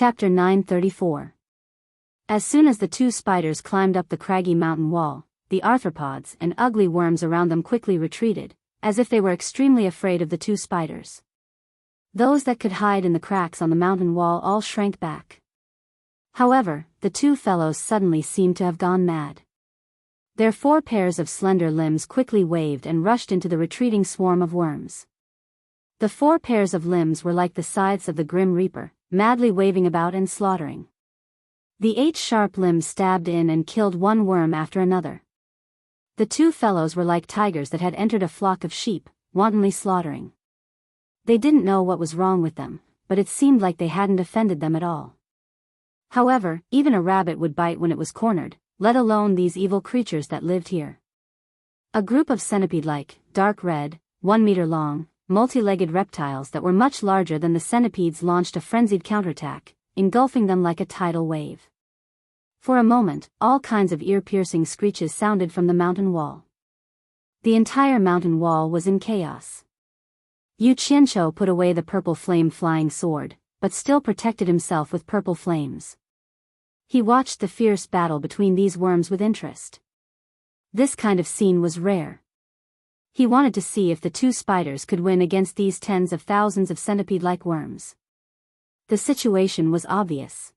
Chapter 934. As soon as the two spiders climbed up the craggy mountain wall, the arthropods and ugly worms around them quickly retreated, as if they were extremely afraid of the two spiders. Those that could hide in the cracks on the mountain wall all shrank back. However, the two fellows suddenly seemed to have gone mad. Their 4 pairs of slender limbs quickly waved and rushed into the retreating swarm of worms. The 4 pairs of limbs were like the scythes of the Grim Reaper, madly waving about and slaughtering. The 8 sharp limbs stabbed in and killed one worm after another. The two fellows were like tigers that had entered a flock of sheep, wantonly slaughtering. They didn't know what was wrong with them, but it seemed like they hadn't offended them at all. However, even a rabbit would bite when it was cornered, let alone these evil creatures that lived here. A group of centipede-like, dark red, 1 meter long, multi-legged reptiles that were much larger than the centipedes launched a frenzied counterattack, engulfing them like a tidal wave. For a moment, all kinds of ear-piercing screeches sounded from the mountain wall. The entire mountain wall was in chaos. Yu Qianqiu put away the purple flame-flying sword, but still protected himself with purple flames. He watched the fierce battle between these worms with interest. This kind of scene was rare. He wanted to see if the two spiders could win against these tens of thousands of centipede-like worms. The situation was obvious.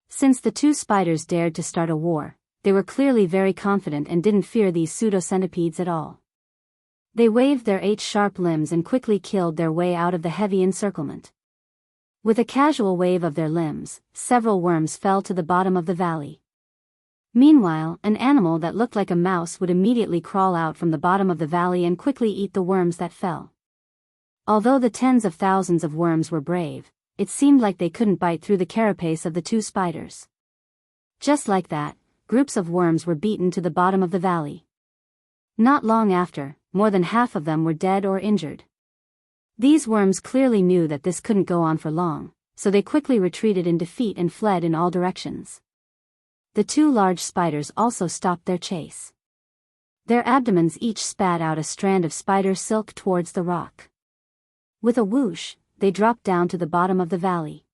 Since the two spiders dared to start a war, they were clearly very confident and didn't fear these pseudo-centipedes at all. They waved their 8 sharp limbs and quickly killed their way out of the heavy encirclement. With a casual wave of their limbs, several worms fell to the bottom of the valley. Meanwhile, an animal that looked like a mouse would immediately crawl out from the bottom of the valley and quickly eat the worms that fell. Although the tens of thousands of worms were brave, it seemed like they couldn't bite through the carapace of the two spiders. Just like that, groups of worms were beaten to the bottom of the valley. Not long after, more than half of them were dead or injured. These worms clearly knew that this couldn't go on for long, so they quickly retreated in defeat and fled in all directions. The 2 large spiders also stopped their chase. Their abdomens each spat out a strand of spider silk towards the rock. With a whoosh, they dropped down to the bottom of the valley.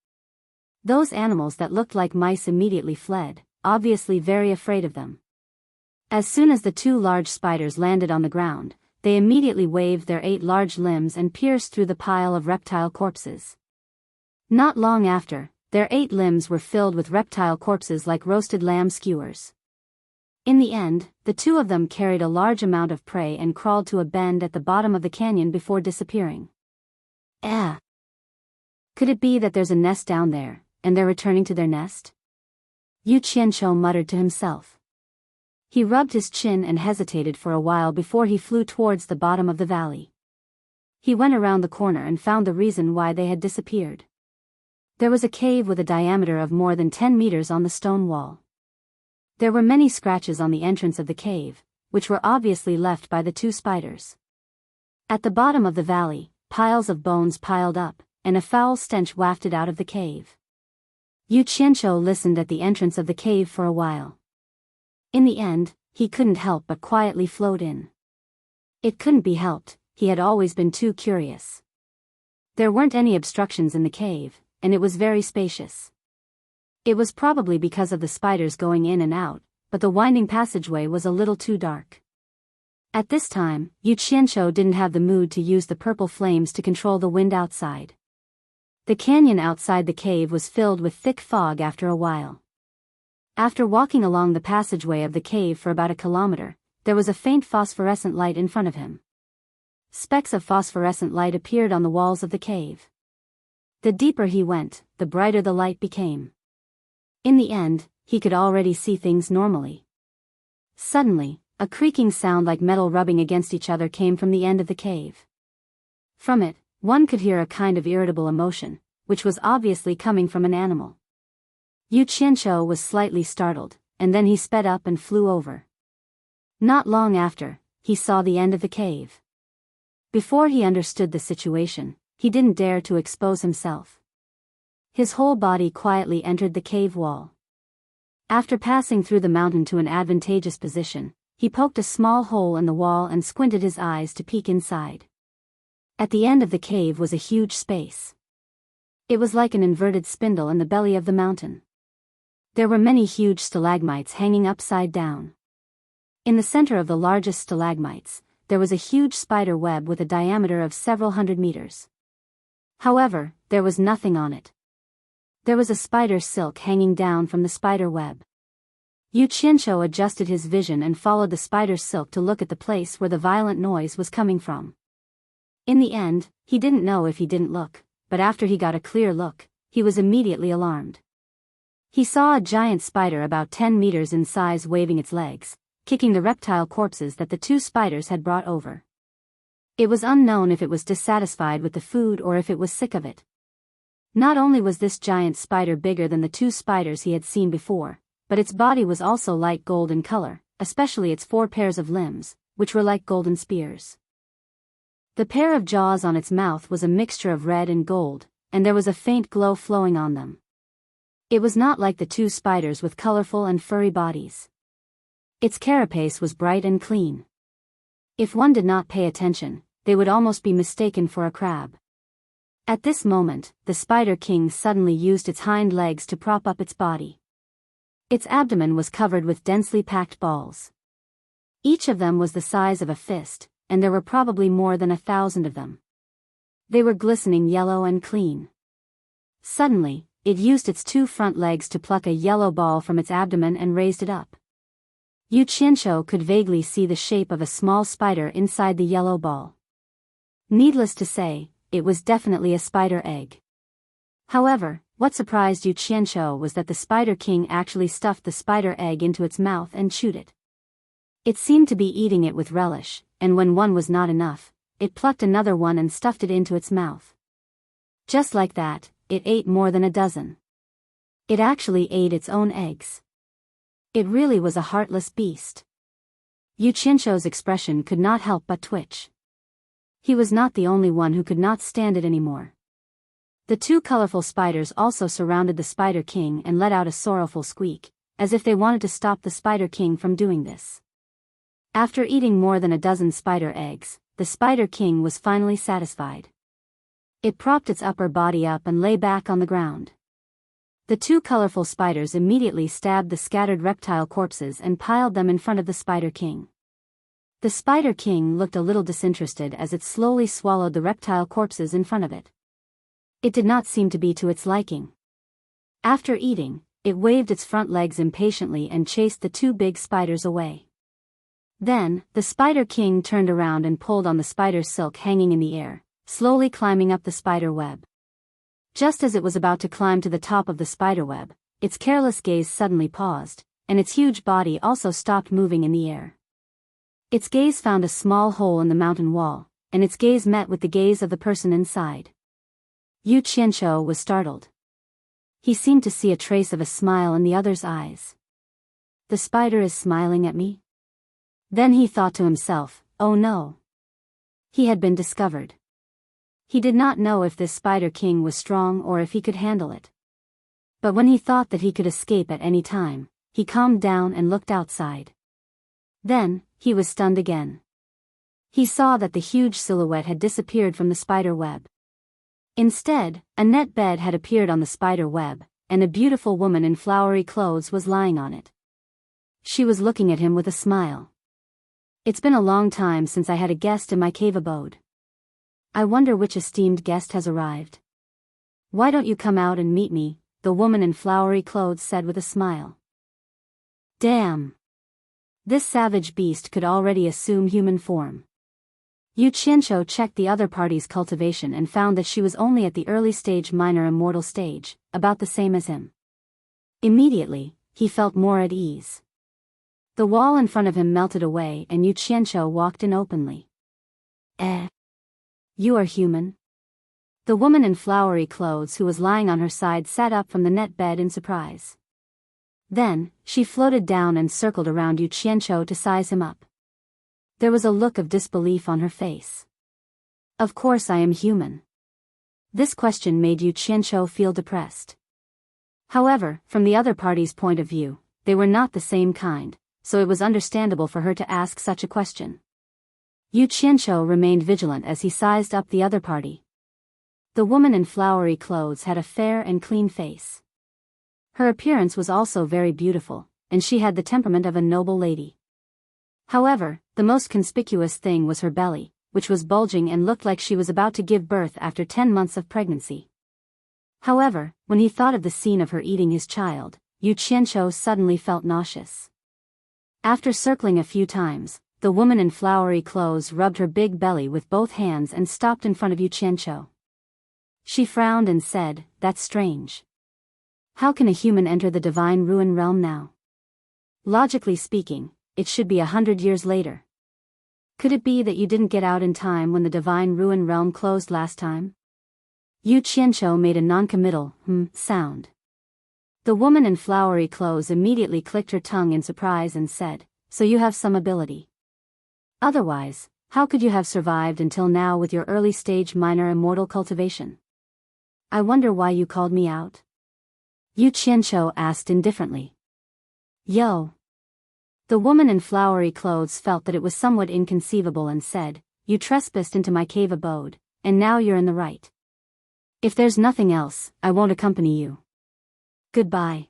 Those animals that looked like mice immediately fled, obviously very afraid of them. As soon as the 2 large spiders landed on the ground, they immediately waved their 8 large limbs and pierced through the pile of reptile corpses. Not long after, their 8 limbs were filled with reptile corpses like roasted lamb skewers. In the end, the 2 of them carried a large amount of prey and crawled to a bend at the bottom of the canyon before disappearing. Could it be that there's a nest down there, and they're returning to their nest? Yu Qianqiu muttered to himself. He rubbed his chin and hesitated for a while before he flew towards the bottom of the valley. He went around the corner and found the reason why they had disappeared. There was a cave with a diameter of more than 10 meters on the stone wall. There were many scratches on the entrance of the cave, which were obviously left by the 2 spiders. At the bottom of the valley, piles of bones piled up, and a foul stench wafted out of the cave. Yu Qianqiu listened at the entrance of the cave for a while. In the end, he couldn't help but quietly float in. It couldn't be helped, he had always been too curious. There weren't any obstructions in the cave, and it was very spacious. It was probably because of the spiders going in and out, but the winding passageway was a little too dark. At this time, Yu Qianqiu didn't have the mood to use the purple flames to control the wind outside. The canyon outside the cave was filled with thick fog after a while. After walking along the passageway of the cave for about a kilometer, there was a faint phosphorescent light in front of him. Specks of phosphorescent light appeared on the walls of the cave. The deeper he went, the brighter the light became. In the end, he could already see things normally. Suddenly, a creaking sound like metal rubbing against each other came from the end of the cave. From it, one could hear a kind of irritable emotion, which was obviously coming from an animal. Yu Qianqiu was slightly startled, and then he sped up and flew over. Not long after, he saw the end of the cave. Before he understood the situation, he didn't dare to expose himself. His whole body quietly entered the cave wall. After passing through the mountain to an advantageous position, he poked a small hole in the wall and squinted his eyes to peek inside. At the end of the cave was a huge space. It was like an inverted spindle in the belly of the mountain. There were many huge stalagmites hanging upside down. In the center of the largest stalagmites, there was a huge spider web with a diameter of several hundred meters. However, there was nothing on it. There was a spider silk hanging down from the spider web. Yu Qianqiu adjusted his vision and followed the spider silk to look at the place where the violent noise was coming from. In the end, he didn't know if he didn't look, but after he got a clear look, he was immediately alarmed. He saw a giant spider about 10 meters in size waving its legs, kicking the reptile corpses that the two spiders had brought over. It was unknown if it was dissatisfied with the food or if it was sick of it. Not only was this giant spider bigger than the two spiders he had seen before, but its body was also light gold in color, especially its 4 pairs of limbs, which were like golden spears. The pair of jaws on its mouth was a mixture of red and gold, and there was a faint glow flowing on them. It was not like the two spiders with colorful and furry bodies. Its carapace was bright and clean. If one did not pay attention, they would almost be mistaken for a crab. At this moment, the Spider King suddenly used its hind legs to prop up its body. Its abdomen was covered with densely packed balls. Each of them was the size of a fist, and there were probably more than 1,000 of them. They were glistening yellow and clean. Suddenly, it used its 2 front legs to pluck a yellow ball from its abdomen and raised it up. Yu Qianqiu could vaguely see the shape of a small spider inside the yellow ball. Needless to say, it was definitely a spider egg. However, what surprised Yu Qianqiu was that the Spider King actually stuffed the spider egg into its mouth and chewed it. It seemed to be eating it with relish, and when one was not enough, it plucked another one and stuffed it into its mouth. Just like that, it ate more than a dozen. It actually ate its own eggs. It really was a heartless beast. Yu Qianqiu's expression could not help but twitch. He was not the only one who could not stand it anymore. The 2 colorful spiders also surrounded the Spider King and let out a sorrowful squeak, as if they wanted to stop the Spider King from doing this. After eating more than a dozen spider eggs, the Spider King was finally satisfied. It propped its upper body up and lay back on the ground. The 2 colorful spiders immediately stabbed the scattered reptile corpses and piled them in front of the Spider King. The Spider King looked a little disinterested as it slowly swallowed the reptile corpses in front of it. It did not seem to be to its liking. After eating, it waved its front legs impatiently and chased the 2 big spiders away. Then, the Spider King turned around and pulled on the spider silk hanging in the air, slowly climbing up the spider web. Just as it was about to climb to the top of the spider web, its careless gaze suddenly paused, and its huge body also stopped moving in the air. Its gaze found a small hole in the mountain wall, and its gaze met with the gaze of the person inside. Yu Qianqiu was startled. He seemed to see a trace of a smile in the other's eyes. The spider is smiling at me? Then he thought to himself, oh no. He had been discovered. He did not know if this Spider King was strong or if he could handle it. But when he thought that he could escape at any time, he calmed down and looked outside. Then, he was stunned again. He saw that the huge silhouette had disappeared from the spider web. Instead, a net bed had appeared on the spider web, and a beautiful woman in flowery clothes was lying on it. She was looking at him with a smile. It's been a long time since I had a guest in my cave abode. I wonder which esteemed guest has arrived. Why don't you come out and meet me, the woman in flowery clothes said with a smile. Damn! This savage beast could already assume human form. Yu Qianqiu checked the other party's cultivation and found that she was only at the early stage minor immortal stage, about the same as him. Immediately, he felt more at ease. The wall in front of him melted away and Yu Qianqiu walked in openly. You are human? The woman in flowery clothes who was lying on her side sat up from the net bed in surprise. Then, she floated down and circled around Yu Qianqiu to size him up. There was a look of disbelief on her face. Of course I am human. This question made Yu Qianqiu feel depressed. However, from the other party's point of view, they were not the same kind, so it was understandable for her to ask such a question. Yu Qianqiu remained vigilant as he sized up the other party. The woman in flowery clothes had a fair and clean face. Her appearance was also very beautiful, and she had the temperament of a noble lady. However, the most conspicuous thing was her belly, which was bulging and looked like she was about to give birth after 10 months of pregnancy. However, when he thought of the scene of her eating his child, Yu Qianqiu suddenly felt nauseous. After circling a few times, the woman in flowery clothes rubbed her big belly with both hands and stopped in front of Yu Qianqiu. She frowned and said, "That's strange. How can a human enter the divine ruin realm now? Logically speaking, it should be 100 years later. Could it be that you didn't get out in time when the divine ruin realm closed last time?" Yu Qianqiu made a non-committal sound. The woman in flowery clothes immediately clicked her tongue in surprise and said, "So you have some ability. Otherwise, how could you have survived until now with your early-stage minor immortal cultivation? I wonder why you called me out?" Yu Qianqiu asked indifferently. "Yo." The woman in flowery clothes felt that it was somewhat inconceivable and said, "You trespassed into my cave abode, and now you're in the right. If there's nothing else, I won't accompany you. Goodbye."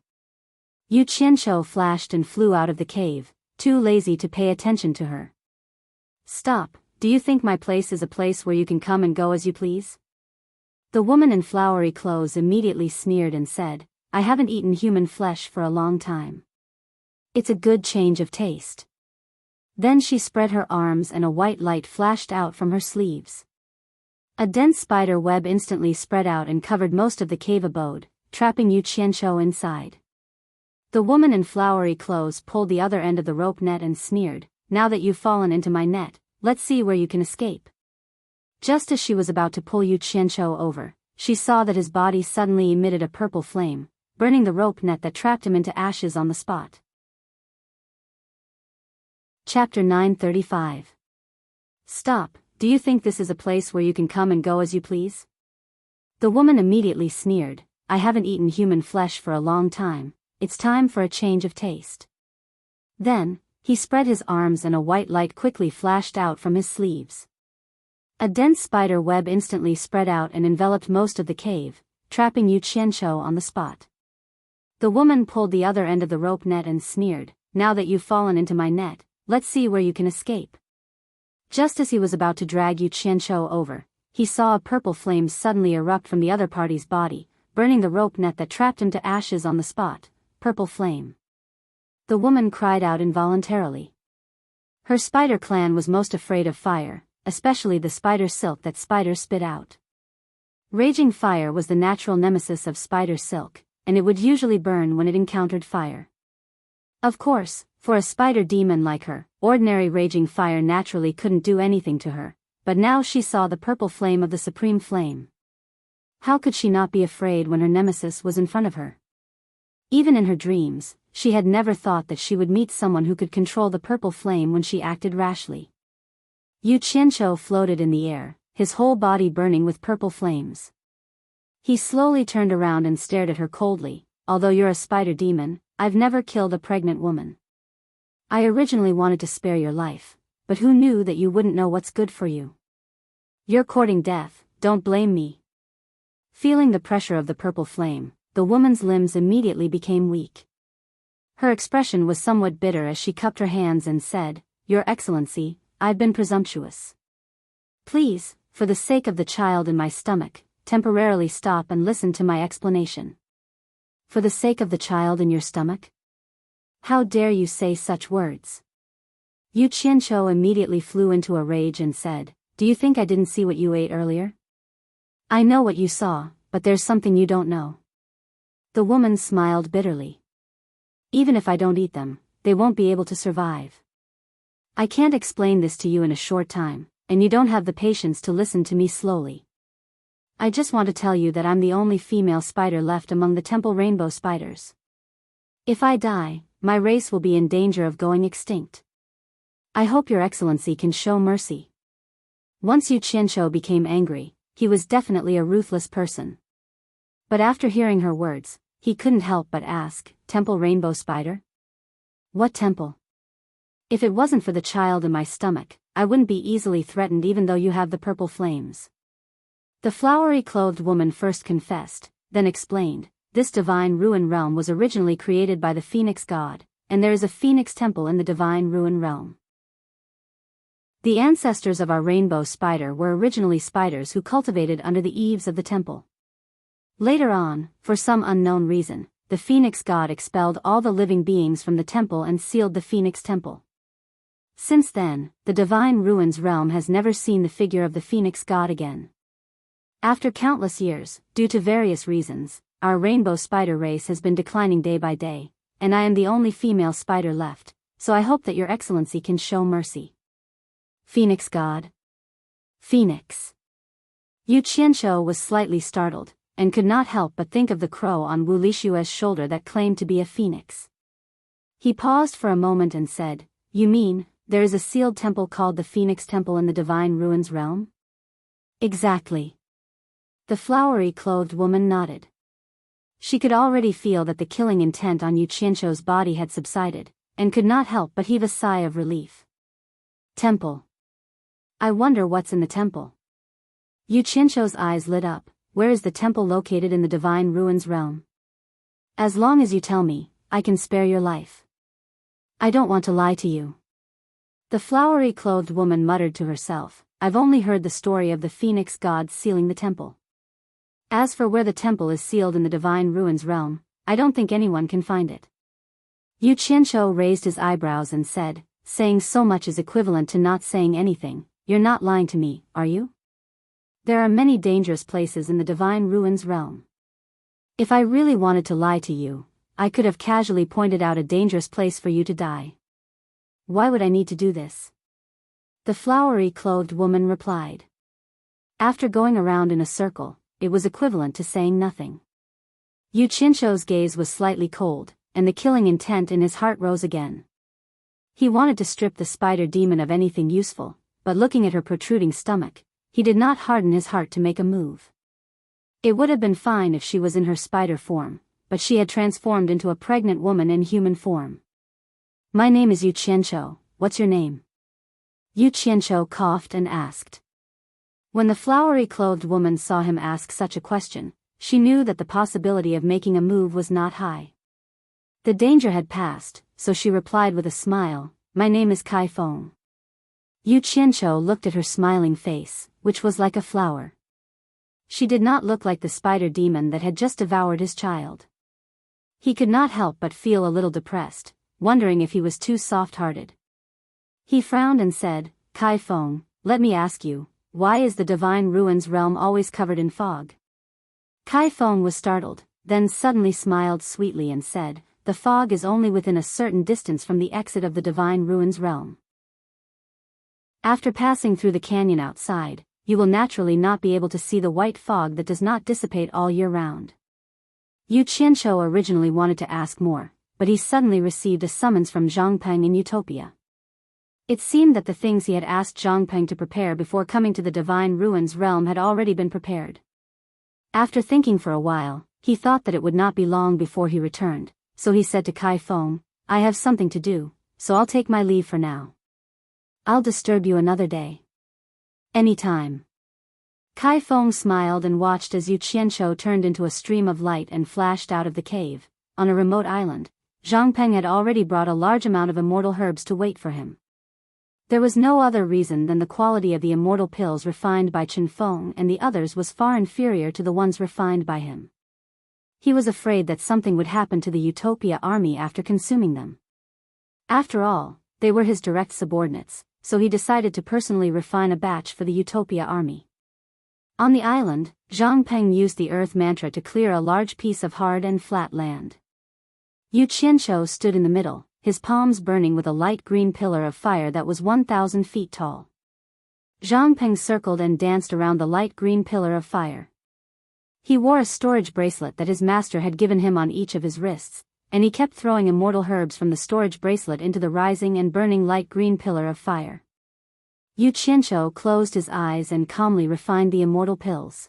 Yu Qianqiu flashed and flew out of the cave, too lazy to pay attention to her. "Stop, do you think my place is a place where you can come and go as you please?" The woman in flowery clothes immediately sneered and said, "I haven't eaten human flesh for a long time. It's a good change of taste." Then she spread her arms and a white light flashed out from her sleeves. A dense spider web instantly spread out and covered most of the cave abode, trapping Yu Qianqiu inside. The woman in flowery clothes pulled the other end of the rope net and sneered, "Now that you've fallen into my net, let's see where you can escape." Just as she was about to pull Yu Qianqiu over, she saw that his body suddenly emitted a purple flame, burning the rope net that trapped him into ashes on the spot. Chapter 935. "Stop, do you think this is a place where you can come and go as you please?" The woman immediately sneered, "I haven't eaten human flesh for a long time, it's time for a change of taste." Then, he spread his arms and a white light quickly flashed out from his sleeves. A dense spider web instantly spread out and enveloped most of the cave, trapping Yu Qianqiu on the spot. The woman pulled the other end of the rope net and sneered, "Now that you've fallen into my net, let's see where you can escape." Just as he was about to drag Yu Qianqiu over, he saw a purple flame suddenly erupt from the other party's body, burning the rope net that trapped him to ashes on the spot. Purple flame. The woman cried out involuntarily. Her spider clan was most afraid of fire, especially the spider silk that spiders spit out. Raging fire was the natural nemesis of spider silk, and it would usually burn when it encountered fire. Of course, for a spider demon like her, ordinary raging fire naturally couldn't do anything to her, but now she saw the purple flame of the supreme flame. How could she not be afraid when her nemesis was in front of her? Even in her dreams, she had never thought that she would meet someone who could control the purple flame when she acted rashly. Yu Qianqiu floated in the air, his whole body burning with purple flames. He slowly turned around and stared at her coldly. "Although you're a spider demon, I've never killed a pregnant woman. I originally wanted to spare your life, but who knew that you wouldn't know what's good for you? You're courting death, don't blame me." Feeling the pressure of the purple flame, the woman's limbs immediately became weak. Her expression was somewhat bitter as she cupped her hands and said, "Your Excellency, I've been presumptuous. Please, for the sake of the child in my stomach, temporarily stop and listen to my explanation." "For the sake of the child in your stomach? How dare you say such words?" Yu Qianqiu immediately flew into a rage and said, "Do you think I didn't see what you ate earlier? I know what you saw, but there's something you don't know." The woman smiled bitterly. "Even if I don't eat them, they won't be able to survive. I can't explain this to you in a short time, and you don't have the patience to listen to me slowly. I just want to tell you that I'm the only female spider left among the temple rainbow spiders. If I die, my race will be in danger of going extinct. I hope your Excellency can show mercy." Once Yu Qianqiu became angry, he was definitely a ruthless person. But after hearing her words, he couldn't help but ask, "Temple rainbow spider? What temple? If it wasn't for the child in my stomach, I wouldn't be easily threatened even though you have the purple flames." The flowery-clothed woman first confessed, then explained, this divine ruin realm was originally created by the phoenix god, and there is a phoenix temple in the divine ruin realm. The ancestors of our rainbow spider were originally spiders who cultivated under the eaves of the temple. Later on, for some unknown reason, the phoenix god expelled all the living beings from the temple and sealed the phoenix temple. Since then, the divine ruins realm has never seen the figure of the phoenix god again. After countless years, due to various reasons, our rainbow spider race has been declining day by day, and I am the only female spider left, so I hope that your excellency can show mercy. Phoenix god. Phoenix. Yu Qianshou was slightly startled, and could not help but think of the crow on Wu Lishue's shoulder that claimed to be a phoenix. He paused for a moment and said, "You mean, there is a sealed temple called the Phoenix Temple in the Divine Ruins realm?" Exactly. The flowery-clothed woman nodded. She could already feel that the killing intent on Yu Qianshou's body had subsided, and could not help but heave a sigh of relief. Temple. I wonder what's in the temple. Yu Qianshou's eyes lit up. Where is the temple located in the Divine Ruins realm? As long as you tell me, I can spare your life. I don't want to lie to you. The flowery-clothed woman muttered to herself, I've only heard the story of the phoenix god sealing the temple. As for where the temple is sealed in the Divine Ruins realm, I don't think anyone can find it. Yu Qianshou raised his eyebrows and said, saying so much is equivalent to not saying anything. You're not lying to me, are you? There are many dangerous places in the Divine Ruins realm. If I really wanted to lie to you, I could have casually pointed out a dangerous place for you to die. Why would I need to do this? The flowery-clothed woman replied. After going around in a circle, it was equivalent to saying nothing. Yu Qianshou's gaze was slightly cold, and the killing intent in his heart rose again. He wanted to strip the spider demon of anything useful, but looking at her protruding stomach, he did not harden his heart to make a move. It would have been fine if she was in her spider form, but she had transformed into a pregnant woman in human form. My name is Yu Qianshou, what's your name? Yu Qianshou coughed and asked. When the flowery-clothed woman saw him ask such a question, she knew that the possibility of making a move was not high. The danger had passed, so she replied with a smile, my name is Kai Feng. Yu Qianshou looked at her smiling face, which was like a flower. She did not look like the spider demon that had just devoured his child. He could not help but feel a little depressed, wondering if he was too soft-hearted. He frowned and said, Kai Feng, let me ask you, why is the Divine Ruins realm always covered in fog? Kai Feng was startled, then suddenly smiled sweetly and said, the fog is only within a certain distance from the exit of the Divine Ruins realm. After passing through the canyon outside, you will naturally not be able to see the white fog that does not dissipate all year round. Yu Qianshou originally wanted to ask more, but he suddenly received a summons from Zhangpeng in Utopia. It seemed that the things he had asked Zhangpeng to prepare before coming to the Divine Ruins realm had already been prepared. After thinking for a while, he thought that it would not be long before he returned, so he said to Kai Feng, I have something to do, so I'll take my leave for now. I'll disturb you another day. Anytime. Kai Feng smiled and watched as Yu Qianshou turned into a stream of light and flashed out of the cave. On a remote island, Zhangpeng had already brought a large amount of immortal herbs to wait for him. There was no other reason than the quality of the immortal pills refined by Chen Feng and the others was far inferior to the ones refined by him. He was afraid that something would happen to the Utopia army after consuming them. After all, they were his direct subordinates, so he decided to personally refine a batch for the Utopia army. On the island, Zhangpeng used the earth mantra to clear a large piece of hard and flat land. Yu Qianshou stood in the middle, his palms burning with a light green pillar of fire that was 1,000 feet tall. Zhangpeng circled and danced around the light green pillar of fire. He wore a storage bracelet that his master had given him on each of his wrists, and he kept throwing immortal herbs from the storage bracelet into the rising and burning light green pillar of fire. Yu Qianshou closed his eyes and calmly refined the immortal pills.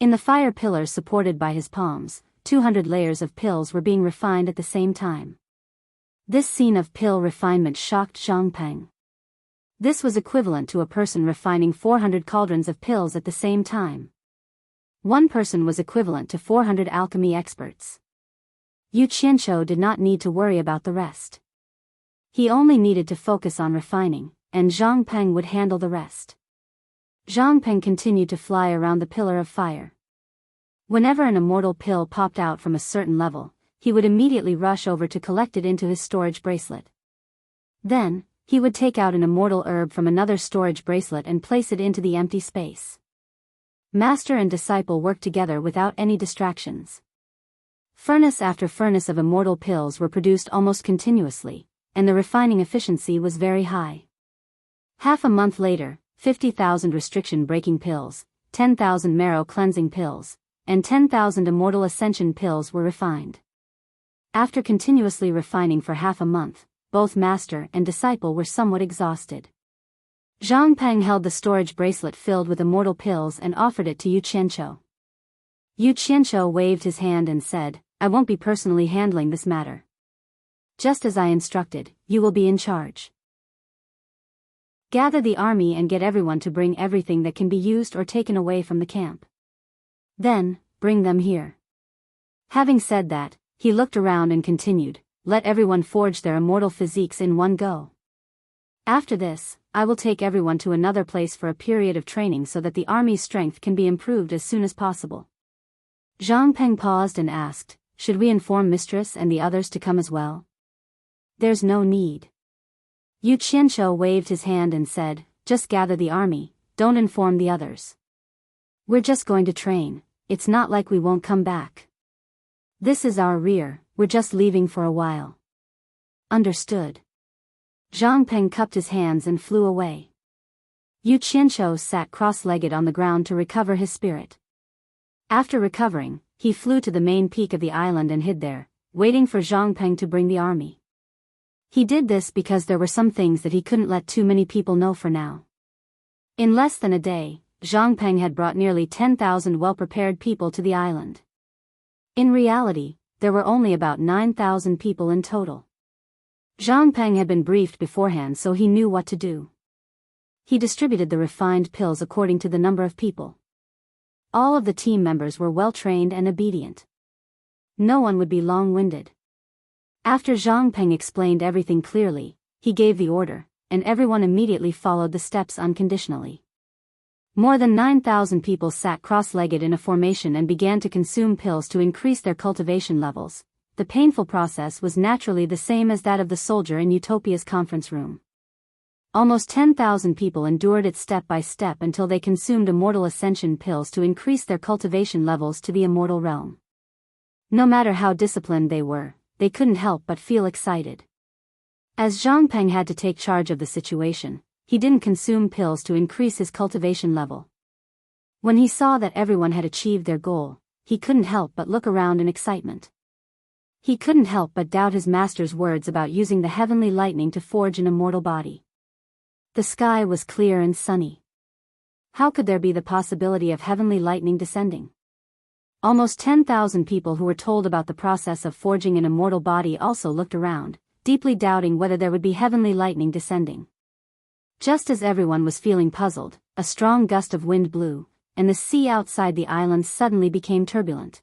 In the fire pillar supported by his palms, 200 layers of pills were being refined at the same time. This scene of pill refinement shocked Zhangpeng. This was equivalent to a person refining 400 cauldrons of pills at the same time. One person was equivalent to 400 alchemy experts. Yu Qianqiu did not need to worry about the rest. He only needed to focus on refining, and Zhang Peng would handle the rest. Zhang Peng continued to fly around the pillar of fire. Whenever an immortal pill popped out from a certain level, he would immediately rush over to collect it into his storage bracelet. Then, he would take out an immortal herb from another storage bracelet and place it into the empty space. Master and disciple worked together without any distractions. Furnace after furnace of immortal pills were produced almost continuously, and the refining efficiency was very high. Half a month later, 50,000 restriction-breaking pills, 10,000 marrow-cleansing pills, and 10,000 immortal ascension pills were refined. After continuously refining for half a month, both master and disciple were somewhat exhausted. Zhang Peng held the storage bracelet filled with immortal pills and offered it to Yu Qianqiu. Yu Qianqiu waved his hand and said, "I won't be personally handling this matter. Just as I instructed, you will be in charge. Gather the army and get everyone to bring everything that can be used or taken away from the camp. Then, bring them here." Having said that, he looked around and continued, "Let everyone forge their immortal physiques in one go. After this, I will take everyone to another place for a period of training so that the army's strength can be improved as soon as possible." Zhang Peng paused and asked, "Should we inform Mistress and the others to come as well?" "There's no need." Yu Qianqiu waved his hand and said, "Just gather the army, don't inform the others. We're just going to train, it's not like we won't come back. This is our rear, we're just leaving for a while." "Understood." Zhang Peng cupped his hands and flew away. Yu Qianqiu sat cross-legged on the ground to recover his spirit. After recovering, he flew to the main peak of the island and hid there, waiting for Zhang Peng to bring the army. He did this because there were some things that he couldn't let too many people know for now. In less than a day, Zhang Peng had brought nearly 10,000 well-prepared people to the island. In reality, there were only about 9,000 people in total. Zhang Peng had been briefed beforehand so he knew what to do. He distributed the refined pills according to the number of people. All of the team members were well-trained and obedient. No one would be long-winded. After Zhang Peng explained everything clearly, he gave the order, and everyone immediately followed the steps unconditionally. More than 9,000 people sat cross-legged in a formation and began to consume pills to increase their cultivation levels. The painful process was naturally the same as that of the soldier in Utopia's conference room. Almost 10,000 people endured it step by step until they consumed immortal ascension pills to increase their cultivation levels to the immortal realm. No matter how disciplined they were, they couldn't help but feel excited. As Zhang Peng had to take charge of the situation, he didn't consume pills to increase his cultivation level. When he saw that everyone had achieved their goal, he couldn't help but look around in excitement. He couldn't help but doubt his master's words about using the heavenly lightning to forge an immortal body. The sky was clear and sunny. How could there be the possibility of heavenly lightning descending? Almost 10,000 people who were told about the process of forging an immortal body also looked around, deeply doubting whether there would be heavenly lightning descending. Just as everyone was feeling puzzled, a strong gust of wind blew, and the sea outside the island suddenly became turbulent.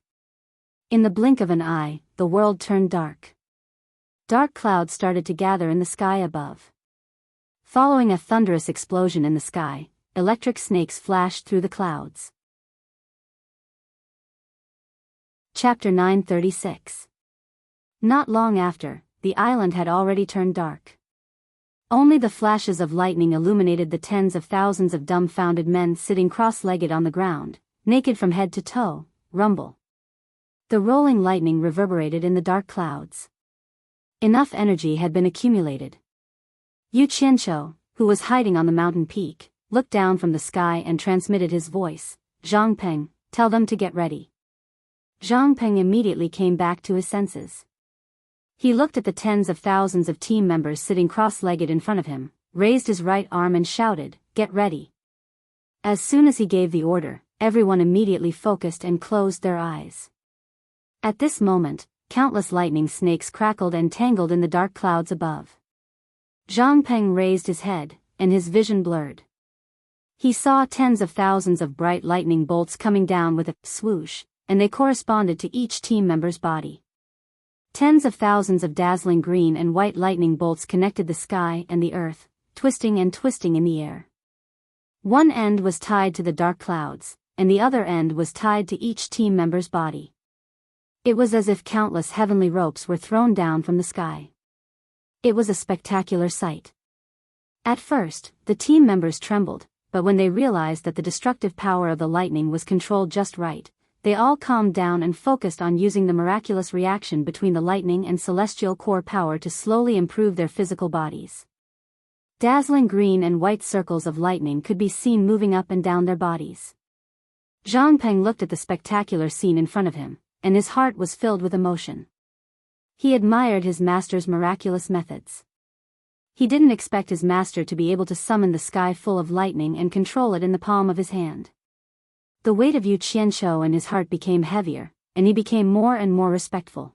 In the blink of an eye, the world turned dark. Dark clouds started to gather in the sky above. Following a thunderous explosion in the sky, electric snakes flashed through the clouds. Chapter 936. Not long after, the island had already turned dark. Only the flashes of lightning illuminated the tens of thousands of dumbfounded men sitting cross-legged on the ground, naked from head to toe. Rumble. The rolling lightning reverberated in the dark clouds. Enough energy had been accumulated. Yu Qianqiu, who was hiding on the mountain peak, looked down from the sky and transmitted his voice, "Zhang Peng, tell them to get ready." Zhang Peng immediately came back to his senses. He looked at the tens of thousands of team members sitting cross-legged in front of him, raised his right arm and shouted, "Get ready." As soon as he gave the order, everyone immediately focused and closed their eyes. At this moment, countless lightning snakes crackled and tangled in the dark clouds above. Zhang Peng raised his head, and his vision blurred. He saw tens of thousands of bright lightning bolts coming down with a swoosh, and they corresponded to each team member's body. Tens of thousands of dazzling green and white lightning bolts connected the sky and the earth, twisting and twisting in the air. One end was tied to the dark clouds, and the other end was tied to each team member's body. It was as if countless heavenly ropes were thrown down from the sky. It was a spectacular sight. At first, the team members trembled, but when they realized that the destructive power of the lightning was controlled just right, they all calmed down and focused on using the miraculous reaction between the lightning and celestial core power to slowly improve their physical bodies. Dazzling green and white circles of lightning could be seen moving up and down their bodies. Zhang Peng looked at the spectacular scene in front of him, and his heart was filled with emotion. He admired his master's miraculous methods. He didn't expect his master to be able to summon the sky full of lightning and control it in the palm of his hand. The weight of Yu Qianshou and his heart became heavier, and he became more and more respectful.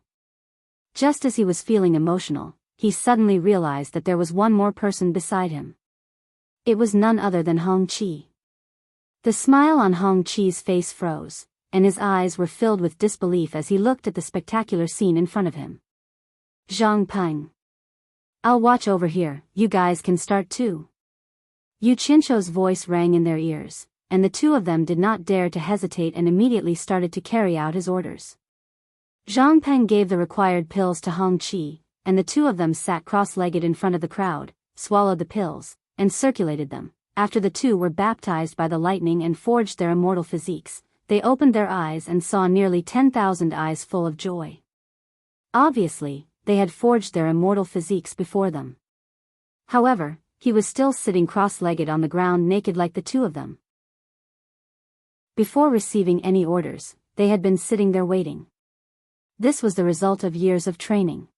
Just as he was feeling emotional, he suddenly realized that there was one more person beside him. It was none other than Hong Qi. The smile on Hong Qi's face froze, and his eyes were filled with disbelief as he looked at the spectacular scene in front of him. Zhang Peng. I'll watch over here, you guys can start too. Yu Qianshou's voice rang in their ears, and the two of them did not dare to hesitate and immediately started to carry out his orders. Zhang Peng gave the required pills to Hong Qi, and the two of them sat cross-legged in front of the crowd, swallowed the pills, and circulated them. After the two were baptized by the lightning and forged their immortal physiques, they opened their eyes and saw nearly 10,000 eyes full of joy. Obviously, they had forged their immortal physiques before them. However, he was still sitting cross-legged on the ground naked like the two of them. Before receiving any orders, they had been sitting there waiting. This was the result of years of training.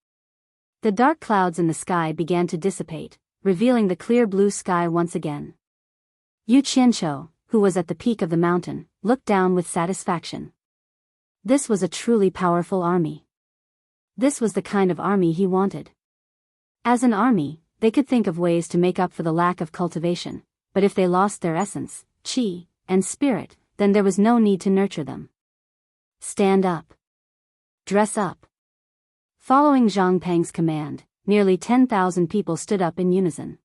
The dark clouds in the sky began to dissipate, revealing the clear blue sky once again. Yu Qianshou, who was at the peak of the mountain, looked down with satisfaction. This was a truly powerful army. This was the kind of army he wanted. As an army, they could think of ways to make up for the lack of cultivation, but if they lost their essence, qi, and spirit, then there was no need to nurture them. Stand up. Dress up. Following Zhang Peng's command, nearly 10,000 people stood up in unison.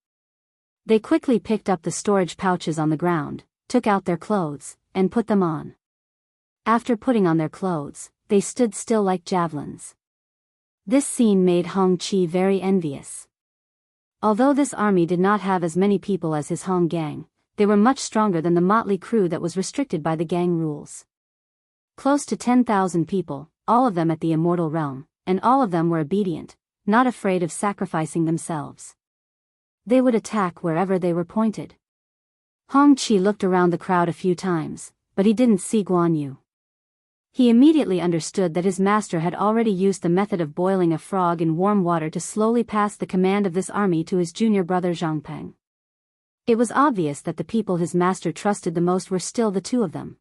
They quickly picked up the storage pouches on the ground, took out their clothes, and put them on. After putting on their clothes, they stood still like javelins. This scene made Hong Qi very envious. Although this army did not have as many people as his Hong gang, they were much stronger than the motley crew that was restricted by the gang rules. Close to 10,000 people, all of them at the Immortal realm, and all of them were obedient, not afraid of sacrificing themselves. They would attack wherever they were pointed. Hong Qi looked around the crowd a few times, but he didn't see Guan Yu. He immediately understood that his master had already used the method of boiling a frog in warm water to slowly pass the command of this army to his junior brother Zhang Peng. It was obvious that the people his master trusted the most were still the two of them.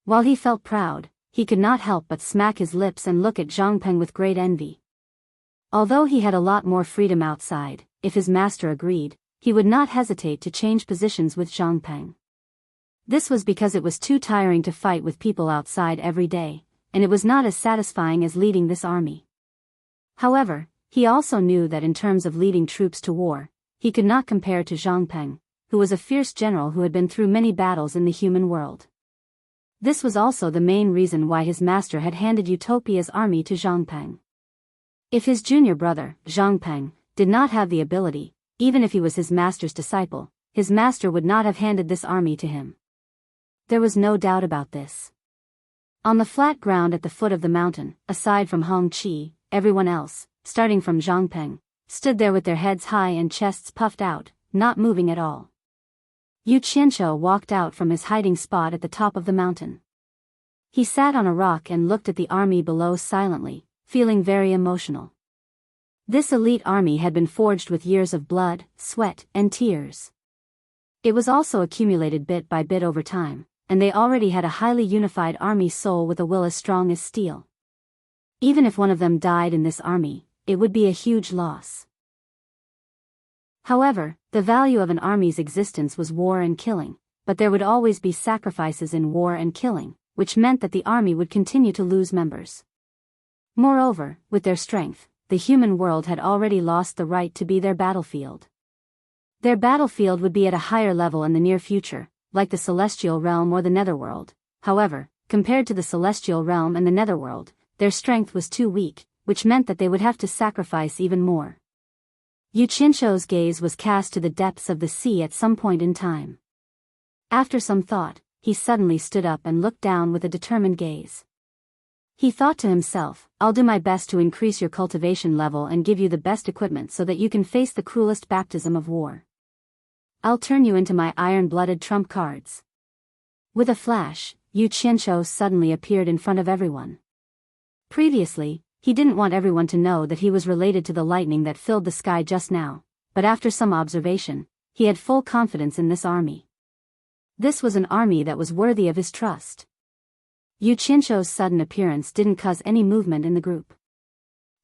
While he felt proud, he could not help but smack his lips and look at Zhang Peng with great envy. Although he had a lot more freedom outside, if his master agreed, he would not hesitate to change positions with Zhang Peng. This was because it was too tiring to fight with people outside every day, and it was not as satisfying as leading this army. However, he also knew that in terms of leading troops to war, he could not compare to Zhang Peng, who was a fierce general who had been through many battles in the human world. This was also the main reason why his master had handed Utopia's army to Zhang Peng. If his junior brother, Zhang Peng, did not have the ability, even if he was his master's disciple, his master would not have handed this army to him. There was no doubt about this. On the flat ground at the foot of the mountain, aside from Hong Qi, everyone else, starting from Zhang Peng, stood there with their heads high and chests puffed out, not moving at all. Yu Qianshou walked out from his hiding spot at the top of the mountain. He sat on a rock and looked at the army below silently, feeling very emotional. This elite army had been forged with years of blood, sweat, and tears. It was also accumulated bit by bit over time, and they already had a highly unified army soul with a will as strong as steel. Even if one of them died in this army, it would be a huge loss. However, the value of an army's existence was war and killing, but there would always be sacrifices in war and killing, which meant that the army would continue to lose members. Moreover, with their strength, the human world had already lost the right to be their battlefield. Their battlefield would be at a higher level in the near future, like the celestial realm or the netherworld. However, compared to the celestial realm and the netherworld, their strength was too weak, which meant that they would have to sacrifice even more. Yu Qianshou's gaze was cast to the depths of the sea at some point in time. After some thought, he suddenly stood up and looked down with a determined gaze. He thought to himself, I'll do my best to increase your cultivation level and give you the best equipment so that you can face the cruelest baptism of war. I'll turn you into my iron-blooded trump cards. With a flash, Yu Qianshou suddenly appeared in front of everyone. Previously, he didn't want everyone to know that he was related to the lightning that filled the sky just now, but after some observation, he had full confidence in this army. This was an army that was worthy of his trust. Yu Qianshou's sudden appearance didn't cause any movement in the group.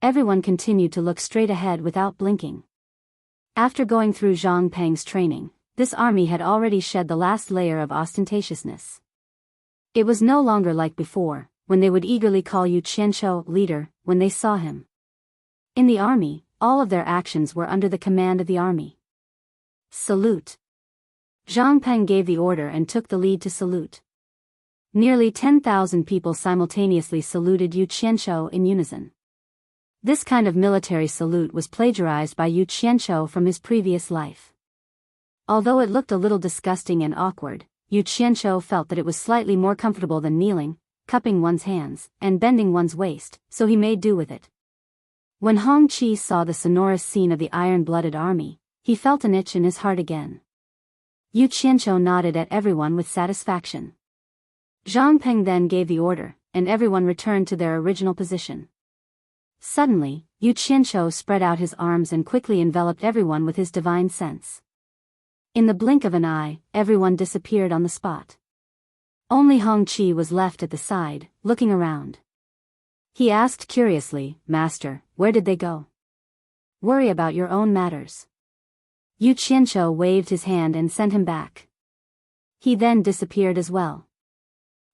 Everyone continued to look straight ahead without blinking. After going through Zhang Peng's training, this army had already shed the last layer of ostentatiousness. It was no longer like before, when they would eagerly call Yu Qianshou leader when they saw him. In the army, all of their actions were under the command of the army. Salute. Zhang Peng gave the order and took the lead to salute. Nearly 10,000 people simultaneously saluted Yu Qianshou in unison. This kind of military salute was plagiarized by Yu Qianshou from his previous life. Although it looked a little disgusting and awkward, Yu Qianshou felt that it was slightly more comfortable than kneeling, cupping one's hands, and bending one's waist, so he made do with it. When Hong Qi saw the sonorous scene of the iron-blooded army, he felt an itch in his heart again. Yu Qianshou nodded at everyone with satisfaction. Zhang Peng then gave the order, and everyone returned to their original position. Suddenly, Yu Qianshou spread out his arms and quickly enveloped everyone with his divine sense. In the blink of an eye, everyone disappeared on the spot. Only Hong Qi was left at the side, looking around. He asked curiously, Master, where did they go? Worry about your own matters. Yu Qianshou waved his hand and sent him back. He then disappeared as well.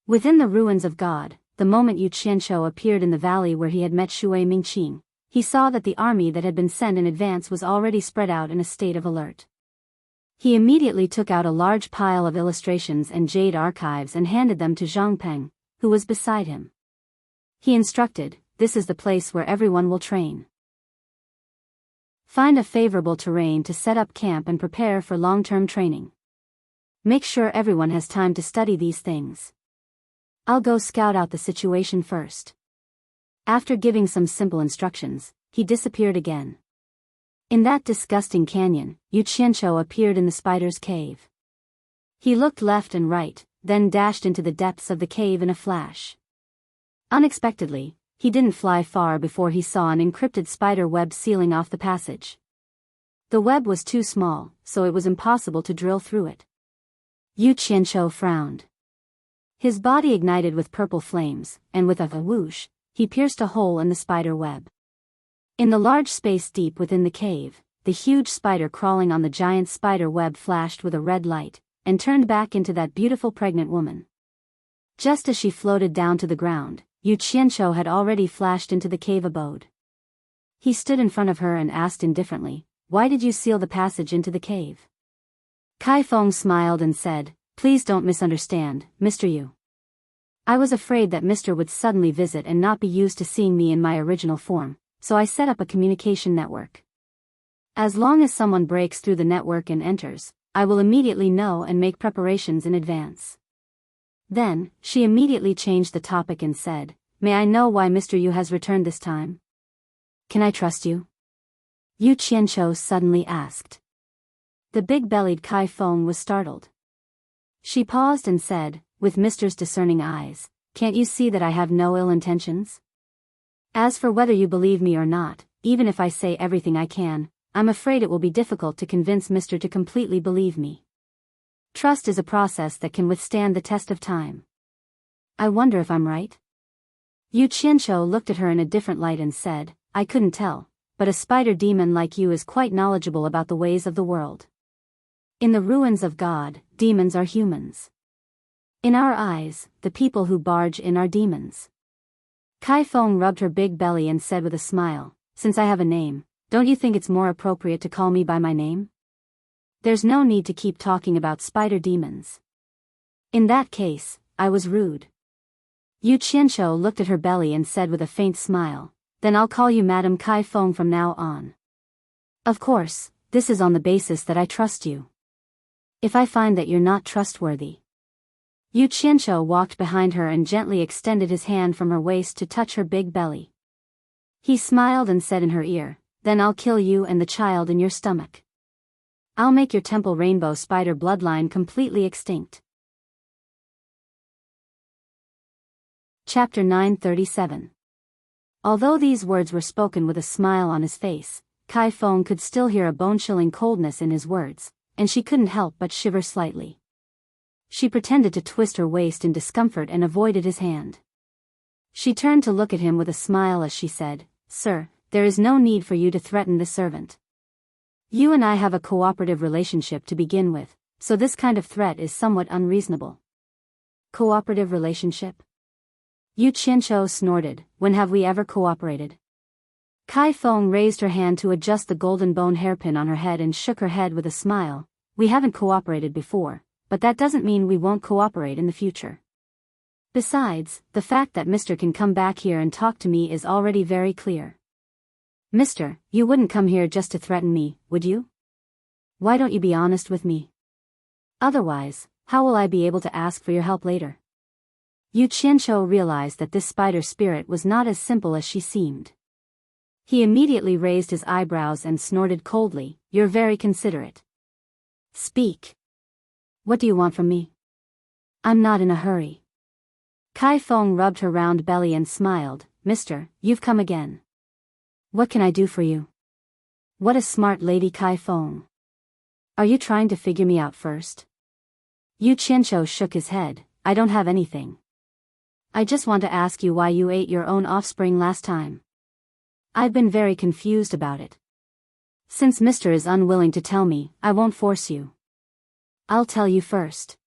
Within the ruins of God, the moment Yu Qianshou appeared in the valley where he had met Shui Mingqing, he saw that the army that had been sent in advance was already spread out in a state of alert. He immediately took out a large pile of illustrations and jade archives and handed them to Zhang Peng, who was beside him. He instructed, this is the place where everyone will train. Find a favorable terrain to set up camp and prepare for long-term training. Make sure everyone has time to study these things. I'll go scout out the situation first. After giving some simple instructions, he disappeared again. In that disgusting canyon, Yu Qianshou appeared in the spider's cave. He looked left and right, then dashed into the depths of the cave in a flash. Unexpectedly, he didn't fly far before he saw an encrypted spider web sealing off the passage. The web was too small, so it was impossible to drill through it. Yu Qianshou frowned. His body ignited with purple flames, and with a whoosh, he pierced a hole in the spider web. In the large space deep within the cave, the huge spider crawling on the giant spider web flashed with a red light, and turned back into that beautiful pregnant woman. Just as she floated down to the ground, Yu Qianshou had already flashed into the cave abode. He stood in front of her and asked indifferently, Why did you seal the passage into the cave? Kai Feng smiled and said, Please don't misunderstand, Mr. Yu. I was afraid that Mr. would suddenly visit and not be used to seeing me in my original form, so I set up a communication network. As long as someone breaks through the network and enters, I will immediately know and make preparations in advance. Then, she immediately changed the topic and said, May I know why Mr. Yu has returned this time? Can I trust you? Yu Qianshou suddenly asked. The big-bellied Kai Feng was startled. She paused and said, with Mr.'s discerning eyes, Can't you see that I have no ill intentions? As for whether you believe me or not, even if I say everything I can, I'm afraid it will be difficult to convince Mr. to completely believe me. Trust is a process that can withstand the test of time. I wonder if I'm right? Yu Qianshou looked at her in a different light and said, I couldn't tell, but a spider demon like you is quite knowledgeable about the ways of the world. In the ruins of God, demons are humans. In our eyes, the people who barge in are demons. Kai Feng rubbed her big belly and said with a smile, since I have a name, don't you think it's more appropriate to call me by my name? There's no need to keep talking about spider demons. In that case, I was rude. Yu Qianqiu looked at her belly and said with a faint smile, then I'll call you Madam Kai Feng from now on. Of course, this is on the basis that I trust you. If I find that you're not trustworthy. Yu Qianqiu walked behind her and gently extended his hand from her waist to touch her big belly. He smiled and said in her ear, then I'll kill you and the child in your stomach. I'll make your temple rainbow spider bloodline completely extinct. Chapter 937. Although these words were spoken with a smile on his face, Kai Feng could still hear a bone-chilling coldness in his words, and she couldn't help but shiver slightly. She pretended to twist her waist in discomfort and avoided his hand. She turned to look at him with a smile as she said, Sir, there is no need for you to threaten this servant. You and I have a cooperative relationship to begin with, so this kind of threat is somewhat unreasonable. Cooperative relationship? Yu Qianqiu snorted, when have we ever cooperated? Kai Feng raised her hand to adjust the golden bone hairpin on her head and shook her head with a smile. We haven't cooperated before, but that doesn't mean we won't cooperate in the future. Besides, the fact that Mr. can come back here and talk to me is already very clear. Mister, you wouldn't come here just to threaten me, would you? Why don't you be honest with me? Otherwise, how will I be able to ask for your help later? Yu Qianqiu realized that this spider spirit was not as simple as she seemed. He immediately raised his eyebrows and snorted coldly, You're very considerate. Speak. What do you want from me? I'm not in a hurry. Kai Feng rubbed her round belly and smiled, Mister, you've come again. What can I do for you? What a smart lady Kai Feng. Are you trying to figure me out first? Yu Qianqiu shook his head, I don't have anything. I just want to ask you why you ate your own offspring last time. I've been very confused about it. Since Mr. is unwilling to tell me, I won't force you. I'll tell you first.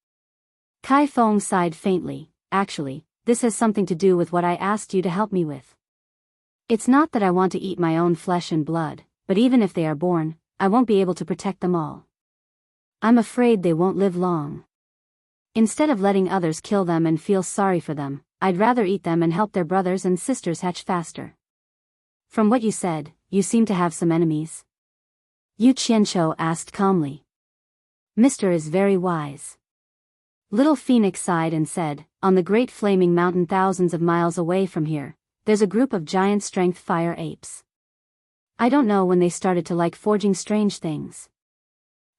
Kai Feng sighed faintly, actually, this has something to do with what I asked you to help me with. It's not that I want to eat my own flesh and blood, but even if they are born, I won't be able to protect them all. I'm afraid they won't live long. Instead of letting others kill them and feel sorry for them, I'd rather eat them and help their brothers and sisters hatch faster. From what you said, you seem to have some enemies. Yu Qianqiu asked calmly. Mr. is very wise. Little Phoenix sighed and said, on the great flaming mountain thousands of miles away from here, there's a group of giant strength fire apes. I don't know when they started to like forging strange things.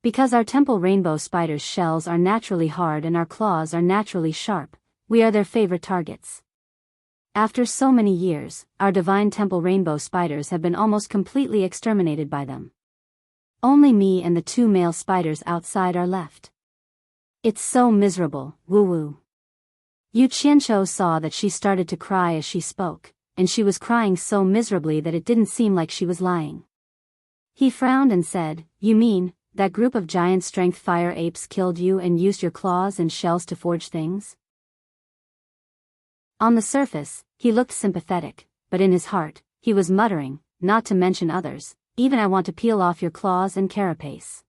Because our temple rainbow spider's shells are naturally hard and our claws are naturally sharp, we are their favorite targets. After so many years, our divine temple rainbow spiders have been almost completely exterminated by them. Only me and the 2 male spiders outside are left. It's so miserable, woo-woo. Yu Qianqiu saw that she started to cry as she spoke, and she was crying so miserably that it didn't seem like she was lying. He frowned and said, You mean, that group of giant strength fire apes killed you and used your claws and shells to forge things? On the surface, he looked sympathetic, but in his heart, he was muttering, not to mention others, even I want to peel off your claws and carapace.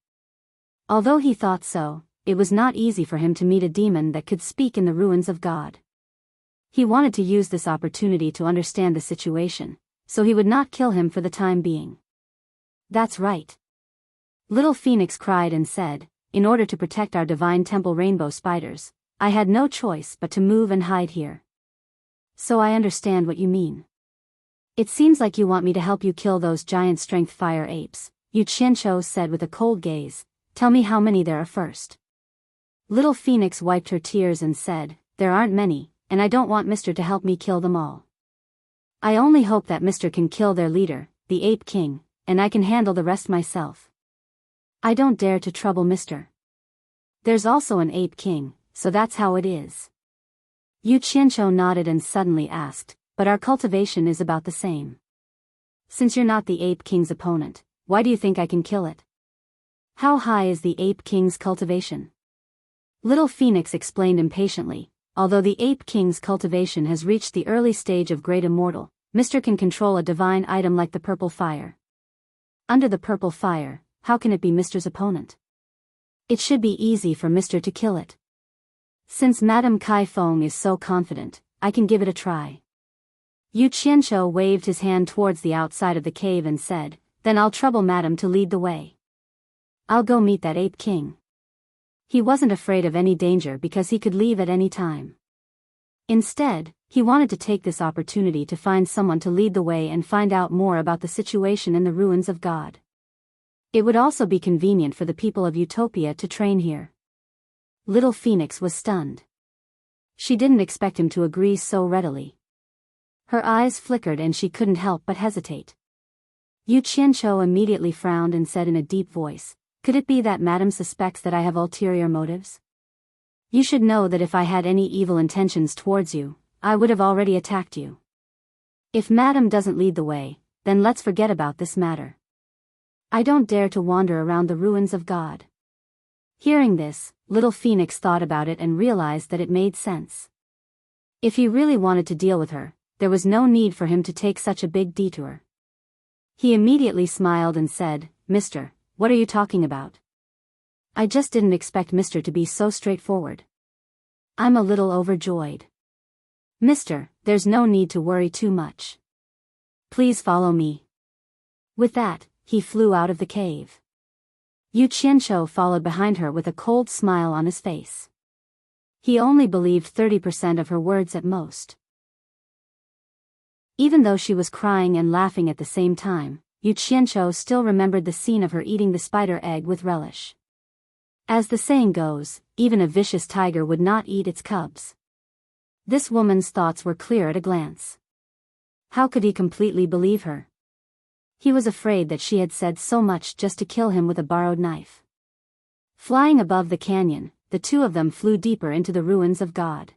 Although he thought so, it was not easy for him to meet a demon that could speak in the ruins of God. He wanted to use this opportunity to understand the situation, so he would not kill him for the time being. That's right. Little Phoenix cried and said, in order to protect our divine temple rainbow spiders, I had no choice but to move and hide here. So I understand what you mean. It seems like you want me to help you kill those giant strength fire apes, Yu Qianqiu said with a cold gaze. Tell me how many there are first. Little Phoenix wiped her tears and said, There aren't many, and I don't want Mr. to help me kill them all. I only hope that Mr. can kill their leader, the Ape King, and I can handle the rest myself. I don't dare to trouble Mr. There's also an Ape King, so that's how it is. Yu Qianqiu nodded and suddenly asked, But our cultivation is about the same. Since you're not the Ape King's opponent, why do you think I can kill it? How high is the Ape King's cultivation? Little Phoenix explained impatiently. Although the Ape King's cultivation has reached the early stage of Great Immortal, Mr. can control a divine item like the purple fire. Under the purple fire, how can it be Mr.'s opponent? It should be easy for Mr. to kill it. Since Madame Kai Feng is so confident, I can give it a try. Yu Qianqiu waved his hand towards the outside of the cave and said, then I'll trouble Madame to lead the way. I'll go meet that Ape King. He wasn't afraid of any danger because he could leave at any time. Instead, he wanted to take this opportunity to find someone to lead the way and find out more about the situation in the ruins of God. It would also be convenient for the people of Utopia to train here. Little Phoenix was stunned. She didn't expect him to agree so readily. Her eyes flickered and she couldn't help but hesitate. Yu Qianqiu immediately frowned and said in a deep voice, could it be that Madame suspects that I have ulterior motives? You should know that if I had any evil intentions towards you, I would have already attacked you. If Madame doesn't lead the way, then let's forget about this matter. I don't dare to wander around the ruins of God. Hearing this, Little Phoenix thought about it and realized that it made sense. If he really wanted to deal with her, there was no need for him to take such a big detour. He immediately smiled and said, Mister, what are you talking about? I just didn't expect Mister to be so straightforward. I'm a little overjoyed. Mister, there's no need to worry too much. Please follow me. With that, he flew out of the cave. Yu Qianqiu followed behind her with a cold smile on his face. He only believed 30% of her words at most. Even though she was crying and laughing at the same time, Yu Qianqiu still remembered the scene of her eating the spider egg with relish. As the saying goes, even a vicious tiger would not eat its cubs. This woman's thoughts were clear at a glance. How could he completely believe her? He was afraid that she had said so much just to kill him with a borrowed knife. Flying above the canyon, the two of them flew deeper into the ruins of God.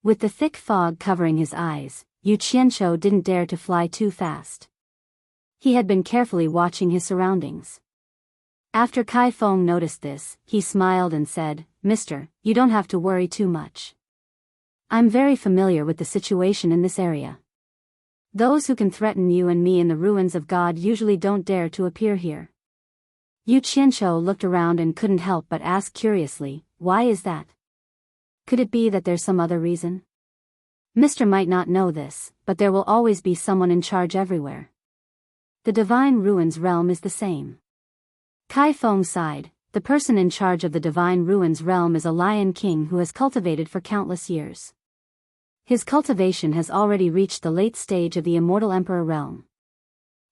With the thick fog covering his eyes, Yu Qianqiu didn't dare to fly too fast. He had been carefully watching his surroundings. After Kai Feng noticed this, he smiled and said, Mister, you don't have to worry too much. I'm very familiar with the situation in this area. Those who can threaten you and me in the ruins of God usually don't dare to appear here. Yu Qianqiu looked around and couldn't help but ask curiously, why is that? Could it be that there's some other reason? Mister might not know this, but there will always be someone in charge everywhere. The Divine Ruins realm is the same. Kai Feng sighed. The person in charge of the Divine Ruins realm is a Lion King who has cultivated for countless years. His cultivation has already reached the late stage of the Immortal Emperor realm.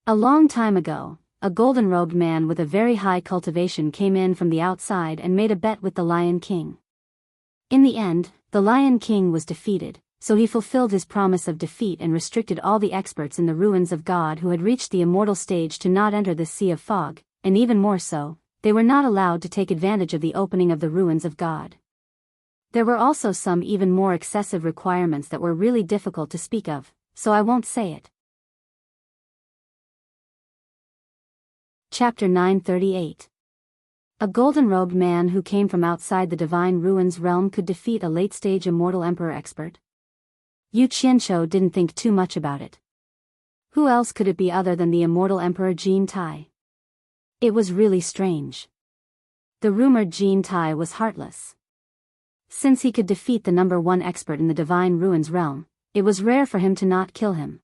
A long time ago, a golden-robed man with a very high cultivation came in from the outside and made a bet with the Lion King. In the end, the Lion King was defeated, so he fulfilled his promise of defeat and restricted all the experts in the ruins of God who had reached the immortal stage to not enter the Sea of Fog, and even more so, they were not allowed to take advantage of the opening of the ruins of God. There were also some even more excessive requirements that were really difficult to speak of, so I won't say it. Chapter 938. A golden-robed man who came from outside the Divine Ruins realm could defeat a late-stage Immortal Emperor expert? Yu Qianqiu didn't think too much about it. Who else could it be other than the Immortal Emperor Jin Tai? It was really strange. The rumored Jin Tai was heartless. Since he could defeat the #1 expert in the Divine Ruins realm, it was rare for him to not kill him.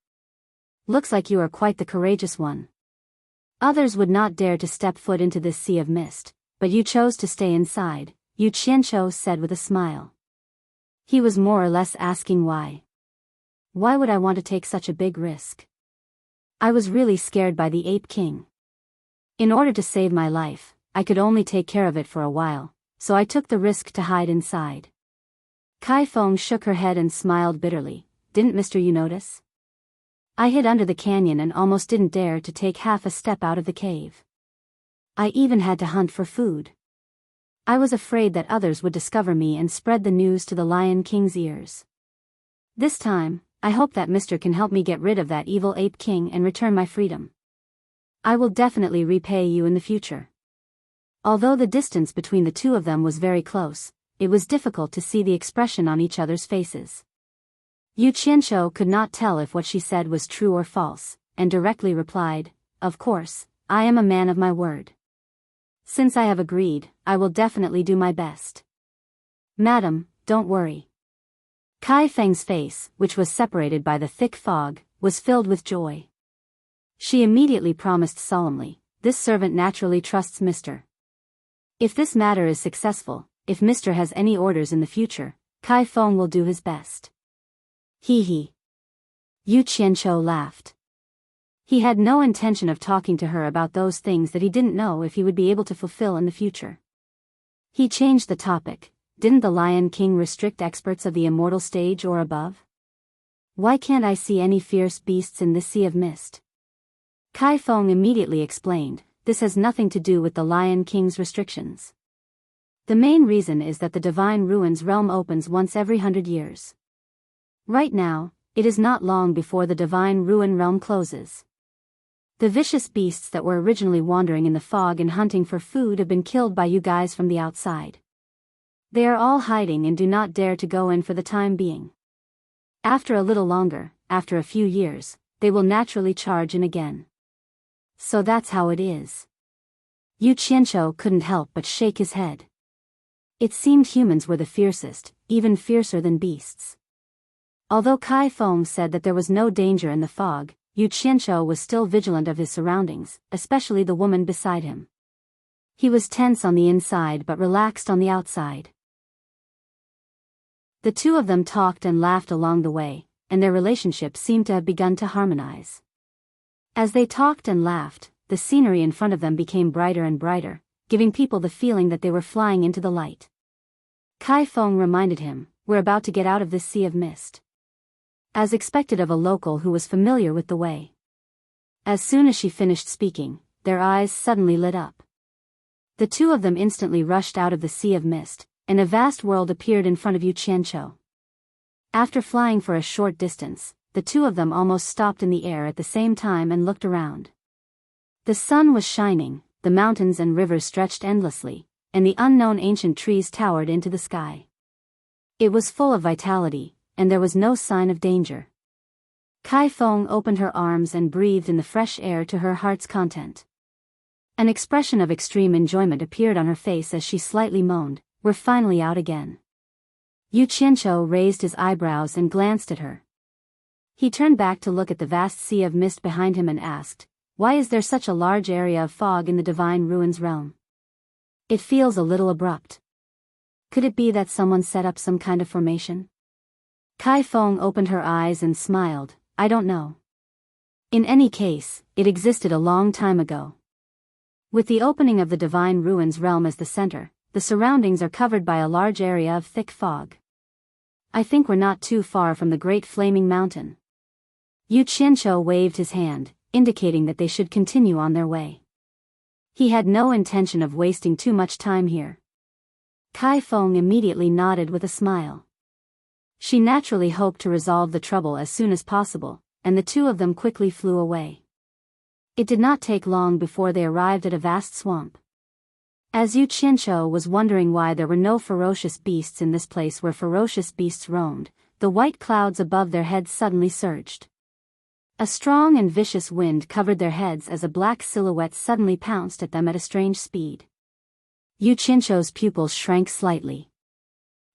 Looks like you are quite the courageous one. Others would not dare to step foot into this sea of mist, but you chose to stay inside, Yu Qianqiu said with a smile. He was more or less asking why. Why would I want to take such a big risk? I was really scared by the Ape King. In order to save my life, I could only take care of it for a while, so I took the risk to hide inside. Kai Feng shook her head and smiled bitterly. Didn't Mr. Yu notice? I hid under the canyon and almost didn't dare to take half a step out of the cave. I even had to hunt for food. I was afraid that others would discover me and spread the news to the Lion King's ears. This time, I hope that Mr. can help me get rid of that evil Ape King and return my freedom. I will definitely repay you in the future. Although the distance between the two of them was very close, it was difficult to see the expression on each other's faces. Yu Qianqiu could not tell if what she said was true or false, and directly replied, "Of course, I am a man of my word. Since I have agreed, I will definitely do my best. Madam, don't worry." Kai Feng's face, which was separated by the thick fog, was filled with joy. She immediately promised solemnly, "This servant naturally trusts Mr. If this matter is successful, if Mr. has any orders in the future, Kai Feng will do his best." He. Yu Qianqiu laughed. He had no intention of talking to her about those things that he didn't know if he would be able to fulfill in the future. He changed the topic. Didn't the Lion King restrict experts of the immortal stage or above? Why can't I see any fierce beasts in this sea of mist? Kai Feng immediately explained, "This has nothing to do with the Lion King's restrictions. The main reason is that the Divine Ruins realm opens once every 100 years. Right now, it is not long before the Divine Ruin realm closes. The vicious beasts that were originally wandering in the fog and hunting for food have been killed by you guys from the outside. They are all hiding and do not dare to go in for the time being. After a little longer, after a few years, they will naturally charge in again. So that's how it is." Yu Qianqiu couldn't help but shake his head. It seemed humans were the fiercest, even fiercer than beasts. Although Kai Feng said that there was no danger in the fog, Yu Qianqiu was still vigilant of his surroundings, especially the woman beside him. He was tense on the inside but relaxed on the outside. The two of them talked and laughed along the way, and their relationship seemed to have begun to harmonize. As they talked and laughed, the scenery in front of them became brighter and brighter, giving people the feeling that they were flying into the light. Kai Feng reminded him, "We're about to get out of this sea of mist." As expected of a local who was familiar with the way. As soon as she finished speaking, their eyes suddenly lit up. The two of them instantly rushed out of the sea of mist, and a vast world appeared in front of Yu Qianqiu. After flying for a short distance, the two of them almost stopped in the air at the same time and looked around. The sun was shining, the mountains and rivers stretched endlessly, and the unknown ancient trees towered into the sky. It was full of vitality, and there was no sign of danger. Kai Feng opened her arms and breathed in the fresh air to her heart's content. An expression of extreme enjoyment appeared on her face as she slightly moaned, "We're finally out again." Yu Qianqiu raised his eyebrows and glanced at her. He turned back to look at the vast sea of mist behind him and asked, "Why is there such a large area of fog in the Divine Ruins realm? It feels a little abrupt. Could it be that someone set up some kind of formation?" Kai Feng opened her eyes and smiled, "I don't know. In any case, it existed a long time ago. With the opening of the Divine Ruins realm as the center, the surroundings are covered by a large area of thick fog. I think we're not too far from the Great Flaming Mountain." Yu Qianqiu waved his hand, indicating that they should continue on their way. He had no intention of wasting too much time here. Kai Feng immediately nodded with a smile. She naturally hoped to resolve the trouble as soon as possible, and the two of them quickly flew away. It did not take long before they arrived at a vast swamp. As Yu Qianqiu was wondering why there were no ferocious beasts in this place where ferocious beasts roamed, the white clouds above their heads suddenly surged. A strong and vicious wind covered their heads as a black silhouette suddenly pounced at them at a strange speed. Yu Qianqiu's pupils shrank slightly.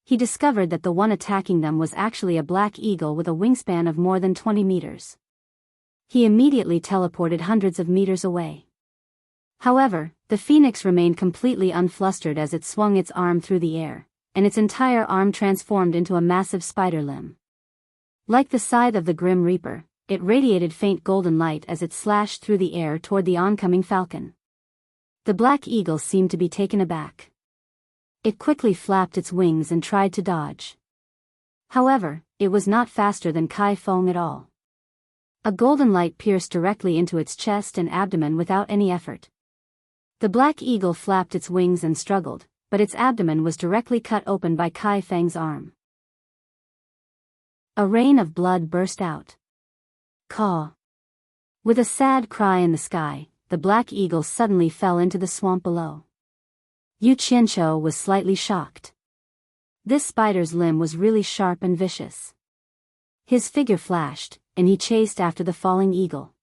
He discovered that the one attacking them was actually a black eagle with a wingspan of more than 20 meters. He immediately teleported hundreds of meters away. However, the phoenix remained completely unflustered as it swung its arm through the air, and its entire arm transformed into a massive spider limb. Like the scythe of the Grim Reaper, it radiated faint golden light as it slashed through the air toward the oncoming falcon. The black eagle seemed to be taken aback. It quickly flapped its wings and tried to dodge. However, it was not faster than Kai Feng at all. A golden light pierced directly into its chest and abdomen without any effort. The black eagle flapped its wings and struggled, but its abdomen was directly cut open by Kai Feng's arm. A rain of blood burst out. Caw! With a sad cry in the sky, the black eagle suddenly fell into the swamp below. Yu Qianqiu was slightly shocked. This spider's limb was really sharp and vicious. His figure flashed, and he chased after the falling eagle.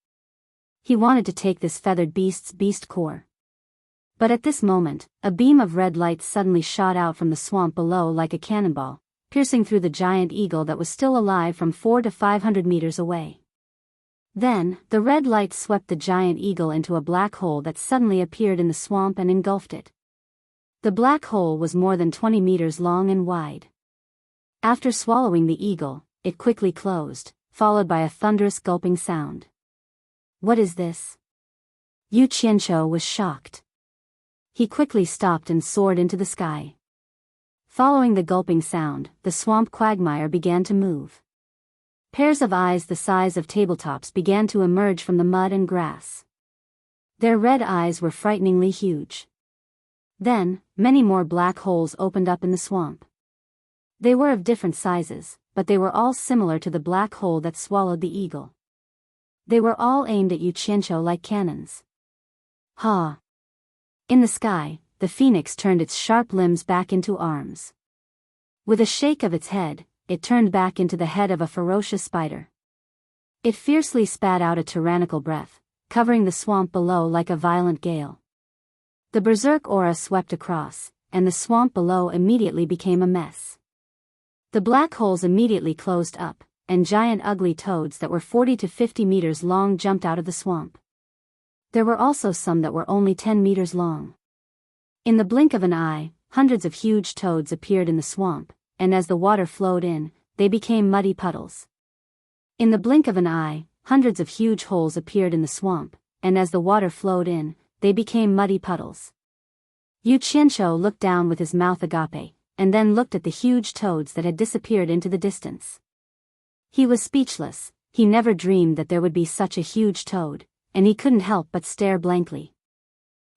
He wanted to take this feathered beast's beast core. But at this moment, a beam of red light suddenly shot out from the swamp below like a cannonball, piercing through the giant eagle that was still alive from 400 to 500 meters away. Then, the red light swept the giant eagle into a black hole that suddenly appeared in the swamp and engulfed it. The black hole was more than 20 meters long and wide. After swallowing the eagle, it quickly closed, followed by a thunderous gulping sound. What is this? Yu Qianqiu was shocked. He quickly stopped and soared into the sky. Following the gulping sound, the swamp quagmire began to move. Pairs of eyes the size of tabletops began to emerge from the mud and grass. Their red eyes were frighteningly huge. Then, many more black holes opened up in the swamp. They were of different sizes, but they were all similar to the black hole that swallowed the eagle. They were all aimed at Yu Qianqiu like cannons. Ha! In the sky, the phoenix turned its sharp limbs back into arms. With a shake of its head, it turned back into the head of a ferocious spider. It fiercely spat out a tyrannical breath, covering the swamp below like a violent gale. The berserk aura swept across, and the swamp below immediately became a mess. The black holes immediately closed up, and giant ugly toads that were 40 to 50 meters long jumped out of the swamp. There were also some that were only 10 meters long. In the blink of an eye, hundreds of huge toads appeared in the swamp, and as the water flowed in, they became muddy puddles. In the blink of an eye, hundreds of huge holes appeared in the swamp, and as the water flowed in, they became muddy puddles. Yu Qianqiu looked down with his mouth agape, and then looked at the huge toads that had disappeared into the distance. He was speechless. He never dreamed that there would be such a huge toad, and he couldn't help but stare blankly.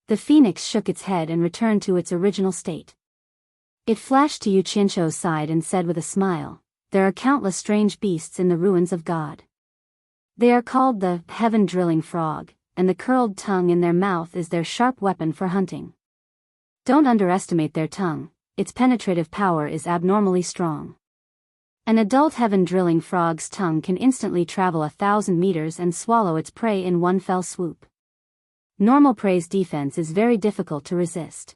The phoenix shook its head and returned to its original state. It flashed to Yu Qianqiu's side and said with a smile, "There are countless strange beasts in the ruins of God. They are called the heaven-drilling frog, and the curled tongue in their mouth is their sharp weapon for hunting. Don't underestimate their tongue, its penetrative power is abnormally strong. An adult heaven-drilling frog's tongue can instantly travel 1,000 meters and swallow its prey in one fell swoop. Normal prey's defense is very difficult to resist."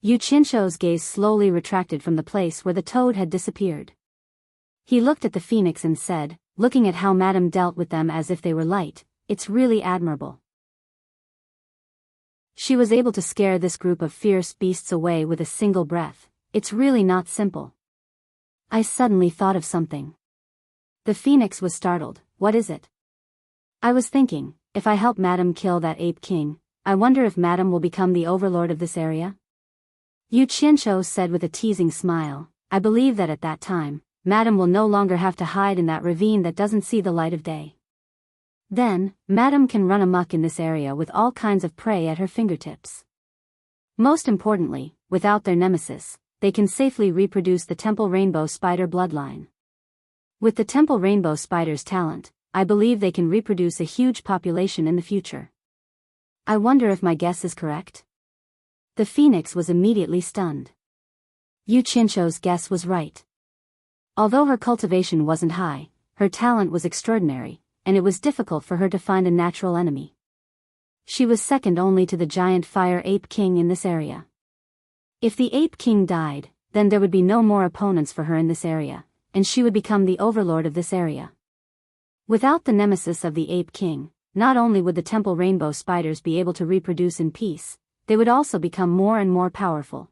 Yu Qianqiu's gaze slowly retracted from the place where the toad had disappeared. He looked at the phoenix and said, looking at how Madame dealt with them as if they were light, "It's really admirable. She was able to scare this group of fierce beasts away with a single breath. It's really not simple." I suddenly thought of something. The phoenix was startled. "What is it?" "I was thinking, if I help Madame kill that ape king, I wonder if Madame will become the overlord of this area?" Yu Qianqiu said with a teasing smile, "I believe that at that time, Madame will no longer have to hide in that ravine that doesn't see the light of day. Then, Madame can run amok in this area with all kinds of prey at her fingertips. Most importantly, without their nemesis, they can safely reproduce the temple rainbow spider bloodline. With the temple rainbow spider's talent, I believe they can reproduce a huge population in the future. I wonder if my guess is correct?" The phoenix was immediately stunned. Yu Qianqiu's guess was right. Although her cultivation wasn't high, her talent was extraordinary, and it was difficult for her to find a natural enemy. She was second only to the giant fire ape king in this area. If the ape king died, then there would be no more opponents for her in this area, and she would become the overlord of this area. Without the nemesis of the ape king, not only would the temple rainbow spiders be able to reproduce in peace, they would also become more and more powerful.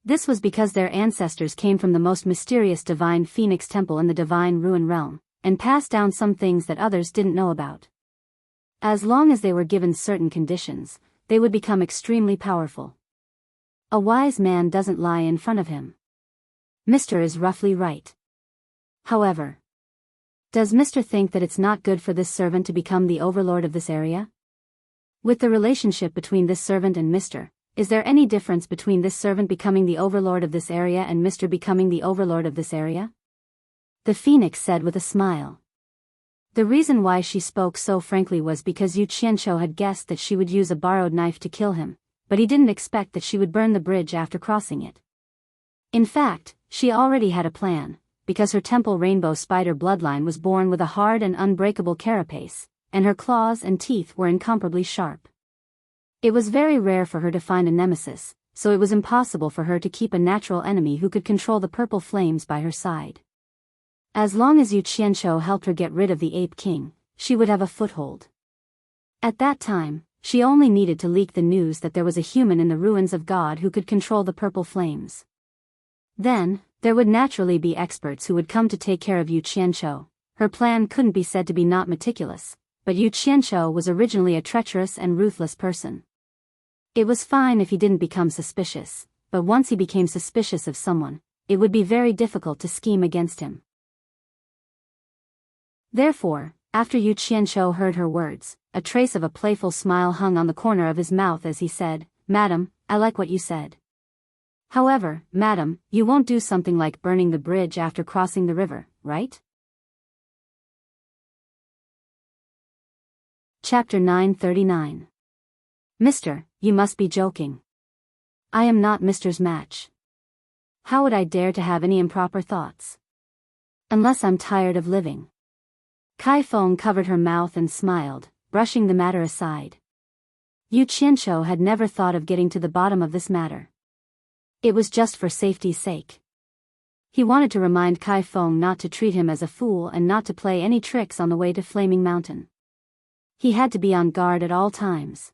This was because their ancestors came from the most mysterious divine phoenix temple in the divine ruin realm, and passed down some things that others didn't know about. As long as they were given certain conditions, they would become extremely powerful. A wise man doesn't lie in front of him. Mr. is roughly right. However, does Mr. think that it's not good for this servant to become the overlord of this area? With the relationship between this servant and Mr., is there any difference between this servant becoming the overlord of this area and Mr. becoming the overlord of this area? The phoenix said with a smile. The reason why she spoke so frankly was because Yu Qianqiu had guessed that she would use a borrowed knife to kill him, but he didn't expect that she would burn the bridge after crossing it. In fact, she already had a plan, because her temple rainbow spider bloodline was born with a hard and unbreakable carapace, and her claws and teeth were incomparably sharp. It was very rare for her to find a nemesis, so it was impossible for her to keep a natural enemy who could control the purple flames by her side. As long as Yu Qianqiu helped her get rid of the Ape King, she would have a foothold. At that time, she only needed to leak the news that there was a human in the ruins of God who could control the purple flames. Then, there would naturally be experts who would come to take care of Yu Qianqiu. Her plan couldn't be said to be not meticulous, but Yu Qianqiu was originally a treacherous and ruthless person. It was fine if he didn't become suspicious, but once he became suspicious of someone, it would be very difficult to scheme against him. Therefore, after Yu Qianqiu heard her words, a trace of a playful smile hung on the corner of his mouth as he said, "Madam, I like what you said. However, madam, you won't do something like burning the bridge after crossing the river, right?" Chapter 939. Mister, you must be joking. I am not Mister's match. How would I dare to have any improper thoughts? Unless I'm tired of living. Kai Feng covered her mouth and smiled, brushing the matter aside. Yu Qianqiu had never thought of getting to the bottom of this matter. It was just for safety's sake. He wanted to remind Kai Feng not to treat him as a fool and not to play any tricks on the way to Flaming Mountain. He had to be on guard at all times.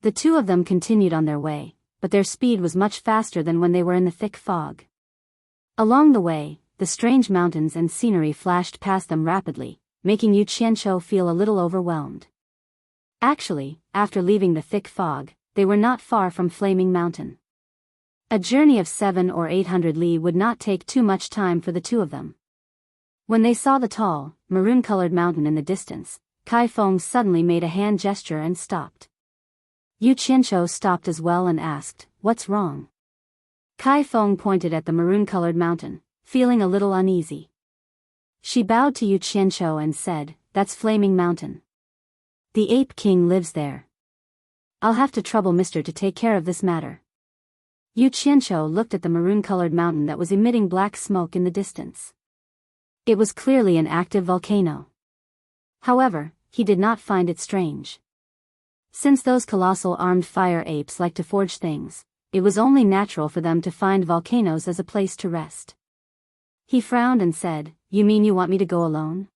The two of them continued on their way, but their speed was much faster than when they were in the thick fog. Along the way, the strange mountains and scenery flashed past them rapidly, making Yu Qianqiu feel a little overwhelmed. Actually, after leaving the thick fog, they were not far from Flaming Mountain. A journey of 700 or 800 li would not take too much time for the two of them. When they saw the tall, maroon-colored mountain in the distance, Kai Feng suddenly made a hand gesture and stopped. Yu Qianqiu stopped as well and asked, "What's wrong?" Kai Feng pointed at the maroon-colored mountain, feeling a little uneasy. She bowed to Yu Qianqiu and said, "That's Flaming Mountain. The Ape King lives there. I'll have to trouble Mister to take care of this matter." Yu Qianqiu looked at the maroon-colored mountain that was emitting black smoke in the distance. It was clearly an active volcano. However, he did not find it strange. Since those colossal armed fire apes like to forge things, it was only natural for them to find volcanoes as a place to rest. He frowned and said, "You mean you want me to go alone?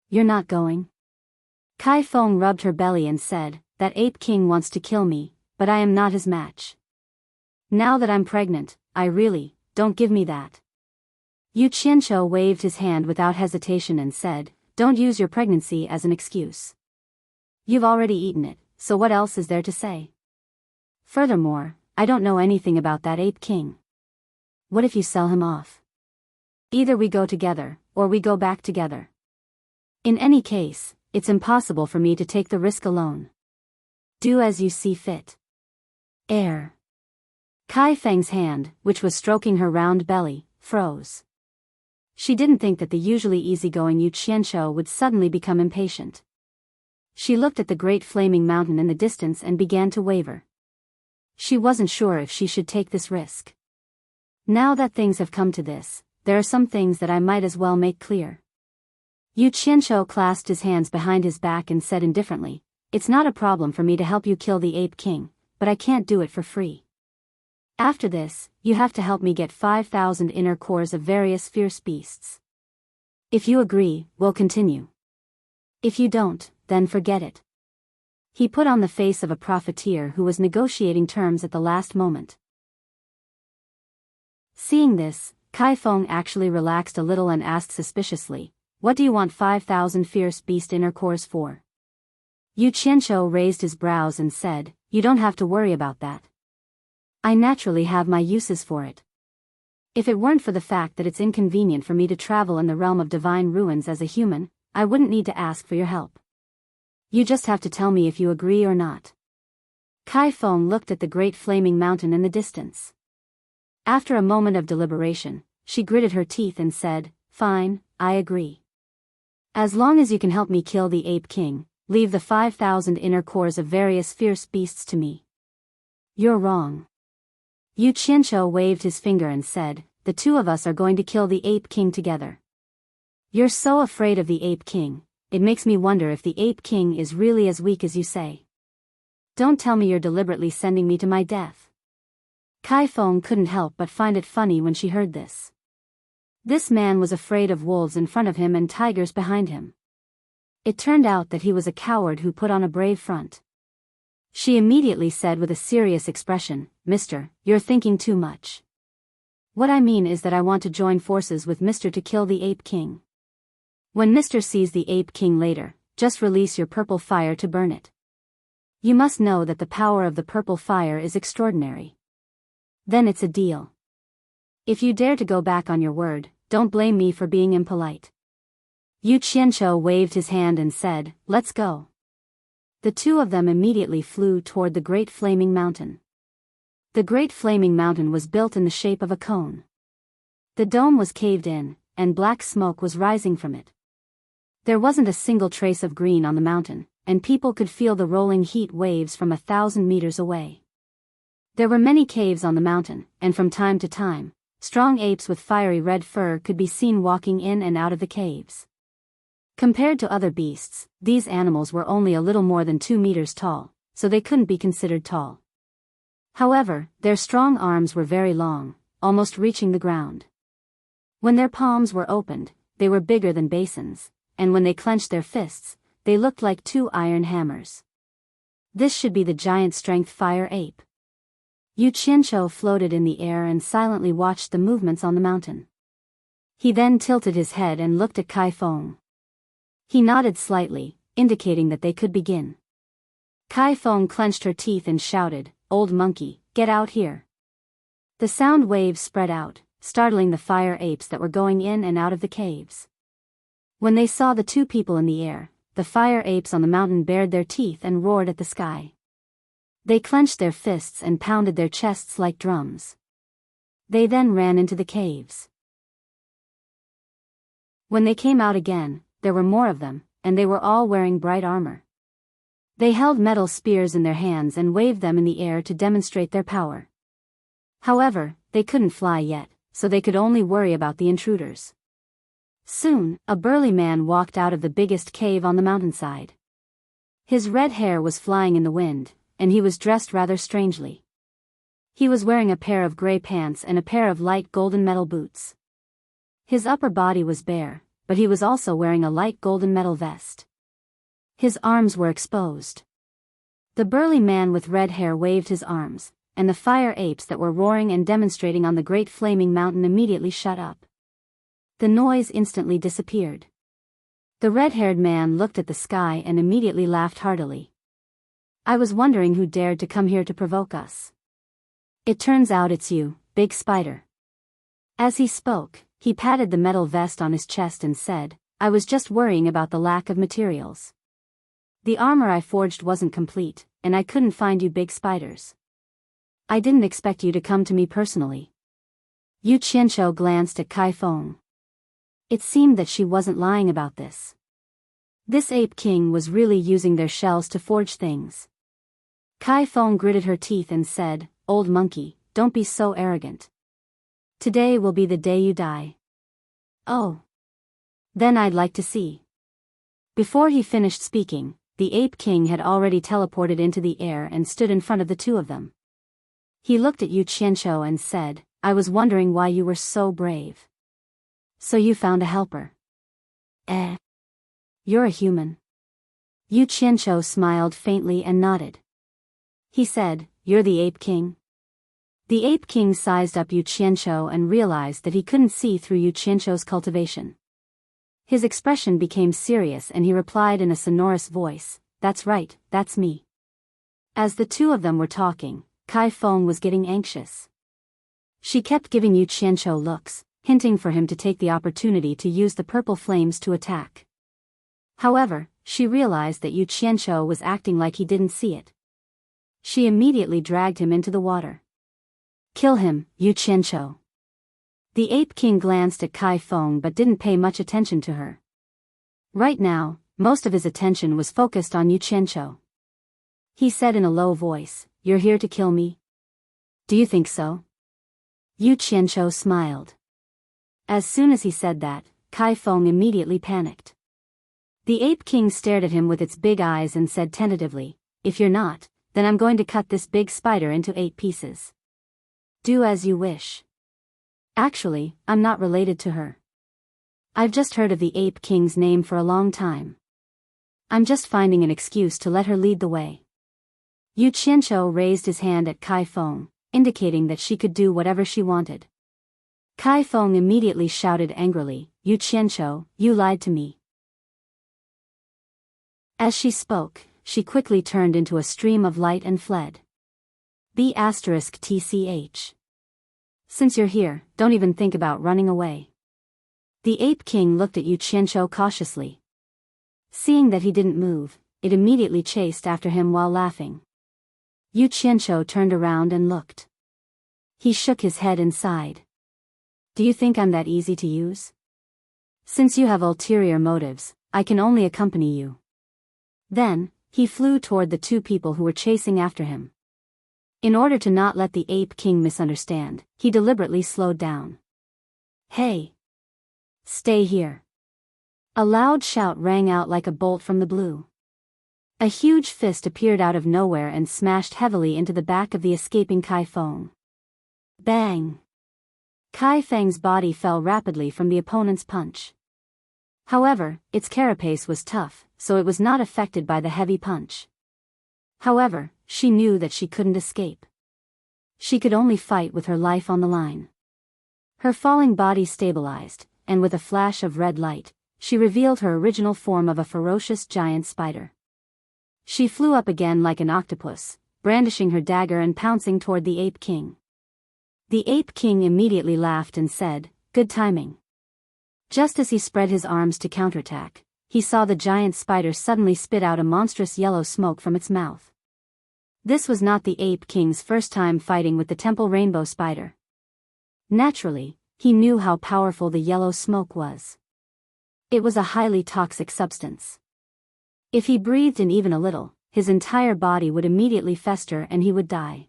You're not going?" Kai Feng rubbed her belly and said, "That Ape King wants to kill me, but I am not his match. Now that I'm pregnant, don't give me that." Yu Qianqiu waved his hand without hesitation and said, "Don't use your pregnancy as an excuse. You've already eaten it, so what else is there to say? Furthermore, I don't know anything about that Ape King. What if you sell him off? Either we go together, or we go back together. In any case, it's impossible for me to take the risk alone. Do as you see fit." Kai Feng's hand, which was stroking her round belly, froze. She didn't think that the usually easygoing Yu Qianqiu would suddenly become impatient. She looked at the great flaming mountain in the distance and began to waver. She wasn't sure if she should take this risk. Now that things have come to this, there are some things that I might as well make clear. Yu Qianqiu clasped his hands behind his back and said indifferently, "It's not a problem for me to help you kill the Ape King, but I can't do it for free. After this, you have to help me get 5,000 inner cores of various fierce beasts. If you agree, we'll continue. If you don't, then forget it." He put on the face of a profiteer who was negotiating terms at the last moment. Seeing this, Kai Feng actually relaxed a little and asked suspiciously, "What do you want 5,000 fierce beast inner cores for?" Yu Qianqiu raised his brows and said, "You don't have to worry about that. I naturally have my uses for it. If it weren't for the fact that it's inconvenient for me to travel in the realm of divine ruins as a human, I wouldn't need to ask for your help. You just have to tell me if you agree or not." Kai Feng looked at the great flaming mountain in the distance. After a moment of deliberation, she gritted her teeth and said, "Fine, I agree. As long as you can help me kill the Ape King, leave the 5,000 inner cores of various fierce beasts to me." "You're wrong." Yu Qianqiu waved his finger and said, "The two of us are going to kill the Ape King together." "You're so afraid of the Ape King, it makes me wonder if the Ape King is really as weak as you say. Don't tell me you're deliberately sending me to my death." Kai Feng couldn't help but find it funny when she heard this. This man was afraid of wolves in front of him and tigers behind him. It turned out that he was a coward who put on a brave front. She immediately said with a serious expression, "Mister, you're thinking too much. What I mean is that I want to join forces with Mister to kill the Ape King. When Mister sees the Ape King later, just release your purple fire to burn it. You must know that the power of the purple fire is extraordinary. Then it's a deal. If you dare to go back on your word, don't blame me for being impolite." Yu Qianqiu waved his hand and said, "Let's go." The two of them immediately flew toward the Great Flaming Mountain. The Great Flaming Mountain was built in the shape of a cone. The dome was caved in, and black smoke was rising from it. There wasn't a single trace of green on the mountain, and people could feel the rolling heat waves from 1,000 meters away. There were many caves on the mountain, and from time to time, strong apes with fiery red fur could be seen walking in and out of the caves. Compared to other beasts, these animals were only a little more than 2 meters tall, so they couldn't be considered tall. However, their strong arms were very long, almost reaching the ground. When their palms were opened, they were bigger than basins, and when they clenched their fists, they looked like 2 iron hammers. This should be the giant strength fire ape. Yu Qianqiu floated in the air and silently watched the movements on the mountain. He then tilted his head and looked at Kai Feng. He nodded slightly, indicating that they could begin. Kai Feng clenched her teeth and shouted, "Old monkey, get out here." The sound waves spread out, startling the fire apes that were going in and out of the caves. When they saw the two people in the air, the fire apes on the mountain bared their teeth and roared at the sky. They clenched their fists and pounded their chests like drums. They then ran into the caves. When they came out again, there were more of them, and they were all wearing bright armor. They held metal spears in their hands and waved them in the air to demonstrate their power. However, they couldn't fly yet, so they could only worry about the intruders. Soon, a burly man walked out of the biggest cave on the mountainside. His red hair was flying in the wind, and he was dressed rather strangely. He was wearing a pair of gray pants and a pair of light golden metal boots. His upper body was bare, but he was also wearing a light golden metal vest. His arms were exposed. The burly man with red hair waved his arms, and the fire apes that were roaring and demonstrating on the Great Flaming Mountain immediately shut up. The noise instantly disappeared. The red-haired man looked at the sky and immediately laughed heartily. "I was wondering who dared to come here to provoke us. It turns out it's you, big spider." As he spoke, he patted the metal vest on his chest and said, "I was just worrying about the lack of materials. The armor I forged wasn't complete, and I couldn't find you big spiders. I didn't expect you to come to me personally." Yu Qianqiu glanced at Kai Feng. It seemed that she wasn't lying about this. This ape king was really using their shells to forge things. Kai Feng gritted her teeth and said, "Old monkey, don't be so arrogant. Today will be the day you die." "Oh. Then I'd like to see." Before he finished speaking, the Ape King had already teleported into the air and stood in front of the two of them. He looked at Yu Qianqiu and said, "I was wondering why you were so brave. So you found a helper. You're a human." Yu Qianqiu smiled faintly and nodded. He said, "You're the Ape King?" The Ape King sized up Yu Qianqiu and realized that he couldn't see through Yu Qianqiu's cultivation. His expression became serious and he replied in a sonorous voice, "That's right, that's me." As the two of them were talking, Kai Feng was getting anxious. She kept giving Yu Qianqiu looks, hinting for him to take the opportunity to use the purple flames to attack. However, she realized that Yu Qianqiu was acting like he didn't see it. She immediately dragged him into the water. "Kill him, Yu Qianqiu." The Ape King glanced at Kai Feng but didn't pay much attention to her. Right now, most of his attention was focused on Yu Qianqiu. He said in a low voice, "You're here to kill me? Do you think so?" Yu Qianqiu smiled. As soon as he said that, Kai Feng immediately panicked. The Ape King stared at him with its big eyes and said tentatively, "If you're not, then I'm going to cut this big spider into 8 pieces. Do as you wish." Actually, I'm not related to her. I've just heard of the Ape King's name for a long time. I'm just finding an excuse to let her lead the way. Yu Qianqiu raised his hand at Kai Feng, indicating that she could do whatever she wanted. Kai Feng immediately shouted angrily, "Yu Qianqiu, you lied to me." As she spoke, she quickly turned into a stream of light and fled. *TCH. Since you're here, don't even think about running away. The Ape King looked at Yu Qianqiu cautiously. Seeing that he didn't move, it immediately chased after him while laughing. Yu Qianqiu turned around and looked. He shook his head and sighed. "Do you think I'm that easy to use? Since you have ulterior motives, I can only accompany you." Then, he flew toward the 2 people who were chasing after him. In order to not let the Ape King misunderstand, he deliberately slowed down. "Hey! Stay here!" A loud shout rang out like a bolt from the blue. A huge fist appeared out of nowhere and smashed heavily into the back of the escaping Kai Feng. Bang! Kai Feng's body fell rapidly from the opponent's punch. However, its carapace was tough, so it was not affected by the heavy punch. However, she knew that she couldn't escape. She could only fight with her life on the line. Her falling body stabilized, and with a flash of red light, she revealed her original form of a ferocious giant spider. She flew up again like an octopus, brandishing her dagger and pouncing toward the Ape King. The Ape King immediately laughed and said, "Good timing." Just as he spread his arms to counterattack, he saw the giant spider suddenly spit out a monstrous yellow smoke from its mouth. This was not the Ape King's first time fighting with the temple rainbow spider. Naturally, he knew how powerful the yellow smoke was. It was a highly toxic substance. If he breathed in even a little, his entire body would immediately fester and he would die.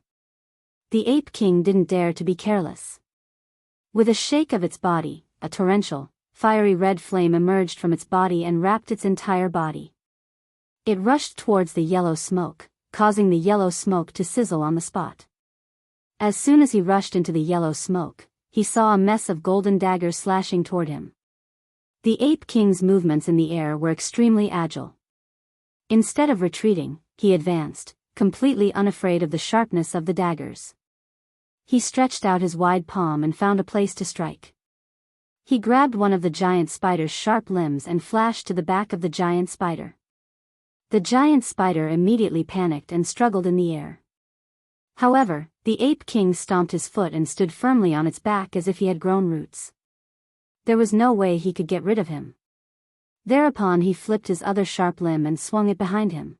The Ape King didn't dare to be careless. With a shake of its body, a torrential, fiery red flame emerged from its body and wrapped its entire body. It rushed towards the yellow smoke, causing the yellow smoke to sizzle on the spot. As soon as he rushed into the yellow smoke, he saw a mess of golden daggers slashing toward him. The Ape King's movements in the air were extremely agile. Instead of retreating, he advanced, completely unafraid of the sharpness of the daggers. He stretched out his wide palm and found a place to strike. He grabbed one of the giant spider's sharp limbs and flashed to the back of the giant spider. The giant spider immediately panicked and struggled in the air. However, the Ape King stomped his foot and stood firmly on its back as if he had grown roots. There was no way he could get rid of him. Thereupon he flipped his other sharp limb and swung it behind him.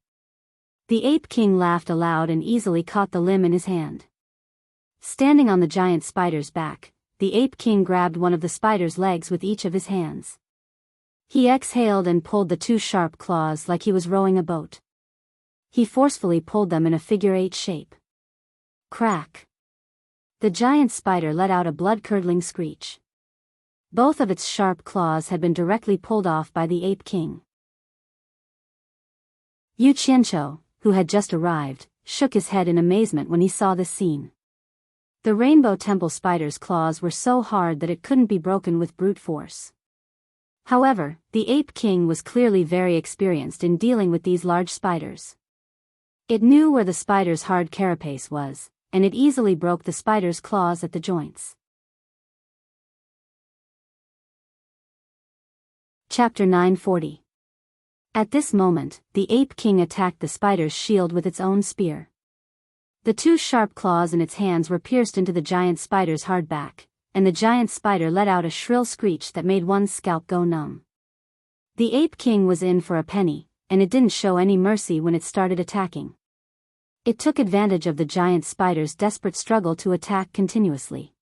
The Ape King laughed aloud and easily caught the limb in his hand. Standing on the giant spider's back, the Ape King grabbed one of the spider's legs with each of his hands. He exhaled and pulled the 2 sharp claws like he was rowing a boat. He forcefully pulled them in a figure-8 shape. Crack! The giant spider let out a blood-curdling screech. Both of its sharp claws had been directly pulled off by the Ape King. Yu Qianqiu, who had just arrived, shook his head in amazement when he saw this scene. The rainbow temple spider's claws were so hard that it couldn't be broken with brute force. However, the Ape King was clearly very experienced in dealing with these large spiders. It knew where the spider's hard carapace was, and it easily broke the spider's claws at the joints. Chapter 940. At this moment, the Ape King attacked the spider's shield with its own spear. The 2 sharp claws in its hands were pierced into the giant spider's hard back, and the giant spider let out a shrill screech that made one's scalp go numb. The Ape King was in for a penny, and it didn't show any mercy when it started attacking. It took advantage of the giant spider's desperate struggle to attack continuously.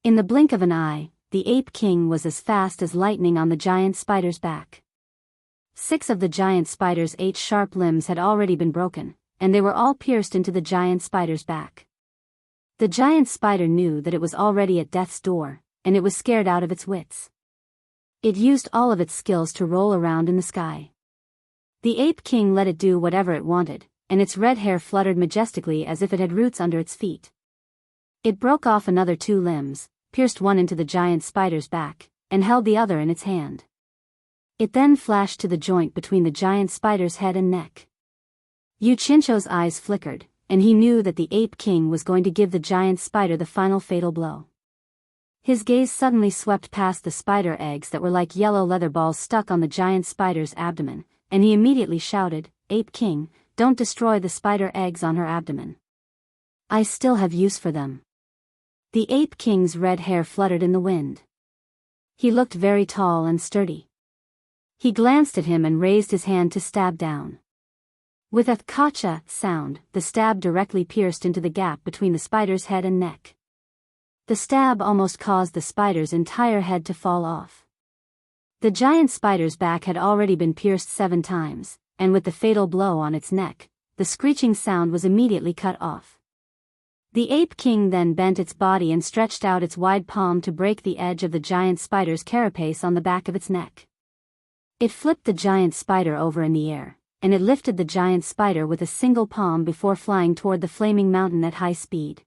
In the blink of an eye, the Ape King was as fast as lightning on the giant spider's back. 6 of the giant spider's 8 sharp limbs had already been broken, and they were all pierced into the giant spider's back. The giant spider knew that it was already at death's door, and it was scared out of its wits. It used all of its skills to roll around in the sky. The Ape King let it do whatever it wanted, and its red hair fluttered majestically as if it had roots under its feet. It broke off another 2 limbs, pierced one into the giant spider's back, and held the other in its hand. It then flashed to the joint between the giant spider's head and neck. Yu Qianzhou's eyes flickered, and he knew that the Ape King was going to give the giant spider the final fatal blow. His gaze suddenly swept past the spider eggs that were like yellow leather balls stuck on the giant spider's abdomen, and he immediately shouted, "Ape King, don't destroy the spider eggs on her abdomen. I still have use for them." The Ape King's red hair fluttered in the wind. He looked very tall and sturdy. He glanced at him and raised his hand to stab down. With a "kacha" sound, the stab directly pierced into the gap between the spider's head and neck. The stab almost caused the spider's entire head to fall off. The giant spider's back had already been pierced 7 times, and with the fatal blow on its neck, the screeching sound was immediately cut off. The Ape King then bent its body and stretched out its wide palm to break the edge of the giant spider's carapace on the back of its neck. It flipped the giant spider over in the air, and it lifted the giant spider with a single palm before flying toward the flaming mountain at high speed.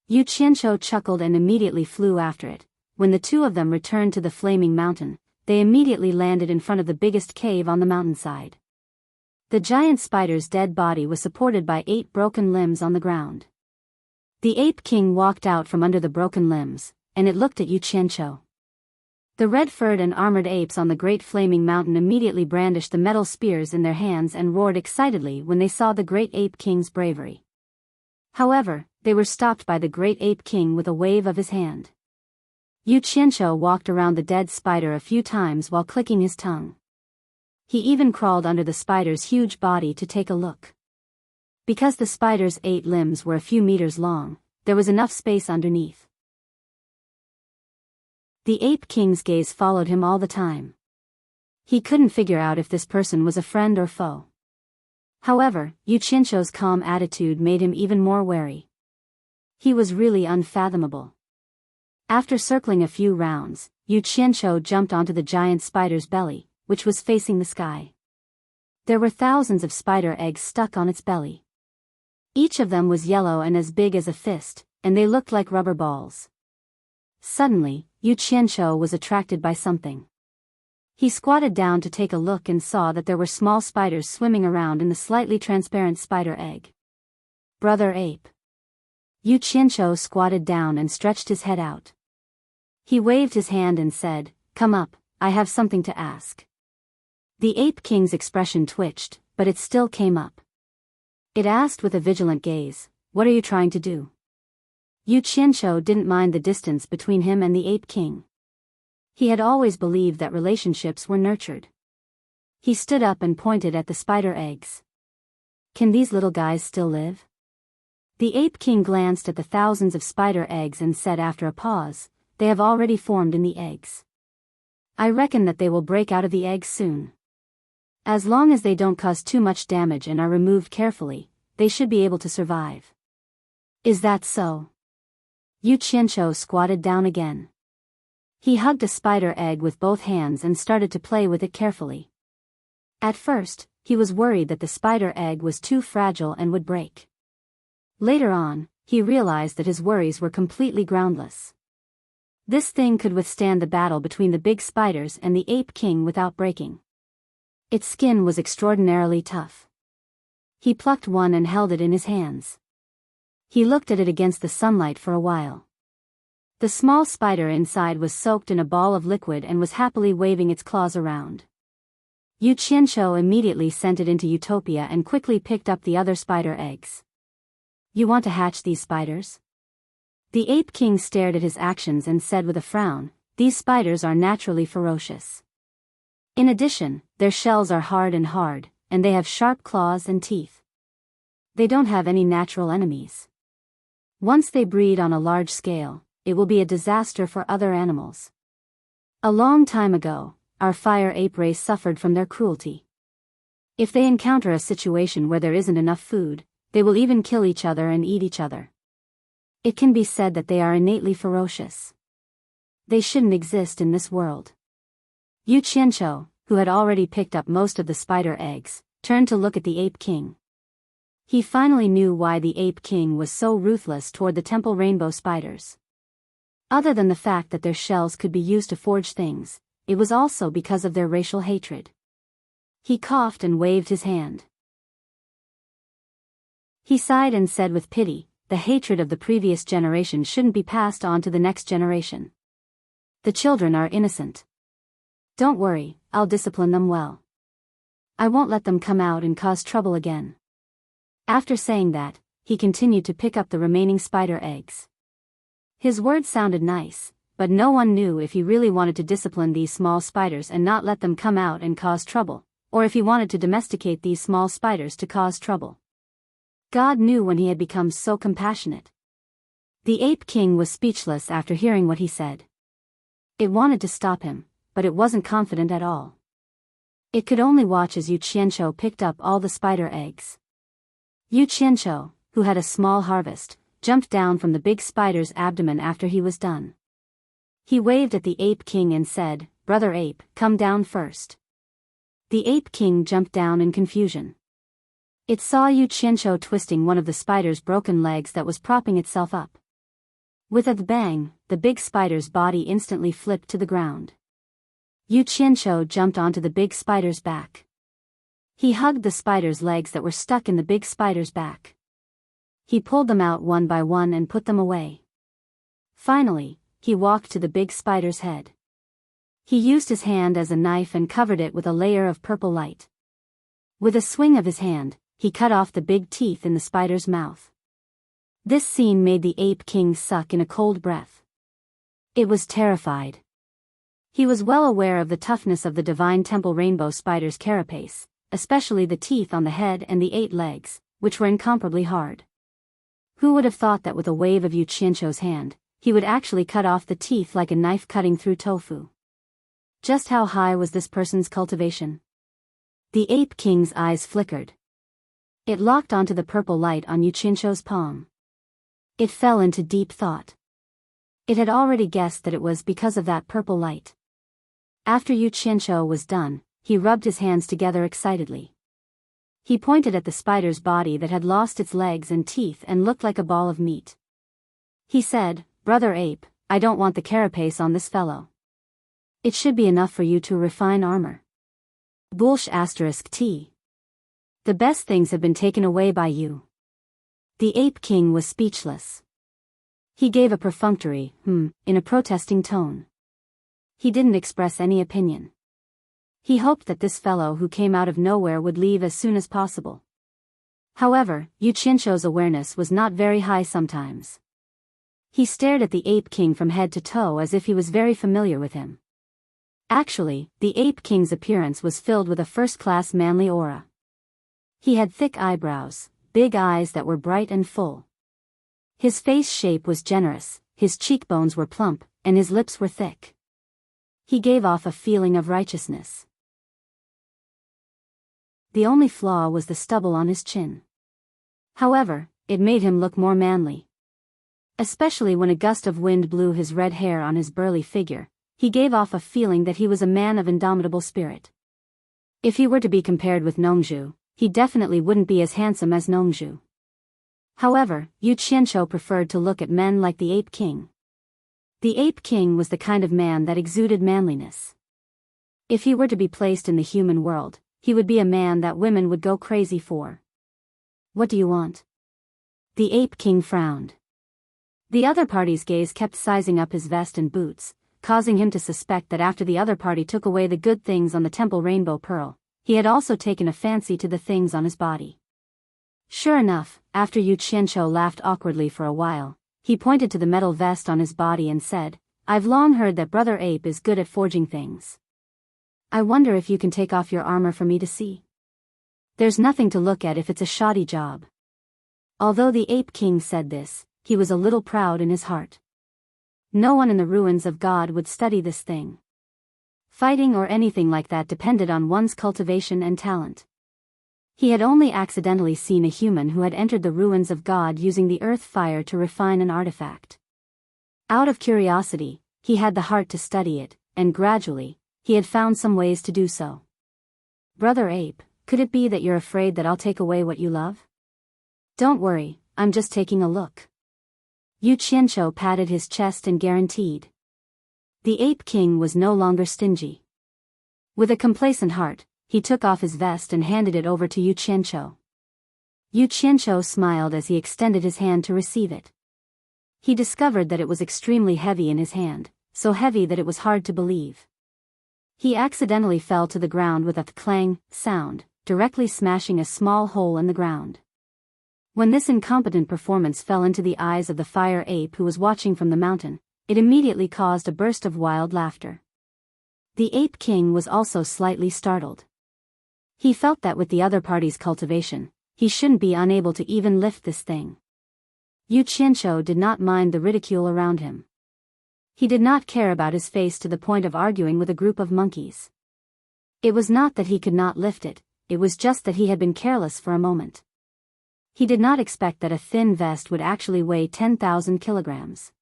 Yu Qianzhou chuckled and immediately flew after it. When the 2 of them returned to the flaming mountain, they immediately landed in front of the biggest cave on the mountainside. The giant spider's dead body was supported by 8 broken limbs on the ground. The Ape King walked out from under the broken limbs, and it looked at Yu Qianzhou. The red-furred and armored apes on the great flaming mountain immediately brandished the metal spears in their hands and roared excitedly when they saw the great Ape King's bravery. However, they were stopped by the great Ape King with a wave of his hand. Yu Qianzhou walked around the dead spider a few times while clicking his tongue. He even crawled under the spider's huge body to take a look. Because the spider's 8 limbs were a few meters long, there was enough space underneath. The Ape King's gaze followed him all the time. He couldn't figure out if this person was a friend or foe. However, Yu Qianzhou's calm attitude made him even more wary. He was really unfathomable. After circling a few rounds, Yu Qianzhou jumped onto the giant spider's belly, which was facing the sky. There were thousands of spider eggs stuck on its belly. Each of them was yellow and as big as a fist, and they looked like rubber balls. Suddenly, Yu Qianzhou was attracted by something. He squatted down to take a look and saw that there were small spiders swimming around in the slightly transparent spider egg. "Brother Ape." Yu Qianzhou squatted down and stretched his head out. He waved his hand and said, "Come up, I have something to ask." The Ape King's expression twitched, but it still came up. It asked with a vigilant gaze, "What are you trying to do?" Yu Qianzhou didn't mind the distance between him and the Ape King. He had always believed that relationships were nurtured. He stood up and pointed at the spider eggs. "Can these little guys still live?" The Ape King glanced at the thousands of spider eggs and said after a pause, "They have already formed in the eggs. I reckon that they will break out of the eggs soon. As long as they don't cause too much damage and are removed carefully, they should be able to survive." "Is that so?" Yu Qianzhou squatted down again. He hugged a spider egg with both hands and started to play with it carefully. At first, he was worried that the spider egg was too fragile and would break. Later on, he realized that his worries were completely groundless. This thing could withstand the battle between the big spiders and the Ape King without breaking. Its skin was extraordinarily tough. He plucked one and held it in his hands. He looked at it against the sunlight for a while. The small spider inside was soaked in a ball of liquid and was happily waving its claws around. Yu Qianzhou immediately sent it into Utopia and quickly picked up the other spider eggs. "You want to hatch these spiders?" The Ape King stared at his actions and said with a frown, "These spiders are naturally ferocious. In addition, their shells are hard, and they have sharp claws and teeth. They don't have any natural enemies. Once they breed on a large scale, it will be a disaster for other animals. A long time ago, our fire ape race suffered from their cruelty. If they encounter a situation where there isn't enough food, they will even kill each other and eat each other. It can be said that they are innately ferocious. They shouldn't exist in this world. Yu Qianqiu, who had already picked up most of the spider eggs, turned to look at the Ape King. He finally knew why the Ape King was so ruthless toward the temple rainbow spiders. Other than the fact that their shells could be used to forge things, it was also because of their racial hatred. He coughed and waved his hand. He sighed and said with pity, the hatred of the previous generation shouldn't be passed on to the next generation. The children are innocent. Don't worry, I'll discipline them well. I won't let them come out and cause trouble again. After saying that, he continued to pick up the remaining spider eggs. His words sounded nice, but no one knew if he really wanted to discipline these small spiders and not let them come out and cause trouble, or if he wanted to domesticate these small spiders to cause trouble. God knew when he had become so compassionate. The Ape King was speechless after hearing what he said. It wanted to stop him, but it wasn't confident at all. It could only watch as Yu Qianqiu picked up all the spider eggs. Yu Qianqiu, who had a small harvest, jumped down from the big spider's abdomen after he was done. He waved at the Ape King and said, "Brother Ape, come down first." The Ape King jumped down in confusion. It saw Yu Qianqiu twisting one of the spider's broken legs that was propping itself up. With a bang, the big spider's body instantly flipped to the ground. Yu Qianqiu jumped onto the big spider's back. He hugged the spider's legs that were stuck in the big spider's back. He pulled them out one by one and put them away. Finally, he walked to the big spider's head. He used his hand as a knife and covered it with a layer of purple light. With a swing of his hand, he cut off the big teeth in the spider's mouth. This scene made the Ape King suck in a cold breath. It was terrified. He was well aware of the toughness of the divine temple rainbow spider's carapace, especially the teeth on the head and the 8 legs, which were incomparably hard. Who would have thought that with a wave of Yu Qianqiu's hand, he would actually cut off the teeth like a knife cutting through tofu? Just how high was this person's cultivation? The Ape King's eyes flickered. It locked onto the purple light on Yu Qianqiu's palm. It fell into deep thought. It had already guessed that it was because of that purple light. After Yu Qianqiu was done, he rubbed his hands together excitedly. He pointed at the spider's body that had lost its legs and teeth and looked like a ball of meat. He said, "Brother Ape, I don't want the carapace on this fellow. It should be enough for you to refine armor. Bullsh *T. The best things have been taken away by you." The Ape King was speechless. He gave a perfunctory, in a protesting tone. He didn't express any opinion. He hoped that this fellow who came out of nowhere would leave as soon as possible. However, Yu Qianqiu's awareness was not very high sometimes. He stared at the Ape King from head to toe as if he was very familiar with him. Actually, the Ape King's appearance was filled with a first-class manly aura. He had thick eyebrows, big eyes that were bright and full. His face shape was generous, his cheekbones were plump, and his lips were thick. He gave off a feeling of righteousness. The only flaw was the stubble on his chin. However, it made him look more manly. Especially when a gust of wind blew his red hair on his burly figure, he gave off a feeling that he was a man of indomitable spirit. If he were to be compared with Nongzhu, he definitely wouldn't be as handsome as Nongzhu. However, Yu Qianqiu preferred to look at men like the Ape King. The Ape King was the kind of man that exuded manliness. If he were to be placed in the human world, he would be a man that women would go crazy for. "What do you want?" The Ape King frowned. The other party's gaze kept sizing up his vest and boots, causing him to suspect that after the other party took away the good things on the temple rainbow pearl, he had also taken a fancy to the things on his body. Sure enough, after Yu Qianqiu laughed awkwardly for a while, he pointed to the metal vest on his body and said, "I've long heard that Brother Ape is good at forging things. I wonder if you can take off your armor for me to see. There's nothing to look at if it's a shoddy job." Although the Ape King said this, he was a little proud in his heart. No one in the ruins of God would study this thing. Fighting or anything like that depended on one's cultivation and talent. He had only accidentally seen a human who had entered the ruins of God using the earth fire to refine an artifact. Out of curiosity, he had the heart to study it, and gradually, he had found some ways to do so. Brother Ape, could it be that you're afraid that I'll take away what you love? Don't worry, I'm just taking a look. Yu Qianqiu patted his chest and guaranteed. The Ape King was no longer stingy. With a complacent heart, he took off his vest and handed it over to Yu Qianqiu. Yu Qianqiu smiled as he extended his hand to receive it. He discovered that it was extremely heavy in his hand, so heavy that it was hard to believe. He accidentally fell to the ground with a clang sound, directly smashing a small hole in the ground. When this incompetent performance fell into the eyes of the fire ape who was watching from the mountain, it immediately caused a burst of wild laughter. The Ape King was also slightly startled. He felt that with the other party's cultivation, he shouldn't be unable to even lift this thing. Yu Qianqiu did not mind the ridicule around him. He did not care about his face to the point of arguing with a group of monkeys. It was not that he could not lift it, it was just that he had been careless for a moment. He did not expect that a thin vest would actually weigh 10,000 kilograms.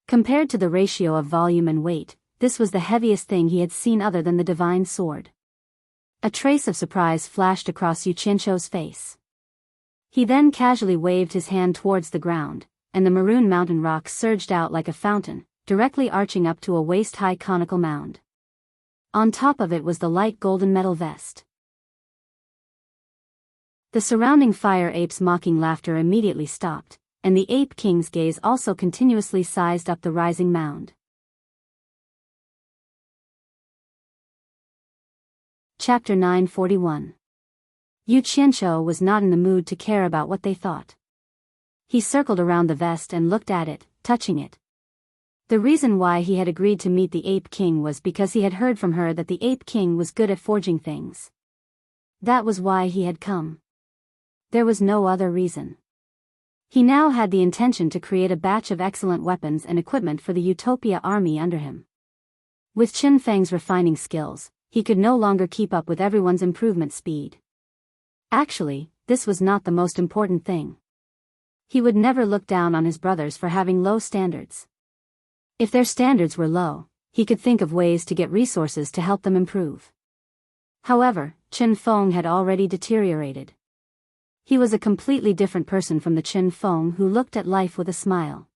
Compared to the ratio of volume and weight, this was the heaviest thing he had seen other than the divine sword. A trace of surprise flashed across Yu Qianqiu's face. He then casually waved his hand towards the ground, and the maroon mountain rock surged out like a fountain, directly arching up to a waist-high conical mound. On top of it was the light golden metal vest. The surrounding fire apes' mocking laughter immediately stopped, and the Ape King's gaze also continuously sized up the rising mound. Chapter 941. Yu Qianqiu was not in the mood to care about what they thought. He circled around the vest and looked at it, touching it. The reason why he had agreed to meet the Ape King was because he had heard from her that the Ape King was good at forging things. That was why he had come. There was no other reason. He now had the intention to create a batch of excellent weapons and equipment for the Utopia army under him. With Qin Feng's refining skills, he could no longer keep up with everyone's improvement speed. Actually, this was not the most important thing. He would never look down on his brothers for having low standards. If their standards were low, he could think of ways to get resources to help them improve. However, Qin Feng had already deteriorated. He was a completely different person from the Qin Feng who looked at life with a smile.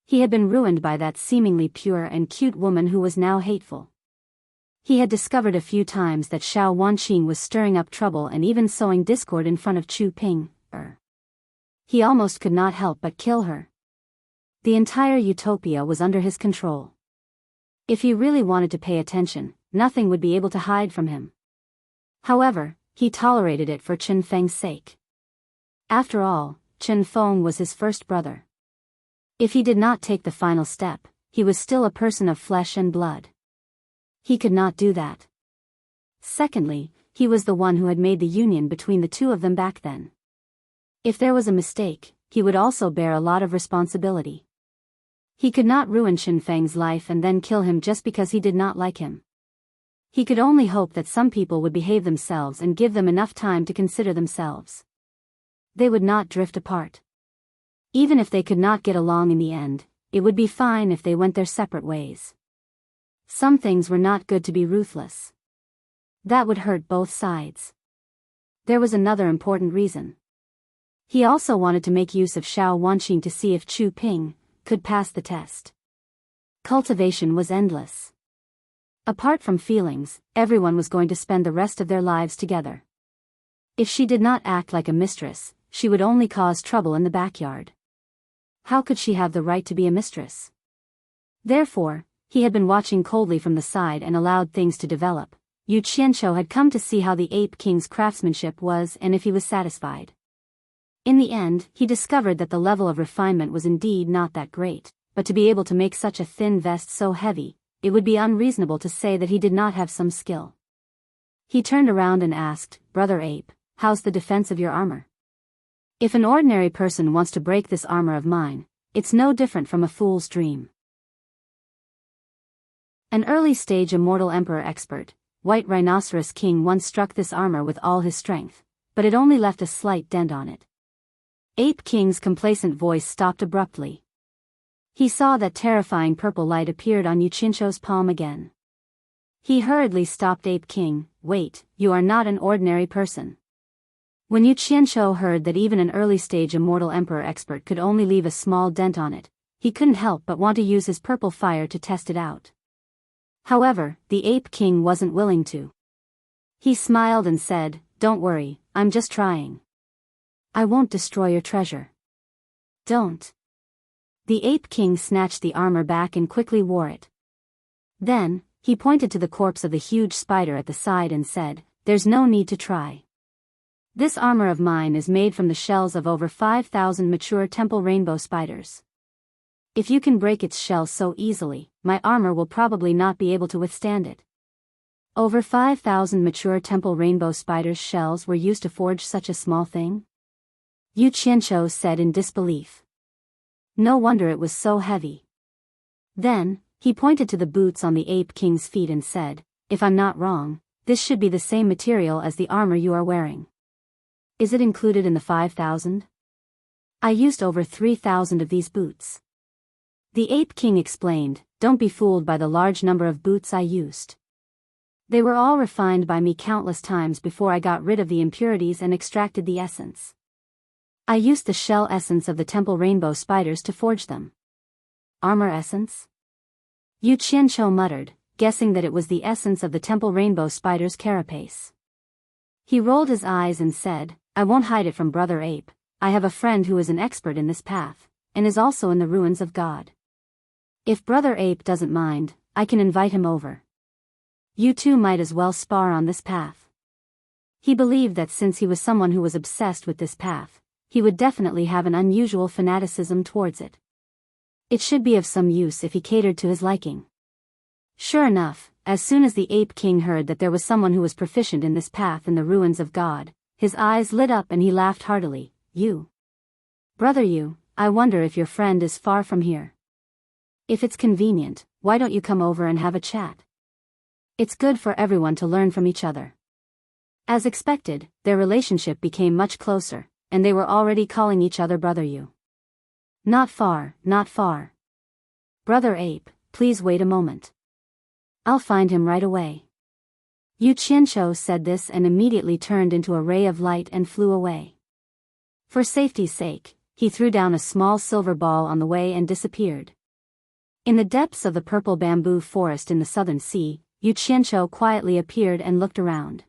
He had been ruined by that seemingly pure and cute woman who was now hateful. He had discovered a few times that Xiao Wanqing was stirring up trouble and even sowing discord in front of Chu Ping. He almost could not help but kill her. The entire Utopia was under his control. If he really wanted to pay attention, nothing would be able to hide from him. However, he tolerated it for Qin Feng's sake. After all, Qin Feng was his first brother. If he did not take the final step, he was still a person of flesh and blood. He could not do that. Secondly, he was the one who had made the union between the two of them back then. If there was a mistake, he would also bear a lot of responsibility. He could not ruin Qin Feng's life and then kill him just because he did not like him. He could only hope that some people would behave themselves and give them enough time to consider themselves. They would not drift apart. Even if they could not get along in the end, it would be fine if they went their separate ways. Some things were not good to be ruthless. That would hurt both sides. There was another important reason. He also wanted to make use of Xiao Wanqing to see if Chu Ping could pass the test. Cultivation was endless. Apart from feelings, everyone was going to spend the rest of their lives together. If she did not act like a mistress, she would only cause trouble in the backyard. How could she have the right to be a mistress? Therefore, he had been watching coldly from the side and allowed things to develop. Yu Qianqiu had come to see how the Ape King's craftsmanship was and if he was satisfied. In the end, he discovered that the level of refinement was indeed not that great, but to be able to make such a thin vest so heavy, it would be unreasonable to say that he did not have some skill. He turned around and asked, "Brother Ape, how's the defense of your armor? If an ordinary person wants to break this armor of mine, it's no different from a fool's dream." An early-stage Immortal Emperor expert, White Rhinoceros King once struck this armor with all his strength, but it only left a slight dent on it. Ape King's complacent voice stopped abruptly. He saw that terrifying purple light appeared on Yuchincho's palm again. He hurriedly stopped Ape King. Wait, you are not an ordinary person. When Yuchincho heard that even an early-stage Immortal Emperor expert could only leave a small dent on it, he couldn't help but want to use his purple fire to test it out. However, the Ape King wasn't willing to. He smiled and said, "Don't worry, I'm just trying. I won't destroy your treasure. Don't." The Ape King snatched the armor back and quickly wore it. Then, he pointed to the corpse of the huge spider at the side and said, "There's no need to try. This armor of mine is made from the shells of over 5,000 mature temple rainbow spiders. If you can break its shell so easily, my armor will probably not be able to withstand it." Over 5,000 mature temple rainbow spiders' shells were used to forge such a small thing? Yuchincho said in disbelief. No wonder it was so heavy. Then, he pointed to the boots on the Ape King's feet and said, "If I'm not wrong, this should be the same material as the armor you are wearing. Is it included in the 5,000? I used over 3,000 of these boots." The Ape King explained, "Don't be fooled by the large number of boots I used. They were all refined by me countless times before I got rid of the impurities and extracted the essence. I used the shell essence of the temple rainbow spiders to forge them." Armor essence? Yuchincho muttered, guessing that it was the essence of the temple rainbow spider's carapace. He rolled his eyes and said, "I won't hide it from Brother Ape. I have a friend who is an expert in this path, and is also in the ruins of God. If Brother Ape doesn't mind, I can invite him over. You two might as well spar on this path." He believed that since he was someone who was obsessed with this path, he would definitely have an unusual fanaticism towards it. It should be of some use if he catered to his liking. Sure enough, as soon as the Ape King heard that there was someone who was proficient in this path in the ruins of God, his eyes lit up and he laughed heartily. "You? Brother you, I wonder if your friend is far from here. If it's convenient, why don't you come over and have a chat? It's good for everyone to learn from each other." As expected, their relationship became much closer, and they were already calling each other Brother you. "Not far, not far. Brother Ape, please wait a moment. I'll find him right away." Yuchincho said this and immediately turned into a ray of light and flew away. For safety's sake, he threw down a small silver ball on the way and disappeared. In the depths of the purple bamboo forest in the southern sea, Yuchincho quietly appeared and looked around.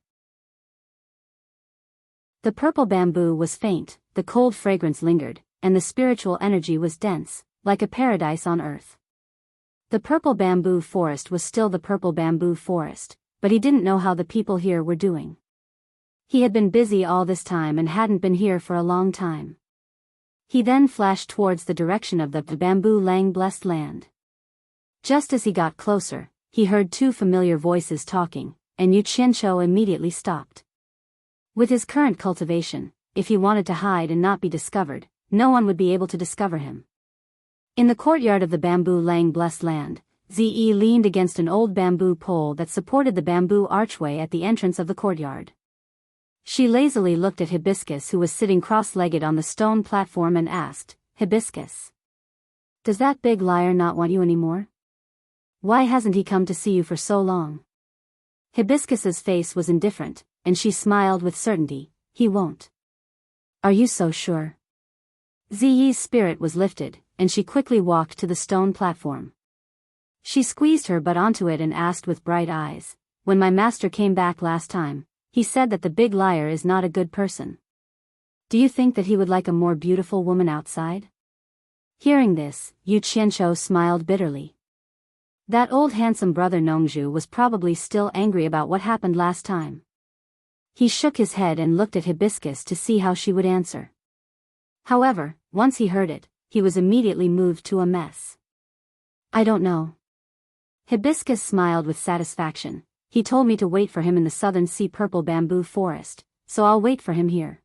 The purple bamboo was faint, the cold fragrance lingered, and the spiritual energy was dense, like a paradise on earth. The purple bamboo forest was still the purple bamboo forest, but he didn't know how the people here were doing. He had been busy all this time and hadn't been here for a long time. He then flashed towards the direction of the bamboo lang blessed land. Just as he got closer, he heard two familiar voices talking, and Yuchincho immediately stopped. With his current cultivation, if he wanted to hide and not be discovered, no one would be able to discover him. In the courtyard of the bamboo lang blessed land, Ze leaned against an old bamboo pole that supported the bamboo archway at the entrance of the courtyard. She lazily looked at Hibiscus, who was sitting cross-legged on the stone platform, and asked, "Hibiscus, does that big liar not want you anymore? Why hasn't he come to see you for so long?" Hibiscus's face was indifferent, and she smiled with certainty. "He won't." "Are you so sure?" Ze's spirit was lifted, and she quickly walked to the stone platform. She squeezed her butt onto it and asked with bright eyes, "When my master came back last time, he said that the big liar is not a good person. Do you think that he would like a more beautiful woman outside?" Hearing this, Yuchincho smiled bitterly. That old handsome brother Nongju was probably still angry about what happened last time. He shook his head and looked at Hibiscus to see how she would answer. However, once he heard it, he was immediately moved to a mess. "I don't know." Hibiscus smiled with satisfaction. "He told me to wait for him in the southern sea purple bamboo forest, so I'll wait for him here.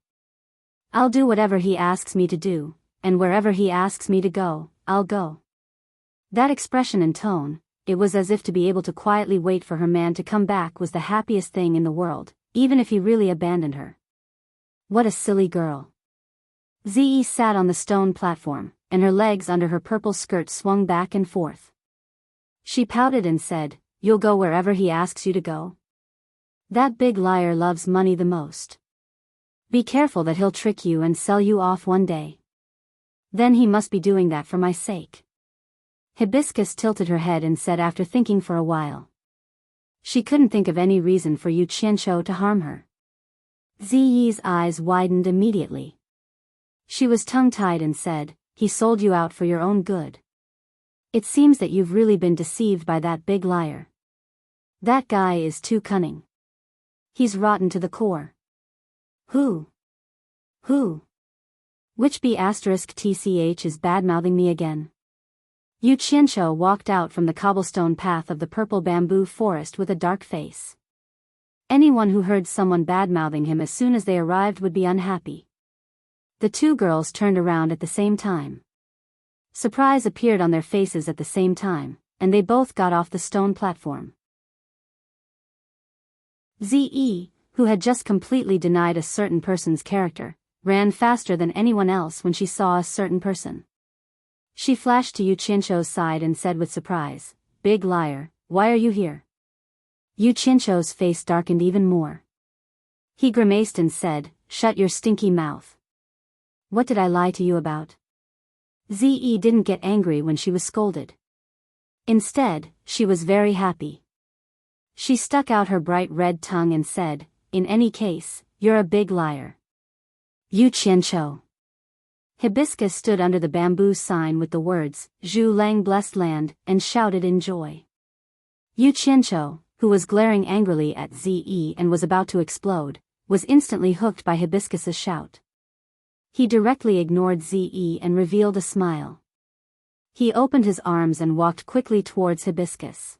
I'll do whatever he asks me to do, and wherever he asks me to go, I'll go." That expression and tone, it was as if to be able to quietly wait for her man to come back was the happiest thing in the world, even if he really abandoned her. What a silly girl. Ze sat on the stone platform, and her legs under her purple skirt swung back and forth. She pouted and said, "You'll go wherever he asks you to go? That big liar loves money the most. Be careful that he'll trick you and sell you off one day. Then he must be doing that for my sake." Hibiscus tilted her head and said after thinking for a while. She couldn't think of any reason for Yu Qianqiu to harm her. Ziyi's eyes widened immediately. She was tongue-tied and said, "He sold you out for your own good. It seems that you've really been deceived by that big liar. That guy is too cunning. He's rotten to the core." Who? Which B***tch is bad-mouthing me again? Yu Qianqiu walked out from the cobblestone path of the purple bamboo forest with a dark face. Anyone who heard someone bad-mouthing him as soon as they arrived would be unhappy. The two girls turned around at the same time. Surprise appeared on their faces at the same time, and they both got off the stone platform. Ze, who had just completely denied a certain person's character, ran faster than anyone else when she saw a certain person. She flashed to Yu Qianqiu's side and said with surprise, "Big liar, why are you here?" Yu Qianqiu's face darkened even more. He grimaced and said, "Shut your stinky mouth. What did I lie to you about?" Ze didn't get angry when she was scolded. Instead, she was very happy. She stuck out her bright red tongue and said, "In any case, you're a big liar." Yu Qianqiu. Hibiscus stood under the bamboo sign with the words, "Zhu Lang Blessed Land," and shouted in joy. Yu Qianqiu, who was glaring angrily at Ze and was about to explode, was instantly hooked by Hibiscus's shout. He directly ignored Ze and revealed a smile. He opened his arms and walked quickly towards Hibiscus.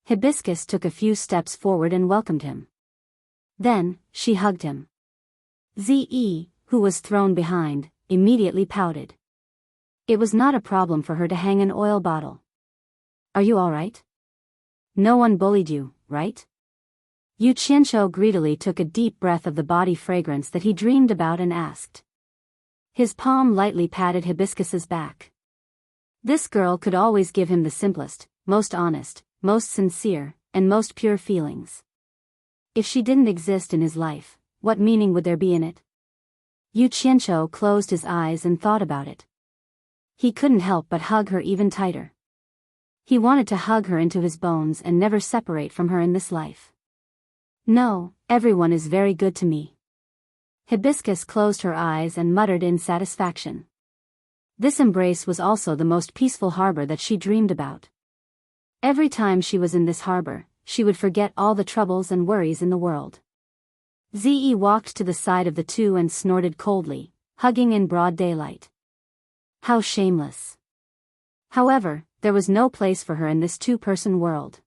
Hibiscus took a few steps forward and welcomed him. Then, she hugged him. Ze, who was thrown behind, immediately pouted. It was not a problem for her to hang an oil bottle. "Are you all right? No one bullied you, right?" Yu Qianqiu greedily took a deep breath of the body fragrance that he dreamed about and asked. His palm lightly patted Hibiscus's back. This girl could always give him the simplest, most honest, most sincere, and most pure feelings. If she didn't exist in his life, what meaning would there be in it? Yu Qianqiu closed his eyes and thought about it. He couldn't help but hug her even tighter. He wanted to hug her into his bones and never separate from her in this life. "No, everyone is very good to me." Hibiscus closed her eyes and muttered in satisfaction. This embrace was also the most peaceful harbor that she dreamed about. Every time she was in this harbor, she would forget all the troubles and worries in the world. Ze walked to the side of the two and snorted coldly, hugging in broad daylight. How shameless. However, there was no place for her in this two-person world.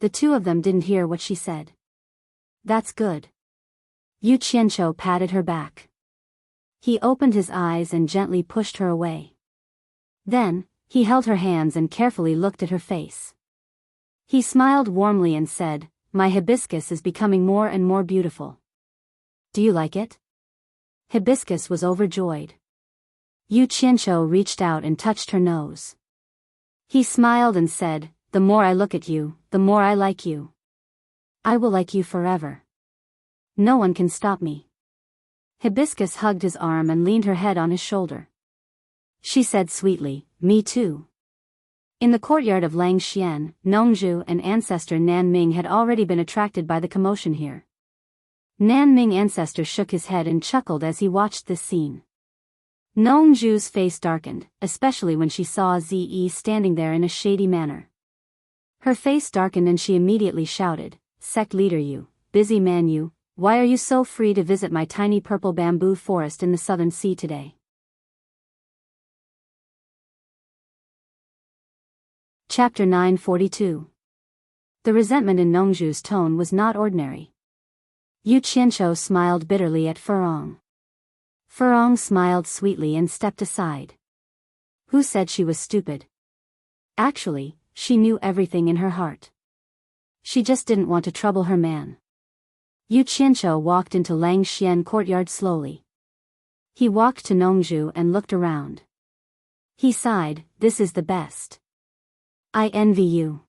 The two of them didn't hear what she said. "That's good." Yu Qianqiu patted her back. He opened his eyes and gently pushed her away. Then, he held her hands and carefully looked at her face. He smiled warmly and said, "My hibiscus is becoming more and more beautiful. Do you like it?" Hibiscus was overjoyed. Yu Qianqiu reached out and touched her nose. He smiled and said, "The more I look at you, the more I like you. I will like you forever. No one can stop me." Hibiscus hugged his arm and leaned her head on his shoulder. She said sweetly, "Me too." In the courtyard of Langxian, Nongzhu and ancestor Nan Ming had already been attracted by the commotion here. Nan Ming ancestor shook his head and chuckled as he watched this scene. Nongzhu's face darkened, especially when she saw Ze standing there in a shady manner. Her face darkened and she immediately shouted, "Sect leader you, busy man you, why are you so free to visit my tiny purple bamboo forest in the southern sea today?" Chapter 942. The resentment in Nongzhu's tone was not ordinary. Yu Qianqiu smiled bitterly at Furong. Furong smiled sweetly and stepped aside. Who said she was stupid? Actually, she knew everything in her heart. She just didn't want to trouble her man. Yu Qianqiu walked into Lang Xian courtyard slowly. He walked to Nongzhu and looked around. He sighed, "This is the best. I envy you."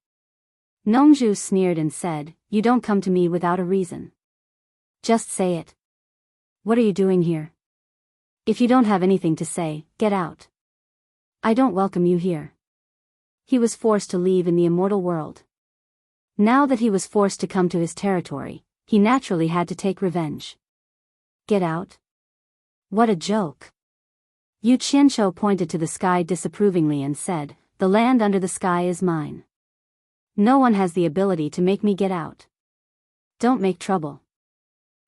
Nongzhu sneered and said, "You don't come to me without a reason. Just say it. What are you doing here? If you don't have anything to say, get out. I don't welcome you here." He was forced to leave in the immortal world. Now that he was forced to come to his territory, he naturally had to take revenge. Get out? What a joke. Yu Qianqiu pointed to the sky disapprovingly and said, "The land under the sky is mine. No one has the ability to make me get out. Don't make trouble.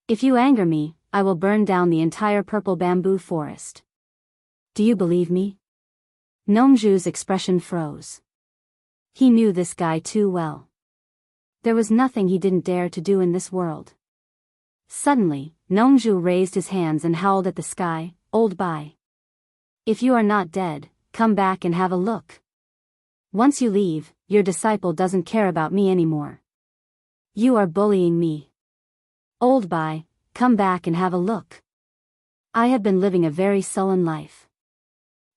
If you anger me, I will burn down the entire purple bamboo forest." Do you believe me? Nongzhu's expression froze. He knew this guy too well. There was nothing he didn't dare to do in this world. Suddenly, Nongzhu raised his hands and howled at the sky, "Old Bai. If you are not dead, come back and have a look. Once you leave, your disciple doesn't care about me anymore. You are bullying me. Old Bai, come back and have a look. I have been living a very sullen life."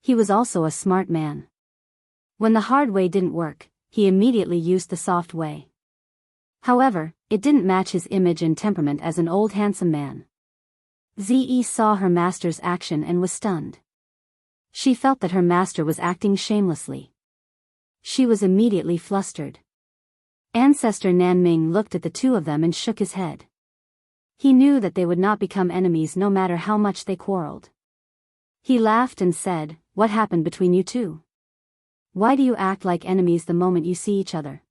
He was also a smart man. When the hard way didn't work, he immediately used the soft way. However, it didn't match his image and temperament as an old handsome man. Ze saw her master's action and was stunned. She felt that her master was acting shamelessly. She was immediately flustered. Ancestor Nanming looked at the two of them and shook his head. He knew that they would not become enemies no matter how much they quarreled. He laughed and said, "What happened between you two? Why do you act like enemies the moment you see each other?"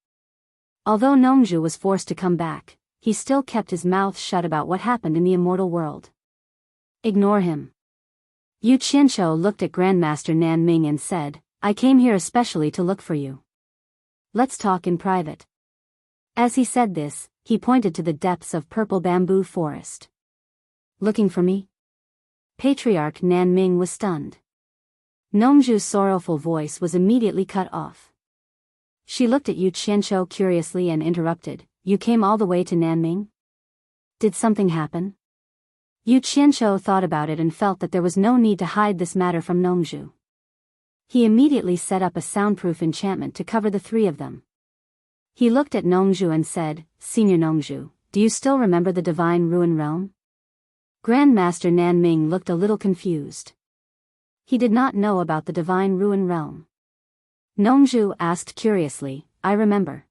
Although Nongzhu was forced to come back, he still kept his mouth shut about what happened in the immortal world. Ignore him. Yu Qianqiu looked at Grandmaster Nanming and said, "I came here especially to look for you. Let's talk in private." As he said this, he pointed to the depths of purple bamboo forest. "Looking for me?" Patriarch Nanming was stunned. Nongzhu's sorrowful voice was immediately cut off. She looked at Yu Qianqiu curiously and interrupted, "You came all the way to Nanming? Did something happen?" Yu Qianqiu thought about it and felt that there was no need to hide this matter from Nongzhu. He immediately set up a soundproof enchantment to cover the three of them. He looked at Nongzhu and said, "Senior Nongzhu, do you still remember the Divine Ruin Realm?" Grandmaster Nanming looked a little confused. He did not know about the Divine Ruin Realm. Nongzhu asked curiously, "I remember.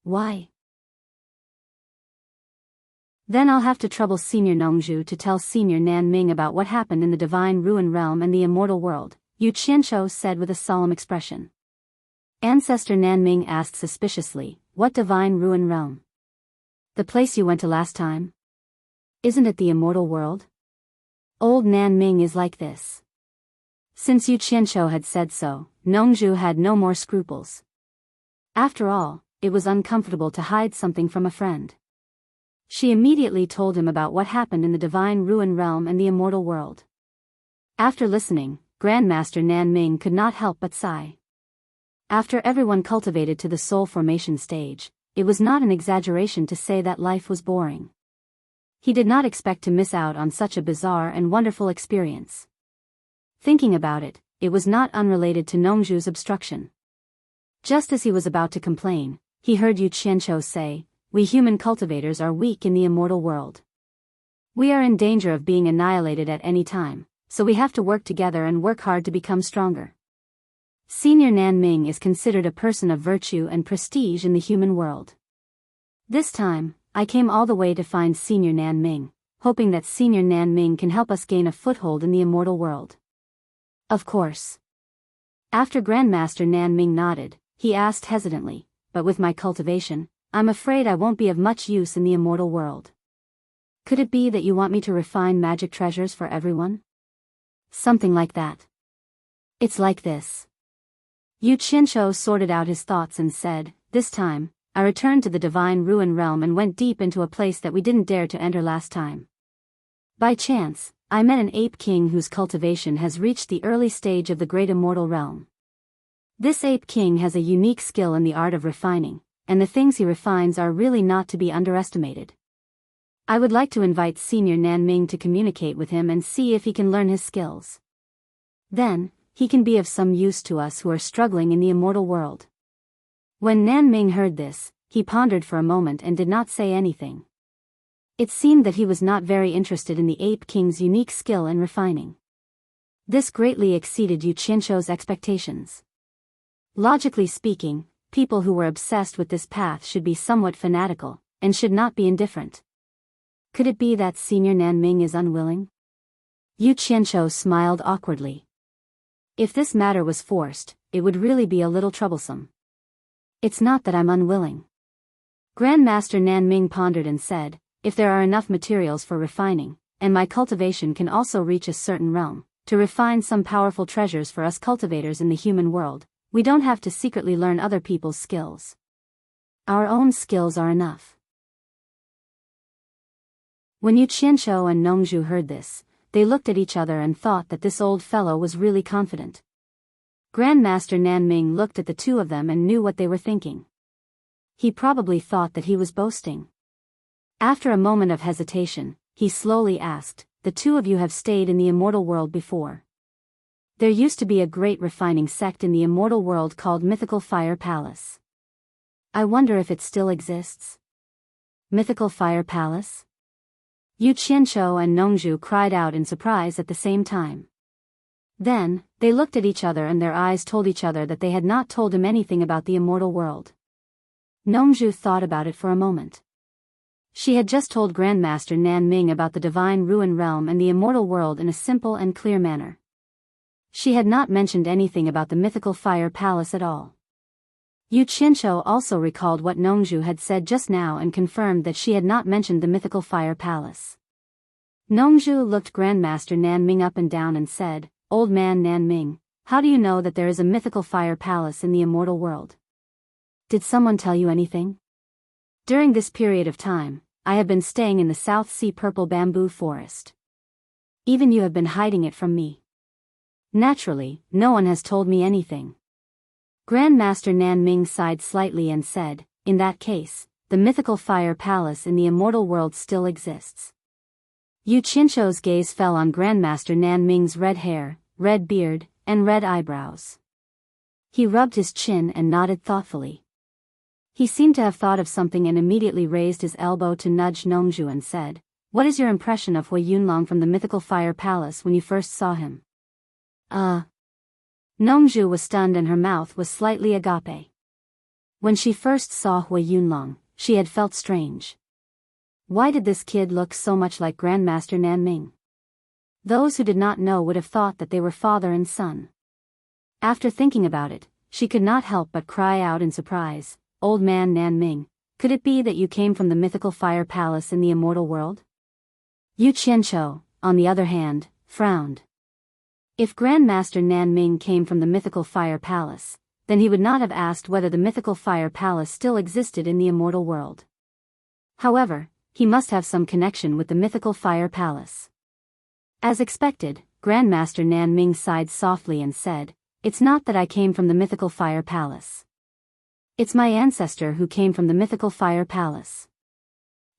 Why?" "Then I'll have to trouble Senior Nongzhu to tell Senior Nanming about what happened in the Divine Ruin Realm and the immortal world," Yu Qianqiu said with a solemn expression. Ancestor Nanming asked suspiciously, "What Divine Ruin Realm? The place you went to last time? Isn't it the immortal world?" Old Nanming is like this. Since Yu Qianqiu had said so, Nongzhu had no more scruples. After all, it was uncomfortable to hide something from a friend. She immediately told him about what happened in the Divine Ruin Realm and the immortal world. After listening, Grandmaster Nanming could not help but sigh. After everyone cultivated to the soul formation stage, it was not an exaggeration to say that life was boring. He did not expect to miss out on such a bizarre and wonderful experience. Thinking about it, it was not unrelated to Nongzhu's obstruction. Just as he was about to complain, he heard Yu Qianqiu say, "We human cultivators are weak in the immortal world. We are in danger of being annihilated at any time, so we have to work together and work hard to become stronger. Senior Nanming is considered a person of virtue and prestige in the human world. This time, I came all the way to find Senior Nanming, hoping that Senior Nanming can help us gain a foothold in the immortal world." "Of course." After Grandmaster Nanming nodded, he asked hesitantly, "But with my cultivation, I'm afraid I won't be of much use in the immortal world. Could it be that you want me to refine magic treasures for everyone?" "Something like that. It's like this." Yu Qianqiu sorted out his thoughts and said, "This time, I returned to the Divine Ruin Realm and went deep into a place that we didn't dare to enter last time. By chance, I met an ape king whose cultivation has reached the early stage of the great immortal realm. This ape king has a unique skill in the art of refining, and the things he refines are really not to be underestimated. I would like to invite Senior Nanming to communicate with him and see if he can learn his skills. Then, he can be of some use to us who are struggling in the immortal world. When Nanming heard this, he pondered for a moment and did not say anything. It seemed that he was not very interested in the Ape King's unique skill in refining. This greatly exceeded Yu Qianzhou's expectations. Logically speaking, people who were obsessed with this path should be somewhat fanatical, and should not be indifferent. Could it be that Senior Nanming is unwilling? Yu Qianzhou smiled awkwardly. If this matter was forced, it would really be a little troublesome. It's not that I'm unwilling. Grandmaster Nanming pondered and said, if there are enough materials for refining, and my cultivation can also reach a certain realm, to refine some powerful treasures for us cultivators in the human world, we don't have to secretly learn other people's skills. Our own skills are enough. When Yu Qianzhou and Nongzhu heard this, they looked at each other and thought that this old fellow was really confident. Grandmaster Nanming looked at the two of them and knew what they were thinking. He probably thought that he was boasting. After a moment of hesitation, he slowly asked, the two of you have stayed in the immortal world before. There used to be a great refining sect in the immortal world called Mythical Fire Palace. I wonder if it still exists. Mythical Fire Palace? Yu Qianzhou and Nongzhu cried out in surprise at the same time. Then, they looked at each other and their eyes told each other that they had not told him anything about the immortal world. Nongzhu thought about it for a moment. She had just told Grandmaster Nanming about the Divine Ruin Realm and the immortal world in a simple and clear manner. She had not mentioned anything about the Mythical Fire Palace at all. Yu Qianzhou also recalled what Nongzhu had said just now and confirmed that she had not mentioned the Mythical Fire Palace. Nongzhu looked Grandmaster Nanming up and down and said, Old man Nanming, how do you know that there is a Mythical Fire Palace in the immortal world? Did someone tell you anything? During this period of time, I have been staying in the South Sea Purple Bamboo Forest. Even you have been hiding it from me. Naturally, no one has told me anything. Grandmaster Nanming sighed slightly and said, in that case, the Mythical Fire Palace in the immortal world still exists. Yu Qianzhou's gaze fell on Grandmaster Nanming's red hair, red beard, and red eyebrows. He rubbed his chin and nodded thoughtfully. He seemed to have thought of something and immediately raised his elbow to nudge Nongzhu and said, what is your impression of Hui Yunlong from the Mythical Fire Palace when you first saw him? Nongzhu was stunned and her mouth was slightly agape. When she first saw Hui Yunlong, she had felt strange. Why did this kid look so much like Grandmaster Nanming? Those who did not know would have thought that they were father and son. After thinking about it, she could not help but cry out in surprise, Old man Nanming, could it be that you came from the Mythical Fire Palace in the immortal world? Yu Qianzhou, on the other hand, frowned. If Grandmaster Nanming came from the Mythical Fire Palace, then he would not have asked whether the Mythical Fire Palace still existed in the immortal world. However, he must have some connection with the Mythical Fire Palace. As expected, Grandmaster Nanming sighed softly and said, it's not that I came from the Mythical Fire Palace. It's my ancestor who came from the Mythical Fire Palace.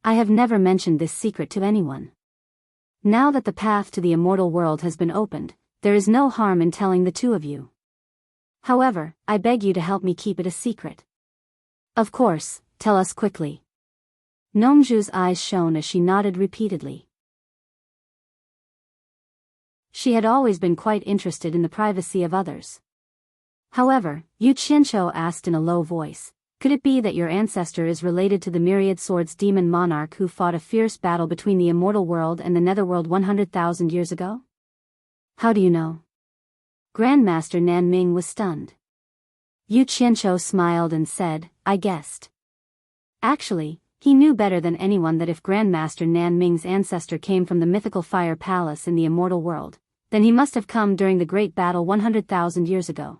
I have never mentioned this secret to anyone. Now that the path to the immortal world has been opened, there is no harm in telling the two of you. However, I beg you to help me keep it a secret. Of course, tell us quickly. Nongzhu's eyes shone as she nodded repeatedly. She had always been quite interested in the privacy of others. However, Yu Qianzhou asked in a low voice, could it be that your ancestor is related to the Myriad Swords demon monarch who fought a fierce battle between the immortal world and the netherworld 100,000 years ago? How do you know? Grandmaster Nanming was stunned. Yu Qianzhou smiled and said, I guessed. Actually, he knew better than anyone that if Grandmaster Nanming's ancestor came from the Mythical Fire Palace in the immortal world, then he must have come during the great battle 100,000 years ago.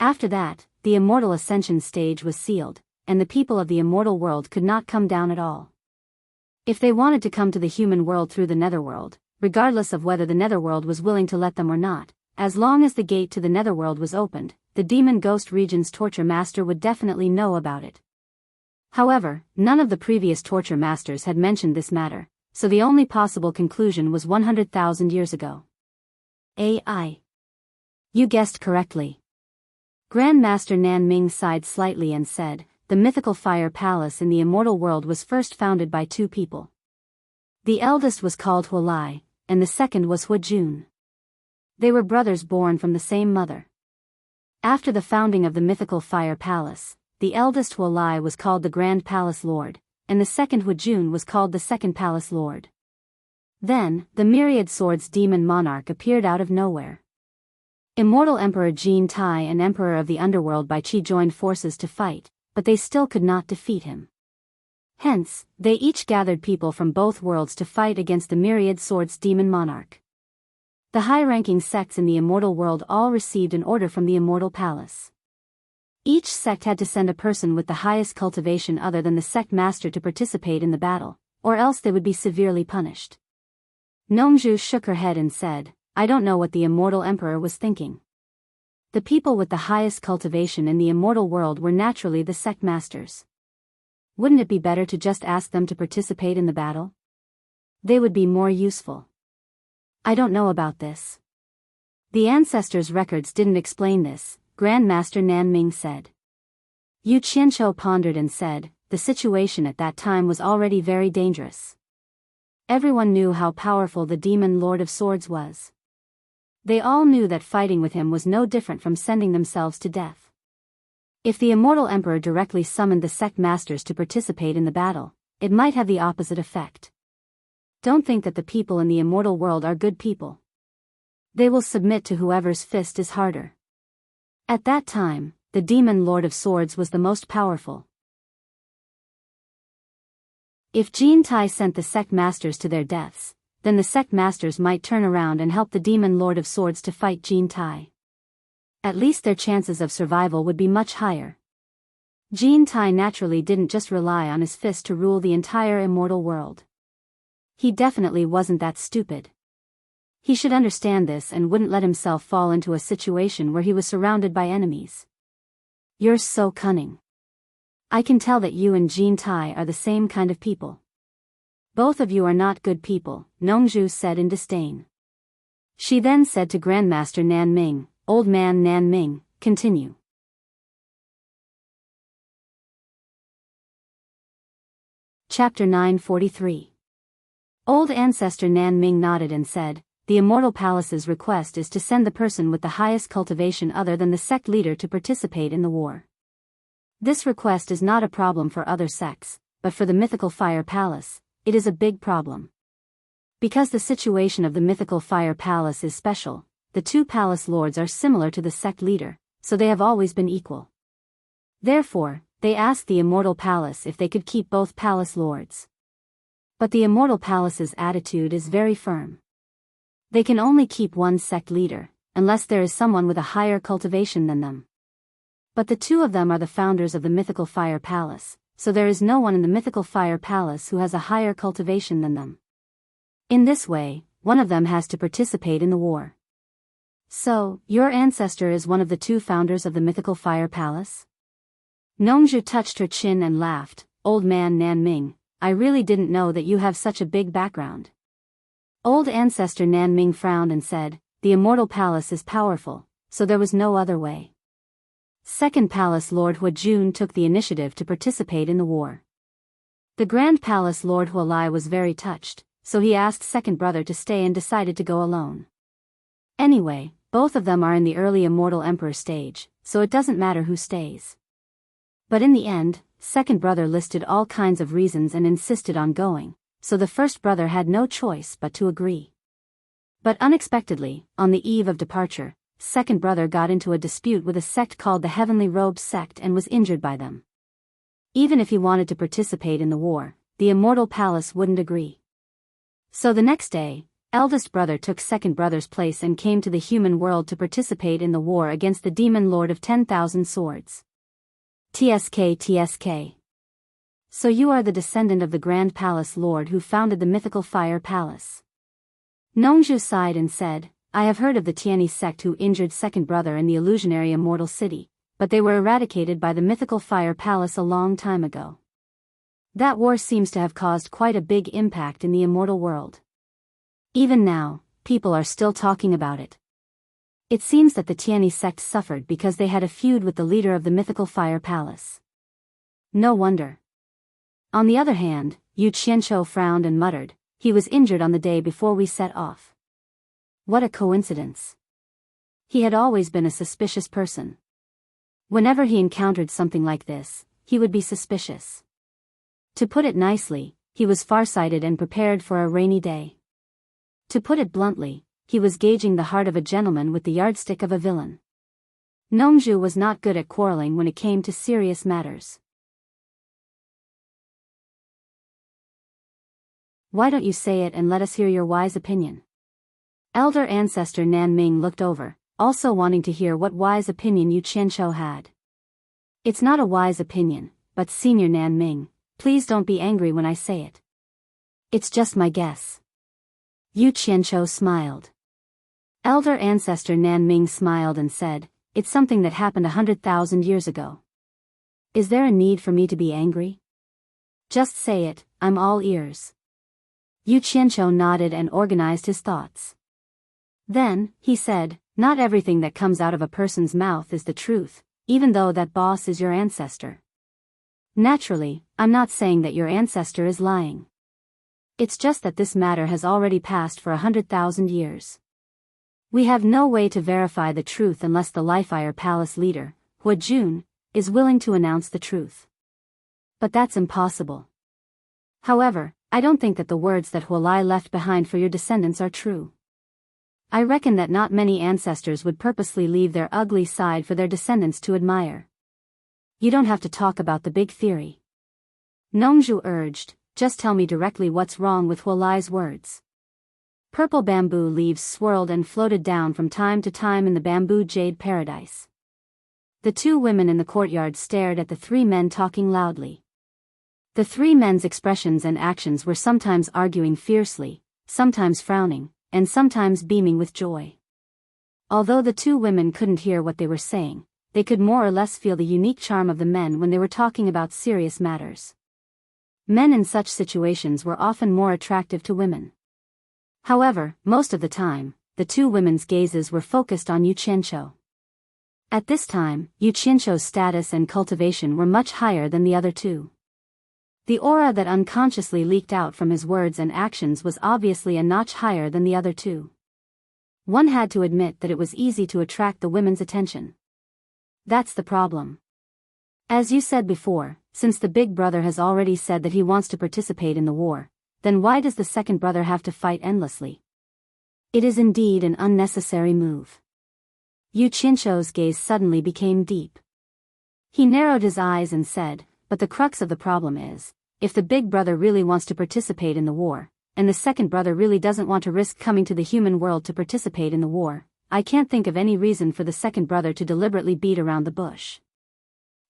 After that, the immortal ascension stage was sealed, and the people of the immortal world could not come down at all. If they wanted to come to the human world through the netherworld, regardless of whether the netherworld was willing to let them or not, as long as the gate to the netherworld was opened, the demon ghost region's torture master would definitely know about it. However, none of the previous torture masters had mentioned this matter, so the only possible conclusion was 100,000 years ago. AI. You guessed correctly. Grandmaster Nan Ming sighed slightly and said, the mythical fire palace in the immortal world was first founded by two people. The eldest was called Hua Lai, and the second was Hua Jun. They were brothers born from the same mother. After the founding of the mythical fire palace, the eldest Hua Lai was called the Grand Palace Lord, and the second Hua Jun was called the Second Palace Lord. Then, the Myriad Swords demon monarch appeared out of nowhere. Immortal Emperor Jin Tai and Emperor of the Underworld Bai Qi joined forces to fight, but they still could not defeat him. Hence, they each gathered people from both worlds to fight against the Myriad Swords demon monarch. The high-ranking sects in the immortal world all received an order from the immortal palace. Each sect had to send a person with the highest cultivation other than the sect master to participate in the battle, or else they would be severely punished. Nongzhu shook her head and said, I don't know what the immortal emperor was thinking. The people with the highest cultivation in the immortal world were naturally the sect masters. Wouldn't it be better to just ask them to participate in the battle? They would be more useful. I don't know about this. The ancestors' records didn't explain this, Grandmaster Nan Ming said. Yu Qianqiu pondered and said, the situation at that time was already very dangerous. Everyone knew how powerful the demon Lord of Swords was. They all knew that fighting with him was no different from sending themselves to death. If the immortal emperor directly summoned the sect masters to participate in the battle, it might have the opposite effect. Don't think that the people in the immortal world are good people. They will submit to whoever's fist is harder. At that time, the demon Lord of Swords was the most powerful. If Jin Tai sent the sect masters to their deaths, then the sect masters might turn around and help the demon Lord of Swords to fight Jin Tai. At least their chances of survival would be much higher. Jin Tai naturally didn't just rely on his fist to rule the entire immortal world. He definitely wasn't that stupid. He should understand this and wouldn't let himself fall into a situation where he was surrounded by enemies. You're so cunning. I can tell that you and Jin Tai are the same kind of people. Both of you are not good people, Nongzhu said in disdain. She then said to Grandmaster Nan Ming, Old man Nan Ming, continue. Chapter 943. Old ancestor Nan Ming nodded and said, the Immortal Palace's request is to send the person with the highest cultivation other than the sect leader to participate in the war. This request is not a problem for other sects, but for the Mythical Fire Palace, it is a big problem. Because the situation of the Mythical Fire Palace is special, the two palace lords are similar to the sect leader, so they have always been equal. Therefore, they asked the Immortal Palace if they could keep both palace lords. But the Immortal Palace's attitude is very firm. They can only keep one sect leader, unless there is someone with a higher cultivation than them. But the two of them are the founders of the Mythical Fire Palace, so there is no one in the Mythical Fire Palace who has a higher cultivation than them. In this way, one of them has to participate in the war. So, your ancestor is one of the two founders of the Mythical Fire Palace? Nongzhu touched her chin and laughed, Old man Nan Ming, I really didn't know that you have such a big background. Old ancestor Nan Ming frowned and said, the Immortal Palace is powerful, so there was no other way. Second Palace Lord Hua Jun took the initiative to participate in the war. The Grand Palace Lord Hua Lai was very touched, so he asked second brother to stay and decided to go alone. Anyway, both of them are in the early Immortal Emperor stage, so it doesn't matter who stays. But in the end, second brother listed all kinds of reasons and insisted on going, so the first brother had no choice but to agree. But unexpectedly, on the eve of departure, second brother got into a dispute with a sect called the Heavenly Robed Sect and was injured by them. Even if he wanted to participate in the war, the Immortal Palace wouldn't agree. So the next day, eldest brother took second brother's place and came to the human world to participate in the war against the demon lord of 10,000 swords. TSK. So you are the descendant of the Grand Palace Lord who founded the Mythical Fire Palace. Nongzhu sighed and said, I have heard of the Tianyi sect who injured second brother in the illusionary Immortal City, but they were eradicated by the Mythical Fire Palace a long time ago. That war seems to have caused quite a big impact in the immortal world. Even now, people are still talking about it. It seems that the Tianyi sect suffered because they had a feud with the leader of the mythical fire palace. No wonder. On the other hand, Yu Qianqiu frowned and muttered, he was injured on the day before we set off. What a coincidence. He had always been a suspicious person. Whenever he encountered something like this, he would be suspicious. To put it nicely, he was farsighted and prepared for a rainy day. To put it bluntly, he was gauging the heart of a gentleman with the yardstick of a villain. Nongzhu was not good at quarreling when it came to serious matters. Why don't you say it and let us hear your wise opinion? Elder ancestor Nan Ming looked over, also wanting to hear what wise opinion Yu Qianqiu had. It's not a wise opinion, but Senior Nan Ming, please don't be angry when I say it. It's just my guess. Yu Qianqiu smiled. Elder ancestor Nan Ming smiled and said, it's something that happened 100,000 years ago. Is there a need for me to be angry? Just say it, I'm all ears. Yu Qianqiu nodded and organized his thoughts. Then, he said, not everything that comes out of a person's mouth is the truth, even though that boss is your ancestor. Naturally, I'm not saying that your ancestor is lying. It's just that this matter has already passed for 100,000 years. We have no way to verify the truth unless the Lifire Palace leader, Hua Jun, is willing to announce the truth. But that's impossible. However, I don't think that the words that Hualai left behind for your descendants are true. I reckon that not many ancestors would purposely leave their ugly side for their descendants to admire. You don't have to talk about the big theory. Nongzhu urged, just tell me directly what's wrong with Hualai's words. Purple bamboo leaves swirled and floated down from time to time in the bamboo jade paradise. The two women in the courtyard stared at the three men talking loudly. The three men's expressions and actions were sometimes arguing fiercely, sometimes frowning, and sometimes beaming with joy. Although the two women couldn't hear what they were saying, they could more or less feel the unique charm of the men when they were talking about serious matters. Men in such situations were often more attractive to women. However, most of the time, the two women's gazes were focused on Yu Qianqiu. At this time, Yu Qianqiu's status and cultivation were much higher than the other two. The aura that unconsciously leaked out from his words and actions was obviously a notch higher than the other two. One had to admit that it was easy to attract the women's attention. That's the problem. As you said before, since the big brother has already said that he wants to participate in the war, then why does the second brother have to fight endlessly? It is indeed an unnecessary move. Yu Qianqiu's gaze suddenly became deep. He narrowed his eyes and said, but the crux of the problem is, if the big brother really wants to participate in the war, and the second brother really doesn't want to risk coming to the human world to participate in the war, I can't think of any reason for the second brother to deliberately beat around the bush.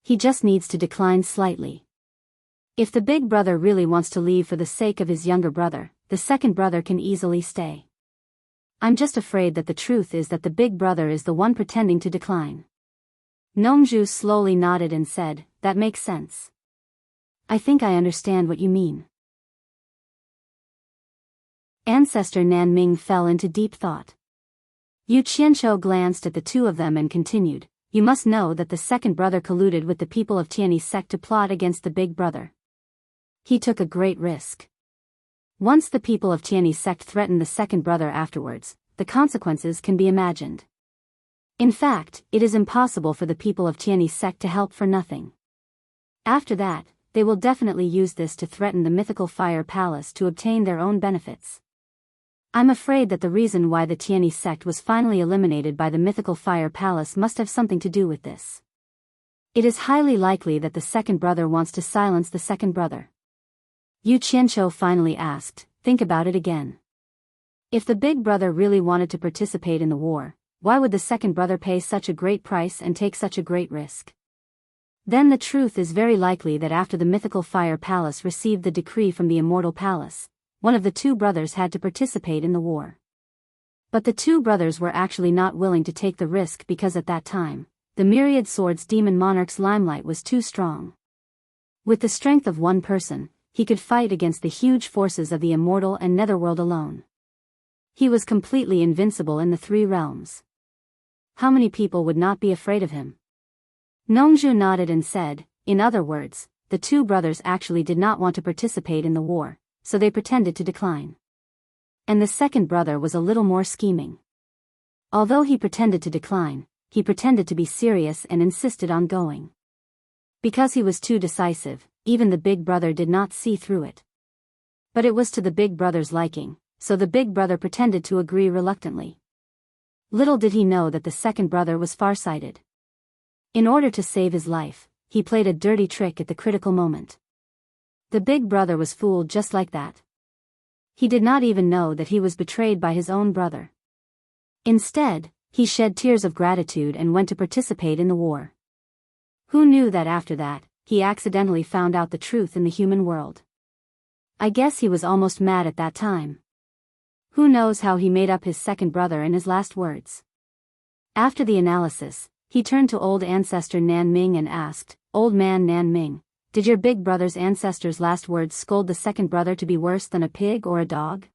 He just needs to decline slightly. If the big brother really wants to leave for the sake of his younger brother, the second brother can easily stay. I'm just afraid that the truth is that the big brother is the one pretending to decline. Nongzhu slowly nodded and said, that makes sense. I think I understand what you mean. Ancestor Nan Ming fell into deep thought. Yu Qianqiu glanced at the two of them and continued, you must know that the second brother colluded with the people of Tianyi sect to plot against the big brother. He took a great risk. Once the people of Tianyi sect threatened the second brother afterwards, the consequences can be imagined. In fact, it is impossible for the people of Tianyi sect to help for nothing. After that, they will definitely use this to threaten the mythical fire palace to obtain their own benefits. I'm afraid that the reason why the Tianyi sect was finally eliminated by the mythical fire palace must have something to do with this. It is highly likely that the second brother wants to silence the second brother. Yu Qianqiu finally asked, think about it again. If the big brother really wanted to participate in the war, why would the second brother pay such a great price and take such a great risk? Then the truth is very likely that after the mythical fire palace received the decree from the Immortal Palace, one of the two brothers had to participate in the war. But the two brothers were actually not willing to take the risk because at that time, the Myriad Swords Demon Monarch's limelight was too strong. With the strength of one person, he could fight against the huge forces of the immortal and netherworld alone. He was completely invincible in the three realms. How many people would not be afraid of him? Nongju nodded and said, in other words, the two brothers actually did not want to participate in the war, so they pretended to decline. And the second brother was a little more scheming. Although he pretended to decline, he pretended to be serious and insisted on going. Because he was too decisive, even the big brother did not see through it. But it was to the big brother's liking, so the big brother pretended to agree reluctantly. Little did he know that the second brother was farsighted. In order to save his life, he played a dirty trick at the critical moment. The big brother was fooled just like that. He did not even know that he was betrayed by his own brother. Instead, he shed tears of gratitude and went to participate in the war. Who knew that after that, he accidentally found out the truth in the human world? I guess he was almost mad at that time. Who knows how he made up his second brother in his last words? After the analysis, he turned to old ancestor Nan Ming and asked, "Old man Nan Ming, did your big brother's ancestor's last words scold the second brother to be worse than a pig or a dog?"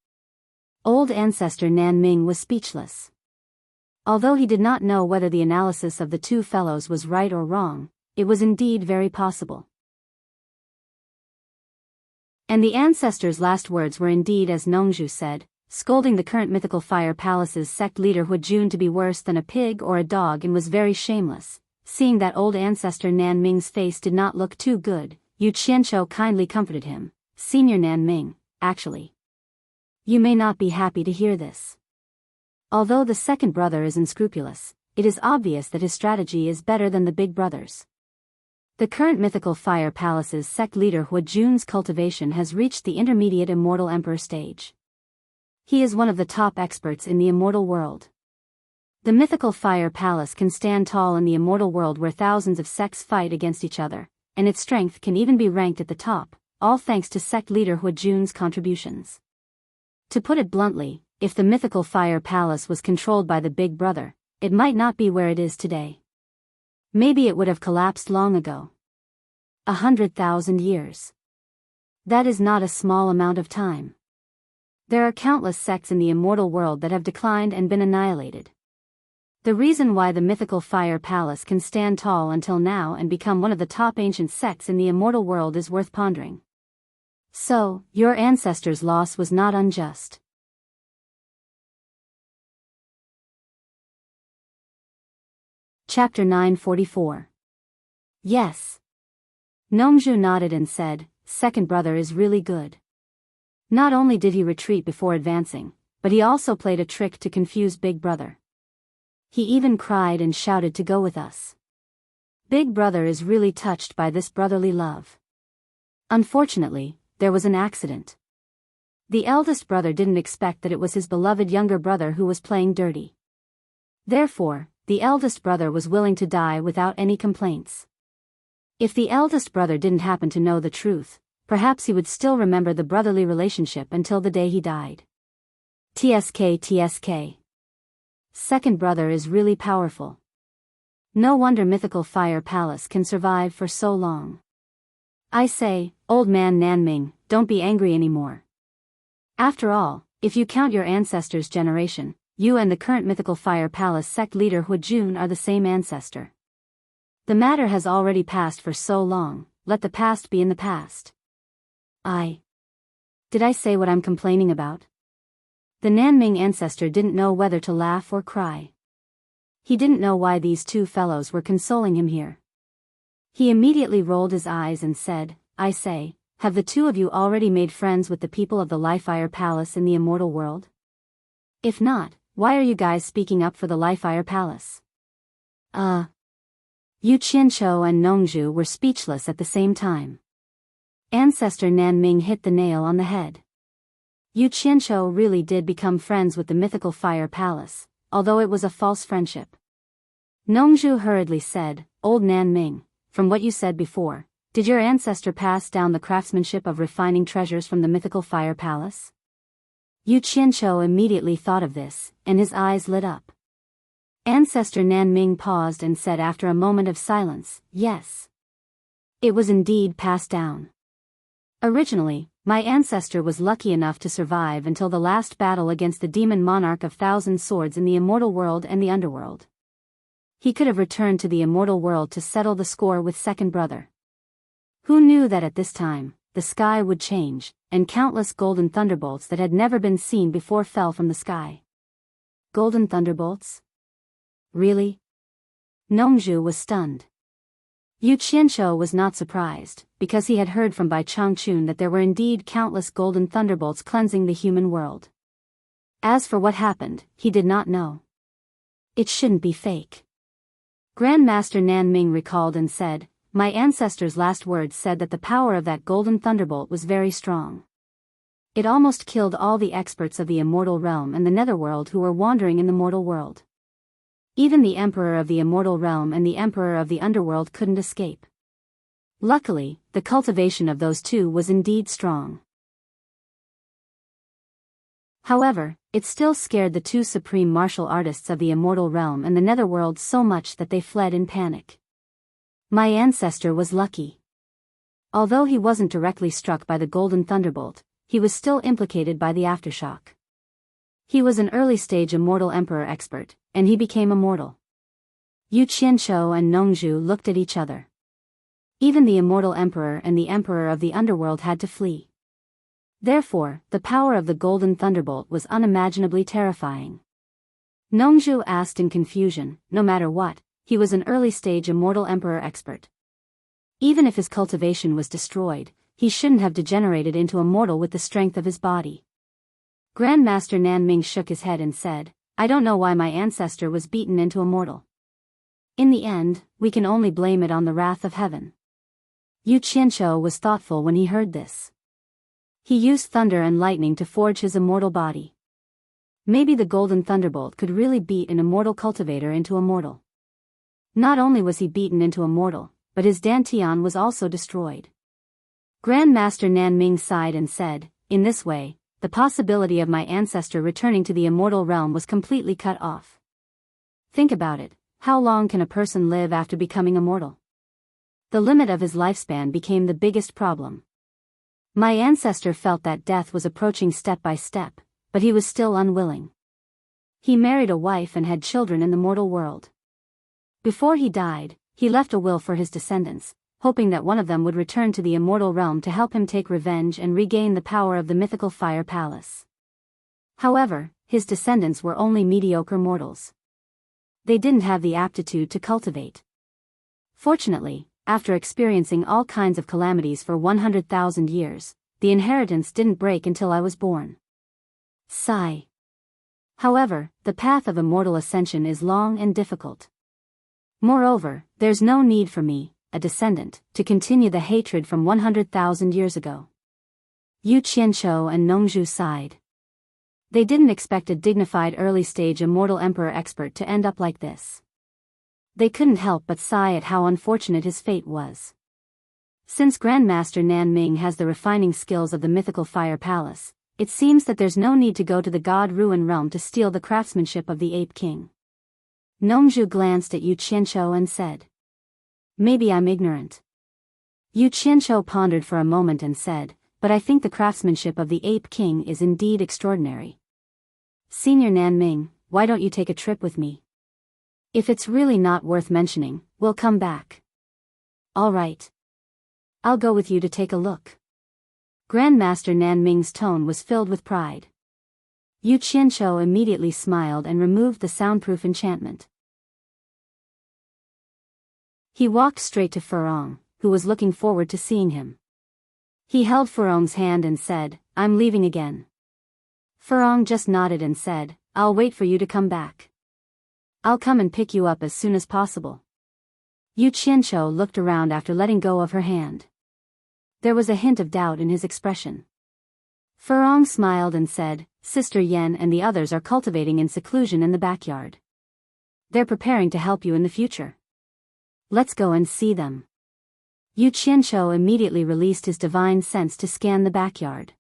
Old ancestor Nan Ming was speechless. Although he did not know whether the analysis of the two fellows was right or wrong, it was indeed very possible. And the ancestor's last words were indeed as Nongju said, scolding the current mythical fire palace's sect leader Huajun to be worse than a pig or a dog, and was very shameless. Seeing that old ancestor Nan Ming's face did not look too good, Yu Qianqiu kindly comforted him. "Senior Nan Ming, actually, you may not be happy to hear this. Although the second brother is unscrupulous, it is obvious that his strategy is better than the big brother's. The current mythical fire palace's sect leader Huajun's cultivation has reached the intermediate immortal emperor stage. He is one of the top experts in the immortal world. The mythical fire palace can stand tall in the immortal world where thousands of sects fight against each other, and its strength can even be ranked at the top, all thanks to sect leader Huajun's contributions. To put it bluntly, if the mythical fire palace was controlled by the big brother, it might not be where it is today. Maybe it would have collapsed long ago. 100,000 years. That is not a small amount of time. There are countless sects in the immortal world that have declined and been annihilated. The reason why the mythical fire palace can stand tall until now and become one of the top ancient sects in the immortal world is worth pondering. So, your ancestors' loss was not unjust. Chapter 944. Yes. Nongju nodded and said, "Second brother is really good." Not only did he retreat before advancing, but he also played a trick to confuse big brother. He even cried and shouted to go with us. Big brother is really touched by this brotherly love. Unfortunately, there was an accident. The eldest brother didn't expect that it was his beloved younger brother who was playing dirty. Therefore, the eldest brother was willing to die without any complaints. If the eldest brother didn't happen to know the truth, perhaps he would still remember the brotherly relationship until the day he died. TSK. Second brother is really powerful. No wonder mythical fire palace can survive for so long. I say, old man Nanming, don't be angry anymore. After all, if you count your ancestors' generation, you and the current mythical fire palace sect leader Huajun are the same ancestor. The matter has already passed for so long, let the past be in the past. Did I say what I'm complaining about? The Nanming ancestor didn't know whether to laugh or cry. He didn't know why these two fellows were consoling him here. He immediately rolled his eyes and said, "I say, have the two of you already made friends with the people of the Lifire Palace in the immortal world? If not, why are you guys speaking up for the Lifire Palace?" Yu Qianqiu and Nongju were speechless at the same time. Ancestor Nanming hit the nail on the head. Yu Qianqiu really did become friends with the mythical fire palace, although it was a false friendship. Nongju hurriedly said, "Old Nanming, from what you said before, did your ancestor pass down the craftsmanship of refining treasures from the mythical fire palace?" Yu Qianqiu immediately thought of this, and his eyes lit up. Ancestor Nanming paused and said after a moment of silence, "Yes. It was indeed passed down. Originally, my ancestor was lucky enough to survive until the last battle against the demon monarch of thousand swords in the immortal world and the underworld. He could have returned to the immortal world to settle the score with second brother. Who knew that at this time, the sky would change, and countless golden thunderbolts that had never been seen before fell from the sky. Golden thunderbolts? Really? Nongzhu was stunned. Yu Qianshou was not surprised, because he had heard from Bai Changchun that there were indeed countless golden thunderbolts cleansing the human world. As for what happened, he did not know. It shouldn't be fake. Grandmaster Nan Ming recalled and said, "My ancestor's last words said that the power of that golden thunderbolt was very strong. It almost killed all the experts of the immortal realm and the netherworld who were wandering in the mortal world. Even the Emperor of the Immortal Realm and the Emperor of the Underworld couldn't escape. Luckily, the cultivation of those two was indeed strong. However, it still scared the two supreme martial artists of the Immortal Realm and the Netherworld so much that they fled in panic. My ancestor was lucky. Although he wasn't directly struck by the Golden Thunderbolt, he was still implicated by the aftershock. He was an early-stage Immortal Emperor expert, and he became immortal." Yu Qianshou and Nongzhu looked at each other. Even the Immortal Emperor and the Emperor of the Underworld had to flee. Therefore, the power of the Golden Thunderbolt was unimaginably terrifying. Nongzhu asked in confusion, no matter what, he was an early-stage Immortal Emperor expert. Even if his cultivation was destroyed, he shouldn't have degenerated into a mortal with the strength of his body. Grandmaster Nan Ming shook his head and said, "I don't know why my ancestor was beaten into a mortal. In the end, we can only blame it on the wrath of heaven." Yu Qianshou was thoughtful when he heard this. He used thunder and lightning to forge his immortal body. Maybe the Golden Thunderbolt could really beat an immortal cultivator into a mortal. Not only was he beaten into a mortal, but his dantian was also destroyed. Grandmaster Nan Ming sighed and said, "In this way, the possibility of my ancestor returning to the immortal realm was completely cut off. Think about it, how long can a person live after becoming immortal? The limit of his lifespan became the biggest problem. My ancestor felt that death was approaching step by step, but he was still unwilling. He married a wife and had children in the mortal world. Before he died, he left a will for his descendants, hoping that one of them would return to the immortal realm to help him take revenge and regain the power of the mythical fire palace. However, his descendants were only mediocre mortals. They didn't have the aptitude to cultivate. Fortunately, after experiencing all kinds of calamities for 100,000 years, the inheritance didn't break until I was born." Sigh. However, the path of immortal ascension is long and difficult. Moreover, there's no need for me, a descendant, to continue the hatred from 100,000 years ago. Yu Qianshou and Nongzhu sighed. They didn't expect a dignified early-stage immortal emperor expert to end up like this. They couldn't help but sigh at how unfortunate his fate was. Since Grandmaster Nan Ming has the refining skills of the mythical fire palace, it seems that there's no need to go to the God Ruin realm to steal the craftsmanship of the Ape King. Nongzhu glanced at Yu Qianshou and said, "Maybe I'm ignorant." Yu Qianshou pondered for a moment and said, "But I think the craftsmanship of the Ape King is indeed extraordinary. Senior Nan Ming, why don't you take a trip with me? If it's really not worth mentioning, we'll come back." "All right. I'll go with you to take a look." Grandmaster Nan Ming's tone was filled with pride. Yu Qianshou immediately smiled and removed the soundproof enchantment. He walked straight to Furong, who was looking forward to seeing him. He held Furong's hand and said, "I'm leaving again." Furong just nodded and said, "I'll wait for you to come back. I'll come and pick you up as soon as possible." Yu Qianshou looked around after letting go of her hand. There was a hint of doubt in his expression. Furong smiled and said, "Sister Yen and the others are cultivating in seclusion in the backyard. They're preparing to help you in the future. Let's go and see them." Yu Qianshou immediately released his divine sense to scan the backyard.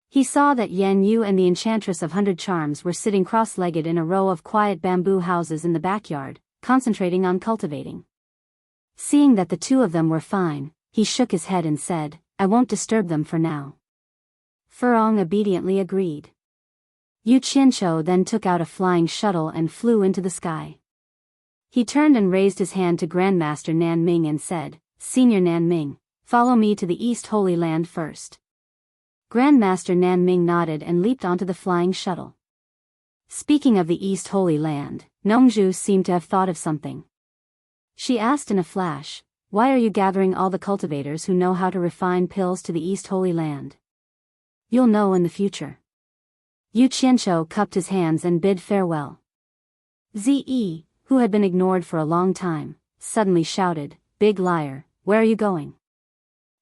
He saw that Yan Yu and the Enchantress of 100 Charms were sitting cross-legged in a row of quiet bamboo houses in the backyard, concentrating on cultivating. Seeing that the two of them were fine, He shook his head and said, I won't disturb them for now. Furong obediently agreed. Yu Qianqiu then took out a flying shuttle and flew into the sky. He turned and raised his hand to Grandmaster Nanming and said, Senior Nanming, follow me to the East Holy Land first. Grandmaster Nanming nodded and leaped onto the flying shuttle. Speaking of the East Holy Land, Nongzhu seemed to have thought of something. She asked in a flash, why are you gathering all the cultivators who know how to refine pills to the East Holy Land? You'll know in the future. Yu Qianqiu cupped his hands and bid farewell. Ze, who had been ignored for a long time, suddenly shouted, Big liar, where are you going?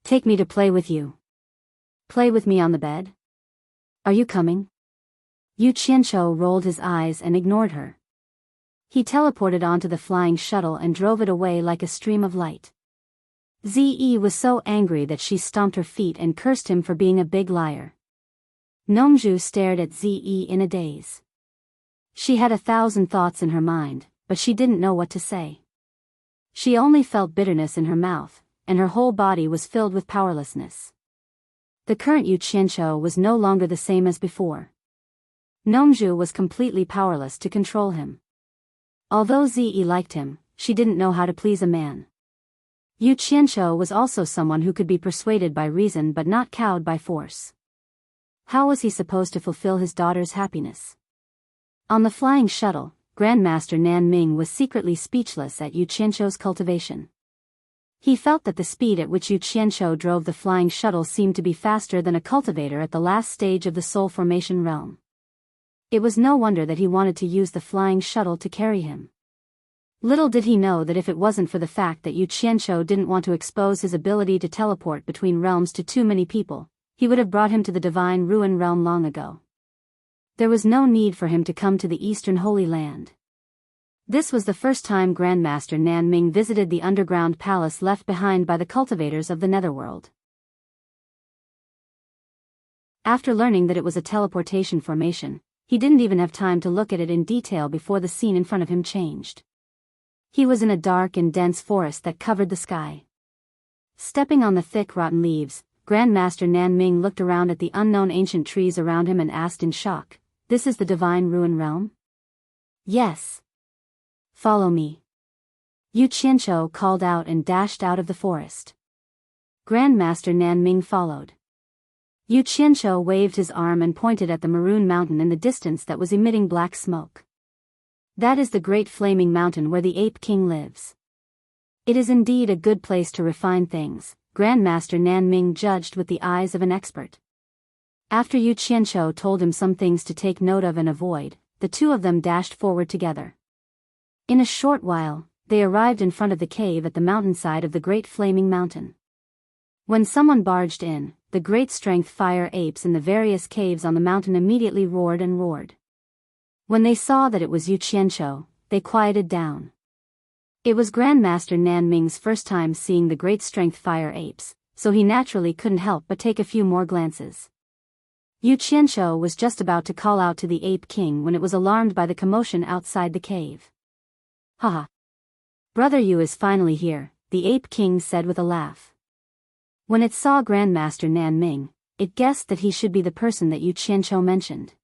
Take me to play with you. Play with me on the bed? Are you coming? Yu Qianqiu rolled his eyes and ignored her. He teleported onto the flying shuttle and drove it away like a stream of light. Ze was so angry that she stomped her feet and cursed him for being a big liar. Nongzhu stared at Ze in a daze. She had 1,000 thoughts in her mind, but she didn't know what to say. She only felt bitterness in her mouth, and her whole body was filled with powerlessness. The current Yu Qianqiu was no longer the same as before. Nongzhu was completely powerless to control him. Although Ze liked him, she didn't know how to please a man. Yu Qianqiu was also someone who could be persuaded by reason but not cowed by force. How was he supposed to fulfill his daughter's happiness? On the flying shuttle, Grandmaster Nanming was secretly speechless at Yu Qianqiu's cultivation. He felt that the speed at which Yu Qianqiu drove the flying shuttle seemed to be faster than a cultivator at the last stage of the soul formation realm. It was no wonder that he wanted to use the flying shuttle to carry him. Little did he know that if it wasn't for the fact that Yu Qianqiu didn't want to expose his ability to teleport between realms to too many people, he would have brought him to the Divine Ruin Realm long ago. There was no need for him to come to the Eastern Holy Land. This was the first time Grandmaster Nanming visited the underground palace left behind by the cultivators of the Netherworld. After learning that it was a teleportation formation, he didn't even have time to look at it in detail before the scene in front of him changed. He was in a dark and dense forest that covered the sky. Stepping on the thick rotten leaves, Grandmaster Nanming looked around at the unknown ancient trees around him and asked in shock, This is the Divine Ruin Realm? Yes. Follow me. Yu Qianqiu called out and dashed out of the forest. Grandmaster Nanming followed. Yu Qianqiu waved his arm and pointed at the maroon mountain in the distance that was emitting black smoke. That is the great flaming mountain where the Ape King lives. It is indeed a good place to refine things, Grandmaster Nanming judged with the eyes of an expert. After Yu Qianqiu told him some things to take note of and avoid, the two of them dashed forward together. In a short while, they arrived in front of the cave at the mountainside of the great flaming mountain. When someone barged in, the great strength fire apes in the various caves on the mountain immediately roared and roared. When they saw that it was Yu Qianqiu, they quieted down. It was Grandmaster Nanming's first time seeing the great strength fire apes, so he naturally couldn't help but take a few more glances. Yu Qianqiu was just about to call out to the Ape King when it was alarmed by the commotion outside the cave. Haha. Brother Yu is finally here, the Ape King said with a laugh. When it saw Grandmaster Nanming, it guessed that he should be the person that Yu Qianqiu mentioned.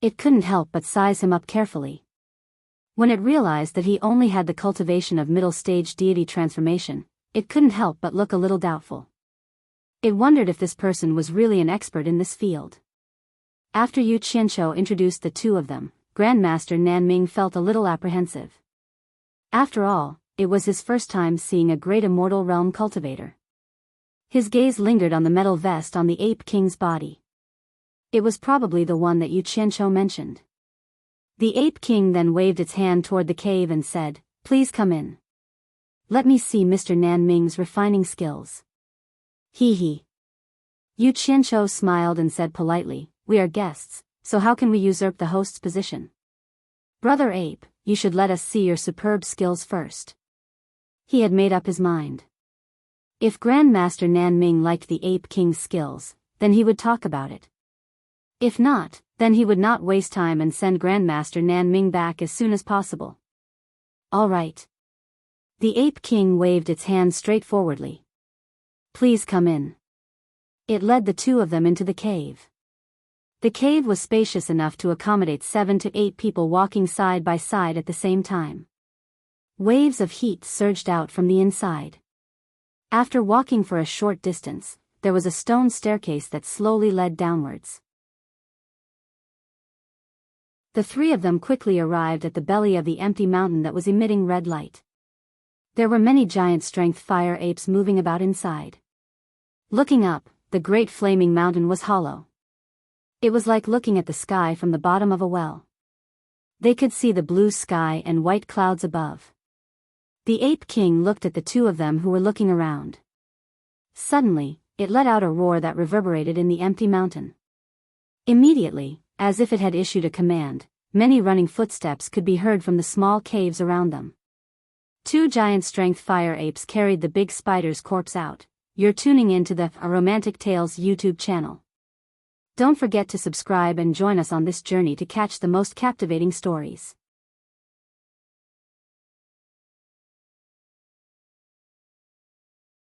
It couldn't help but size him up carefully. When it realized that he only had the cultivation of middle-stage deity transformation, it couldn't help but look a little doubtful. It wondered if this person was really an expert in this field. After Yu Qianqiu introduced the two of them, Grandmaster Nanming felt a little apprehensive. After all, it was his first time seeing a great immortal realm cultivator. His gaze lingered on the metal vest on the Ape King's body. It was probably the one that Yu Qianqiu mentioned. The Ape King then waved its hand toward the cave and said, Please come in. Let me see Mr. Nanming's refining skills. Hee hee. Yu Qianqiu smiled and said politely, We are guests, so how can we usurp the host's position? Brother Ape, you should let us see your superb skills first. He had made up his mind. If Grandmaster Nanming liked the Ape King's skills, then he would talk about it. If not, then he would not waste time and send Grandmaster Nanming back as soon as possible. All right. The Ape King waved its hand straightforwardly. Please come in. It led the two of them into the cave. The cave was spacious enough to accommodate 7 to 8 people walking side by side at the same time. Waves of heat surged out from the inside. After walking for a short distance, there was a stone staircase that slowly led downwards. The three of them quickly arrived at the belly of the empty mountain that was emitting red light. There were many giant strength fire apes moving about inside. Looking up, the great flaming mountain was hollow. It was like looking at the sky from the bottom of a well. They could see the blue sky and white clouds above. The Ape King looked at the two of them who were looking around. Suddenly, it let out a roar that reverberated in the empty mountain. Immediately, as if it had issued a command, many running footsteps could be heard from the small caves around them. 2 giant strength fire apes carried the big spider's corpse out. You're tuning in to the Romantic Tales YouTube channel. Don't forget to subscribe and join us on this journey to catch the most captivating stories.